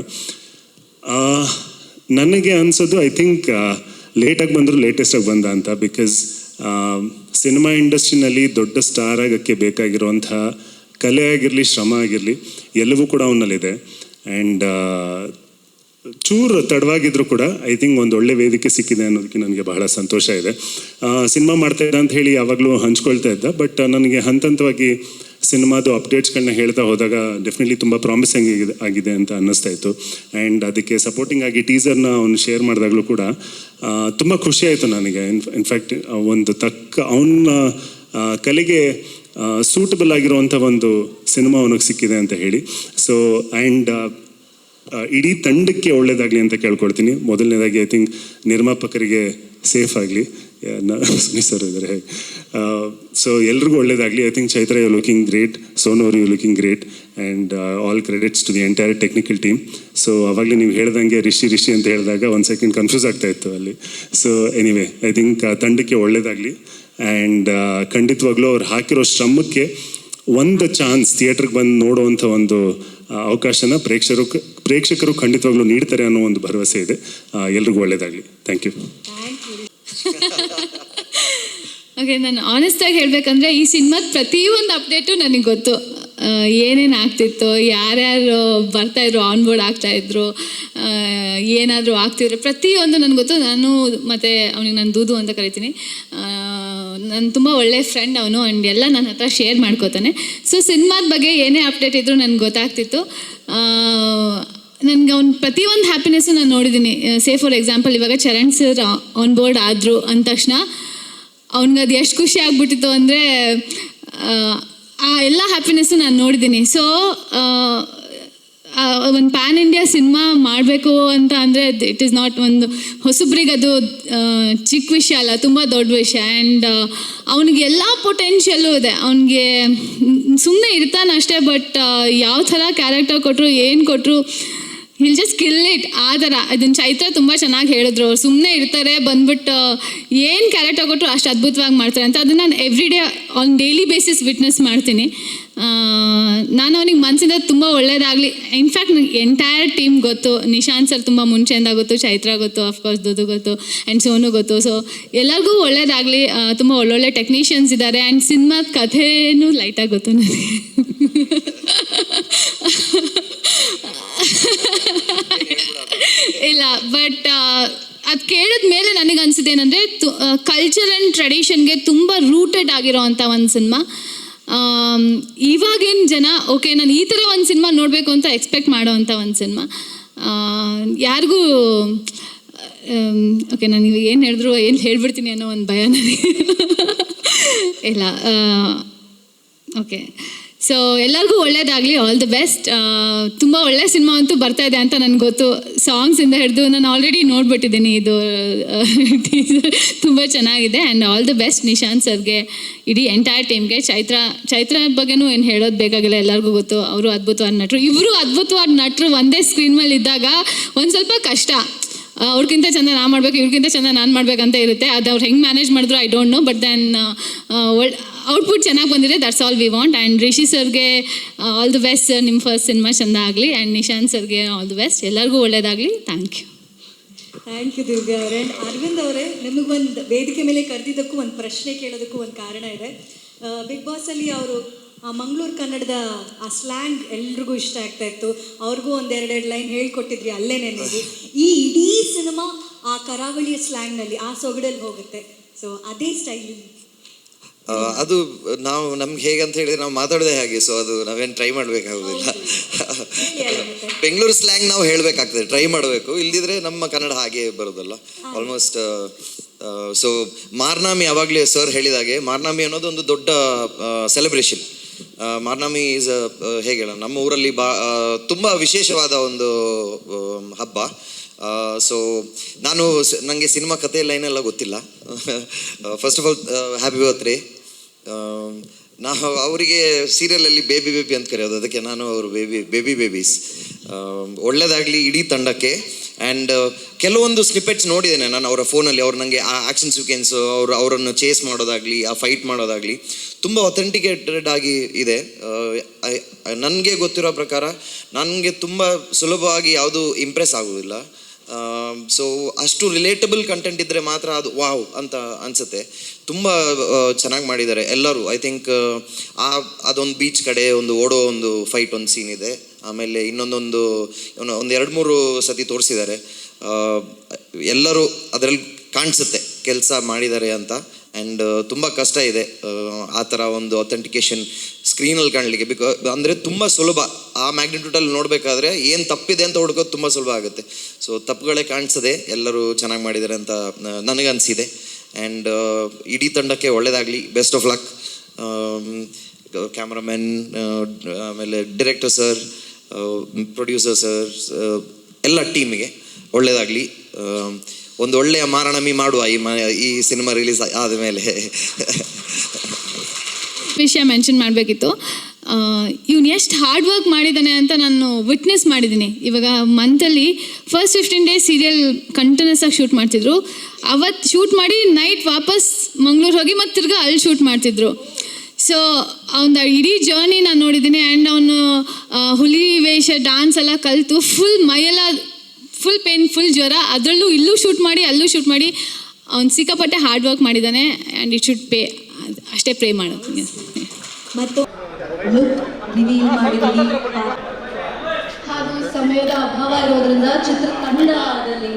ನನಗೆ ಅನಿಸೋದು, ಐ ಥಿಂಕ್ ಲೇಟಾಗಿ ಬಂದರೂ ಲೇಟೆಸ್ಟಾಗಿ ಬಂದ ಅಂತ. ಬಿಕಾಸ್ ಸಿನಿಮಾ ಇಂಡಸ್ಟ್ರಿನಲ್ಲಿ ದೊಡ್ಡ ಸ್ಟಾರ್ ಆಗೋಕ್ಕೆ ಬೇಕಾಗಿರುವಂಥ ಕಲೆ ಆಗಿರಲಿ, ಶ್ರಮ ಆಗಿರಲಿ, ಎಲ್ಲವೂ ಕೂಡ ಅವನಲ್ಲಿದೆ. ಆ್ಯಂಡ್ ಚೂರು ತಡವಾಗಿದ್ರು ಕೂಡ ಐ ಥಿಂಕ್ ಒಂದು ಒಳ್ಳೆ ವೇದಿಕೆ ಸಿಕ್ಕಿದೆ ಅನ್ನೋದಕ್ಕೆ ನನಗೆ ಬಹಳ ಸಂತೋಷ ಇದೆ. ಸಿನಿಮಾ ಮಾಡ್ತಾ ಇದ್ದ ಅಂತ ಹೇಳಿ ಯಾವಾಗಲೂ ಹಂಚ್ಕೊಳ್ತಾ ಇದ್ದ. ಬಟ್ ನನಗೆ ಹಂತವಾಗಿ ಸಿನಿಮಾದು ಅಪ್ಡೇಟ್ಸ್ಗಳನ್ನ ಹೇಳ್ತಾ ಹೋದಾಗ ಡೆಫಿನೆಟ್ಲಿ ತುಂಬ ಪ್ರಾಮಿಸಿಂಗ್ ಆಗಿದೆ ಅಂತ ಅನ್ನಿಸ್ತಾ ಇತ್ತು. ಆ್ಯಂಡ್ ಅದಕ್ಕೆ ಸಪೋರ್ಟಿಂಗ್ ಆಗಿ ಟೀಸರ್ನ ಅವನು ಶೇರ್ ಮಾಡಿದಾಗಲೂ ಕೂಡ ತುಂಬ ಖುಷಿ ಆಯಿತು ನನಗೆ. ಇನ್ಫ್ಯಾಕ್ಟ್ ಒಂದು ಅವನ ಕಲೆಗೆ ಸೂಟಬಲ್ ಆಗಿರುವಂಥ ಒಂದು ಸಿನಿಮಾ ಅವನಿಗೆ ಸಿಕ್ಕಿದೆ ಅಂತ ಹೇಳಿ. ಸೊ ಆ್ಯಂಡ್ ಇಡೀ ತಂಡಕ್ಕೆ ಒಳ್ಳೇದಾಗಲಿ ಅಂತ ಕೇಳ್ಕೊಳ್ತೀನಿ. ಮೊದಲನೇದಾಗಿ ಐ ಥಿಂಕ್ ನಿರ್ಮಾಪಕರಿಗೆ ಸೇಫ್ ಆಗಲಿ, ಸುನೀಲ್ ಸರ್ ಇದ್ದಾರೆ. ಸೊ ಎಲ್ರಿಗೂ ಒಳ್ಳೇದಾಗಲಿ. I think Chaitra you looking great, Sonu ಅವರು you looking great, and all credits to the entire technical team. So ಅವಾಗಲೇ ನೀವು ಹೇಳ್ದಂಗೆ ರಿಷಿ ಅಂತ ಹೇಳಿದಾಗ ಒಂದು ಸೆಕೆಂಡ್ ಕನ್ಫ್ಯೂಸ್ ಆಗ್ತಾ ಇತ್ತು ಅಲ್ಲಿ. ಸೊ ಎನಿವೆ ಐ ಥಿಂಕ್ ತಂಡಕ್ಕೆ ಒಳ್ಳೇದಾಗಲಿ. ಆ್ಯಂಡ್ ಖಂಡಿತವಾಗ್ಲೂ ಅವ್ರು ಹಾಕಿರೋ ಶ್ರಮಕ್ಕೆ ಒಂದು ಚಾನ್ಸ್ ಥಿಯೇಟ್ರಿಗೆ ಬಂದು ನೋಡುವಂಥ ಒಂದು ಅವಕಾಶನ ಪ್ರೇಕ್ಷಕರು ಖಂಡಿತವಾಗ್ಲೂ ನೀಡ್ತಾರೆ ಅನ್ನೋ ಒಂದು ಭರವಸೆ ಇದೆ. ಎಲ್ರಿಗೂ ಒಳ್ಳೇದಾಗಲಿ. Thank you. ಓಕೆ, ನಾನು ಆನೆಸ್ಟಾಗಿ ಹೇಳಬೇಕಂದ್ರೆ ಈ ಸಿನಿಮಾದ ಪ್ರತಿಯೊಂದು ಅಪ್ಡೇಟು ನನಗೆ ಗೊತ್ತು. ಏನೇನು ಆಗ್ತಿತ್ತು, ಯಾರ್ಯಾರು ಬರ್ತಾಯಿದ್ರು, ಆನ್ಬೋರ್ಡ್ ಆಗ್ತಾಯಿದ್ರು, ಏನಾದರೂ ಆಗ್ತಿದ್ರೆ ಪ್ರತಿಯೊಂದು ನನಗೆ ಗೊತ್ತು. ನಾನು ಮತ್ತು ಅವನಿಗೆ ನಾನು ದೂದು ಅಂತ ಕರಿತೀನಿ. ನಾನು ತುಂಬ ಒಳ್ಳೆಯ ಫ್ರೆಂಡ್ ಅವನು, ಆ್ಯಂಡ್ ಎಲ್ಲ ನನ್ನ ಹತ್ರ ಶೇರ್ ಮಾಡ್ಕೋತಾನೆ. ಸೊ ಸಿನಿಮಾದ ಬಗ್ಗೆ ಏನೇ ಅಪ್ಡೇಟ್ ಇದ್ದರೂ ನನಗೆ ಗೊತ್ತಾಗ್ತಿತ್ತು. ನನಗೆ ಅವ್ನ ಪ್ರತಿಯೊಂದು ಹ್ಯಾಪಿನೆಸ್ಸು ನಾನು ನೋಡಿದ್ದೀನಿ. ಫಾರ್ ಎಕ್ಸಾಂಪಲ್ ಇವಾಗ ಚರಣ್ ಸರ್ ಆನ್ ಬೋರ್ಡ್ ಆದರು ಅಂದ ತಕ್ಷಣ ಅವ್ನಿಗೆ ಅದು ಎಷ್ಟು ಖುಷಿ ಆಗ್ಬಿಟ್ಟಿತ್ತು ಅಂದರೆ ಆ ಎಲ್ಲ ಹ್ಯಾಪಿನೆಸ್ಸು ನಾನು ನೋಡಿದ್ದೀನಿ. ಸೊ ಒಂದು ಪ್ಯಾನ್ ಇಂಡಿಯಾ ಸಿನಿಮಾ ಮಾಡಬೇಕು ಅಂತ ಅಂದರೆ ಇಟ್ ಈಸ್ ನಾಟ್ ಒಂದು ಹೊಸಬ್ರಿಗೆ ಅದು ಚಿಕ್ಕ ವಿಷಯ ಅಲ್ಲ, ತುಂಬ ದೊಡ್ಡ ವಿಷಯ. ಆ್ಯಂಡ್ ಅವನಿಗೆ ಎಲ್ಲ ಪೊಟೆನ್ಷಿಯಲ್ಲು ಇದೆ. ಅವನಿಗೆ ಸುಮ್ಮನೆ ಇರ್ತಾನೆ ಅಷ್ಟೇ, ಬಟ್ ಯಾವ ಥರ ಕ್ಯಾರೆಕ್ಟರ್ ಕೊಟ್ಟರು, ಏನು ಕೊಟ್ಟರು, ಹಿಲ್ ಜಸ್ಟ್ ಕಿಲ್ ಇಟ್ ಆ ಥರ. ಇದನ್ನು ಚೈತ್ರ ತುಂಬ ಚೆನ್ನಾಗಿ ಹೇಳಿದ್ರು. ಅವ್ರು ಸುಮ್ಮನೆ ಇರ್ತಾರೆ, ಬಂದ್ಬಿಟ್ಟು ಏನು ಕ್ಯಾರೆಕ್ಟರ್ ಕೊಟ್ಟರು ಅಷ್ಟು ಅದ್ಭುತವಾಗಿ ಮಾಡ್ತಾರೆ ಅಂತ. ಅದನ್ನು ನಾನು every day on daily basis witness ಮಾಡ್ತೀನಿ. ನಾನು ಅವನಿಗೆ ಮನಸ್ಸಿಂದ ತುಂಬ ಒಳ್ಳೇದಾಗಲಿ. ಇನ್ಫ್ಯಾಕ್ಟ್ ನನಗೆ ಎಂಟೈರ್ ಟೀಮ್ ಗೊತ್ತು. ನಿಶಾಂತ್ ಸರ್ ತುಂಬ ಮುಂಚೆಯಿಂದ ಗೊತ್ತು, ಚೈತ್ರ ಗೊತ್ತು, ಅಫ್ಕೋರ್ಸ್ ದುದು ಗೊತ್ತು, ಆ್ಯಂಡ್ ಸೋನು ಗೊತ್ತು. ಸೊ ಎಲ್ಲರಿಗೂ ಒಳ್ಳೇದಾಗಲಿ. ತುಂಬ ಒಳ್ಳೊಳ್ಳೆ ಟೆಕ್ನಿಷಿಯನ್ಸ್ ಇದ್ದಾರೆ. ಆ್ಯಂಡ್ ಸಿನಿಮಾದ ಕಥೆನೂ ಲೈಟಾಗಿ ಗೊತ್ತು ನನಗೆ. ಇಲ್ಲ, ಬಟ್ ಅದು ಕೇಳಿದ ಮೇಲೆ ನನಗೆ ಅನಿಸಿದೆ ಏನಂದರೆ ಕಲ್ಚರ್ ಆ್ಯಂಡ್ ಟ್ರೆಡಿಷನ್ಗೆ ತುಂಬ ರೂಟೆಡ್ ಆಗಿರೋ ಅಂಥ ಒಂದು ಸಿನಿಮಾ. ಇವಾಗೇನು ಜನ ಓಕೆ ನಾನು ಈ ಥರ ಒಂದು ಸಿನಿಮಾ ನೋಡಬೇಕು ಅಂತ ಎಕ್ಸ್ಪೆಕ್ಟ್ ಮಾಡೋ ಅಂಥ ಒಂದು ಸಿನಿಮಾ. ಯಾರಿಗೂ ಓಕೆ ನಾನು ಇವಾಗ ಏನು ಹೇಳಿದ್ರು ಏನು ಹೇಳ್ಬಿಡ್ತೀನಿ ಅನ್ನೋ ಒಂದು ಭಯ ನನಗೆ. ಇಲ್ಲ, ಓಕೆ. ಸೊ ಎಲ್ಲರಿಗೂ ಒಳ್ಳೇದಾಗಲಿ, ಆಲ್ ದಿ ಬೆಸ್ಟ್. ತುಂಬ ಒಳ್ಳೆ ಸಿನಿಮಾ ಅಂತೂ ಬರ್ತಾ ಇದೆ ಅಂತ ನನಗೆ ಗೊತ್ತು. ಸಾಂಗ್ಸಿಂದ ಹಿಡಿದು ನಾನು ಆಲ್ರೆಡಿ ನೋಡ್ಬಿಟ್ಟಿದ್ದೀನಿ. ಇದು ತುಂಬ ಚೆನ್ನಾಗಿದೆ. And all the best Nishant ಸರ್ಗೆ, ಇಡೀ ಎಂಟೈರ್ ಟೀಮ್ಗೆ. ಚೈತ್ರ ಬಗ್ಗೆನೂ ಏನು ಹೇಳೋದು ಬೇಕಾಗಿಲ್ಲ, ಎಲ್ಲರಿಗೂ ಗೊತ್ತು. ಅವರು ಅದ್ಭುತವಾದ ನಟರು, ಇವರು ಅದ್ಭುತವಾದ ನಟರು ಒಂದೇ ಸ್ಕ್ರೀನ್ ಮೇಲೆ ಇದ್ದಾಗ ಒಂದು ಸ್ವಲ್ಪ ಕಷ್ಟ. ಅವ್ರಿಗಿಂತ ಚೆಂದ ನಾನು ಮಾಡಬೇಕು, ಇವ್ರಿಗಿಂತ ಚೆಂದ ನಾನು ಮಾಡಬೇಕಂತ ಇರುತ್ತೆ. ಅದು ಅವ್ರು ಹೆಂಗೆ ಮ್ಯಾನೇಜ್ ಮಾಡಿದ್ರು I don't know, but then output ಚೆನ್ನಾಗಿ ಬಂದಿದೆ. That's all we want. And Rishi ಸರ್ಗೆ ಆಲ್ ದಿ ಬೆಸ್ಟ್ ಸರ್, ನಿಮ್ಮ ಫಸ್ಟ್ ಸಿನಿಮಾ ಚೆಂದ ಆಗಲಿ. ಆ್ಯಂಡ್ ನಿಶಾಂತ್ ಸರ್ಗೆ ಆಲ್ ದಿ ಬೆಸ್ಟ್. ಎಲ್ಲರಿಗೂ ಒಳ್ಳೇದಾಗಲಿ. Thank you. Thank you Divya ಅವರೇ. ಅರವಿಂದ್ ಅವರೇ, ನಿಮಗೊಂದು ವೇದಿಕೆ ಮೇಲೆ ಕರೆದಿದ್ದಕ್ಕೂ ಒಂದು ಪ್ರಶ್ನೆ ಕೇಳೋದಕ್ಕೂ ಒಂದು ಕಾರಣ ಇದೆ. ಬಿಗ್ ಬಾಸಲ್ಲಿ ಅವರು ಮಂಗಳೂರು ಕನ್ನಡದ ಆ ಸ್ಲ್ಯಾಂಗ್ ಎಲ್ರಿಗೂ ಇಷ್ಟ ಆಗ್ತಾ ಇತ್ತು. ಅವ್ರಿಗೂ ಒಂದೆರಡೆರಡು ಲೈನ್ ಹೇಳ್ಕೊಟ್ಟಿದ್ರಿ ಅಲ್ಲೇನೆ ನೀವು. ಈ ಇಡೀ ಸಿನಿಮಾ ಆ ಕರಾವಳಿಯ ಸ್ಲ್ಯಾಂಗ್ನಲ್ಲಿ, ಆ ಸೊಗಡಲ್ಲಿ ಹೋಗುತ್ತೆ. ಸೊ ಅದೇ ಸ್ಟೈಲ್ ಅದು ನಾವು ನಮ್ಗೆ ಹೇಗಂತ ಹೇಳಿದ್ರೆ ನಾವು ಮಾತಾಡೋದೇ ಹಾಗೆ. ಸೊ ಅದು ನಾವೇನು ಟ್ರೈ ಮಾಡಬೇಕಾಗೋದಿಲ್ಲ. ಬೆಂಗಳೂರು ಸ್ಲ್ಯಾಂಗ್ ನಾವು ಹೇಳಬೇಕಾಗ್ತದೆ, ಟ್ರೈ ಮಾಡಬೇಕು. ಇಲ್ದಿದ್ರೆ ನಮ್ಮ ಕನ್ನಡ ಹಾಗೆ ಬರೋದಲ್ಲ ಆಲ್ಮೋಸ್ಟ್. ಸೊ ಮಾರ್ನಾಮಿ ಯಾವಾಗಲೇ ಸರ್ ಹೇಳಿದಾಗೆ, ಮಾರ್ನಾಮಿ ಅನ್ನೋದು ಒಂದು ದೊಡ್ಡ ಸೆಲೆಬ್ರೇಷನ್. ಮಾರ್ನಾಮಿ ಈಸ್ ಹೇಗೆ ಹೇಳೋಣ, ನಮ್ಮ ಊರಲ್ಲಿ ತುಂಬ ವಿಶೇಷವಾದ ಒಂದು ಹಬ್ಬ. ಸೊ ನನಗೆ ಸಿನಿಮಾ ಕಥೆ ಲೈನೆಲ್ಲ ಗೊತ್ತಿಲ್ಲ. First of all happy birthday. ನಾವು ಅವರಿಗೆ ಸೀರಿಯಲಲ್ಲಿ ಬೇಬಿ ಅಂತ ಕರೆಯೋದು, ಅದಕ್ಕೆ ನಾನು ಅವರು ಬೇಬೀಸ್. ಒಳ್ಳೇದಾಗಲಿ ಇಡೀ ತಂಡಕ್ಕೆ. ಆ್ಯಂಡ್ ಕೆಲವೊಂದು ಸ್ನಿಪೆಟ್ಸ್ ನೋಡಿದ್ದೇನೆ ನಾನು ಅವರ ಫೋನಲ್ಲಿ. ಅವ್ರು ನನಗೆ ಆ ಆ್ಯಕ್ಷನ್ ಸೀಕ್ವೆನ್ಸು, ಅವರನ್ನು ಚೇಸ್ ಮಾಡೋದಾಗಲಿ, ಆ ಫೈಟ್ ಮಾಡೋದಾಗಲಿ ತುಂಬ ಅಥೆಂಟಿಕೇಟೆಡ್ ಆಗಿ ಇದೆ. ನನಗೆ ಗೊತ್ತಿರೋ ಪ್ರಕಾರ ನನಗೆ ತುಂಬ ಸುಲಭವಾಗಿ ಯಾವುದು ಇಂಪ್ರೆಸ್ ಆಗೋದಿಲ್ಲ. ಸೊ ಅಷ್ಟು ರಿಲೇಟಬಲ್ ಕಂಟೆಂಟ್ ಇದ್ದರೆ ಮಾತ್ರ ಅದು ವಾವ್ ಅಂತ ಅನಿಸುತ್ತೆ. ತುಂಬ ಚೆನ್ನಾಗಿ ಮಾಡಿದ್ದಾರೆ ಎಲ್ಲರೂ. ಐ ಥಿಂಕ್ ಅದೊಂದು ಬೀಚ್ ಕಡೆ ಒಂದು ಓಡೋ ಒಂದು ಫೈಟ್ ಒಂದು ಸೀನ್ ಇದೆ. ಆಮೇಲೆ ಒಂದು 2-3 ಸತಿ ತೋರಿಸಿದ್ದಾರೆ. ಎಲ್ಲರೂ ಅದರಲ್ಲಿ ಕಾಣಿಸುತ್ತೆ ಕೆಲಸ ಮಾಡಿದ್ದಾರೆ ಅಂತ. ಆ್ಯಂಡ್ ತುಂಬ ಕಷ್ಟ ಇದೆ ಆ ಥರ ಒಂದು ಅಥೆಂಟಿಕೇಶನ್ ಸ್ಕ್ರೀನಲ್ಲಿ ಕಾಣಲಿಕ್ಕೆ. ಅಂದರೆ ತುಂಬ ಸುಲಭ. ಆ ಮ್ಯಾಗ್ನಿಟ್ಯೂಡಲ್ಲಿ ನೋಡಬೇಕಾದ್ರೆ ಏನು ತಪ್ಪಿದೆ ಅಂತ ಹುಡ್ಕೋದು ತುಂಬ ಸುಲಭ ಆಗುತ್ತೆ. ಸೊ ತಪ್ಪುಗಳೇ ಕಾಣಿಸದೆ ಎಲ್ಲರೂ ಚೆನ್ನಾಗಿ ಮಾಡಿದ್ದಾರೆ ಅಂತ ನನಗನ್ಸಿದೆ. ಆ್ಯಂಡ್ ಇಡೀ ತಂಡಕ್ಕೆ ಒಳ್ಳೆಯದಾಗಲಿ, ಬೆಸ್ಟ್ ಆಫ್ ಲಕ್. ಕ್ಯಾಮ್ರಾಮನ್, ಆಮೇಲೆ ಡೈರೆಕ್ಟರ್ ಸರ್, ಪ್ರೊಡ್ಯೂಸರ್ ಸರ್, ಎಲ್ಲ ಟೀಮಿಗೆ ಒಳ್ಳೆಯದಾಗಲಿ. ಒಂದು ಒಳ್ಳೆಯ ಮಾರಣಮಿ ಮಾಡುವ ಈ ಸಿನಿಮಾ ರಿಲೀಸ್ ಆದಮೇಲೆ. ವಿಷಯ ಮೆನ್ಷನ್ ಮಾಡಬೇಕಿತ್ತು. ಇವ್ನು ಎಷ್ಟು ಹಾರ್ಡ್ ವರ್ಕ್ ಮಾಡಿದ್ದಾನೆ ಅಂತ ನಾನು ವಿಟ್ನೆಸ್ ಮಾಡಿದ್ದೀನಿ. ಇವಾಗ ಮಂತಲ್ಲಿ ಫಸ್ಟ್ 15 ಡೇಸ್ ಸೀರಿಯಲ್ ಕಂಟಿನ್ಯೂಸ್ ಆಗಿ ಶೂಟ್ ಮಾಡ್ತಿದ್ರು. ಅವತ್ತು ಶೂಟ್ ಮಾಡಿ ನೈಟ್ ವಾಪಸ್ ಮಂಗ್ಳೂರು ಹೋಗಿ ಮತ್ತು ತಿರ್ಗಾ ಅಲ್ಲಿ ಶೂಟ್ ಮಾಡ್ತಿದ್ರು. ಸೊ ಅವನ ಇಡೀ ಜರ್ನಿ ನಾನು ನೋಡಿದ್ದೀನಿ. ಆ್ಯಂಡ್ ಅವನು ಹುಲಿ ವೇಷ ಡ್ಯಾನ್ಸ್ ಎಲ್ಲ ಕಲಿತು ಫುಲ್ ಮೈಯೆಲ್ಲ ಫುಲ್ ಪೇನ್, ಫುಲ್ ಜ್ವರ, ಅದರಲ್ಲೂ ಇಲ್ಲೂ ಶೂಟ್ ಮಾಡಿ ಅಲ್ಲೂ ಶೂಟ್ ಮಾಡಿ ಅವ್ನು ಸಿಕ್ಕಾಪಟ್ಟೆ ಹಾರ್ಡ್ ವರ್ಕ್ ಮಾಡಿದ್ದಾನೆ. ಆ್ಯಂಡ್ ಇಟ್ ಶುಡ್ ಪೇ, ಅಷ್ಟೇ ಪ್ರೇ ಮಾಡೋದು. ಮತ್ತು ಲುಕ್ ರಿವೀಲ್ ಮಾಡಿದ್ದೀವಿ. ಹಾಗೂ ಸಮಯದ ಅಭಾವ ಇರೋದ್ರಿಂದ ಚಿತ್ರತಂಡದಲ್ಲಿ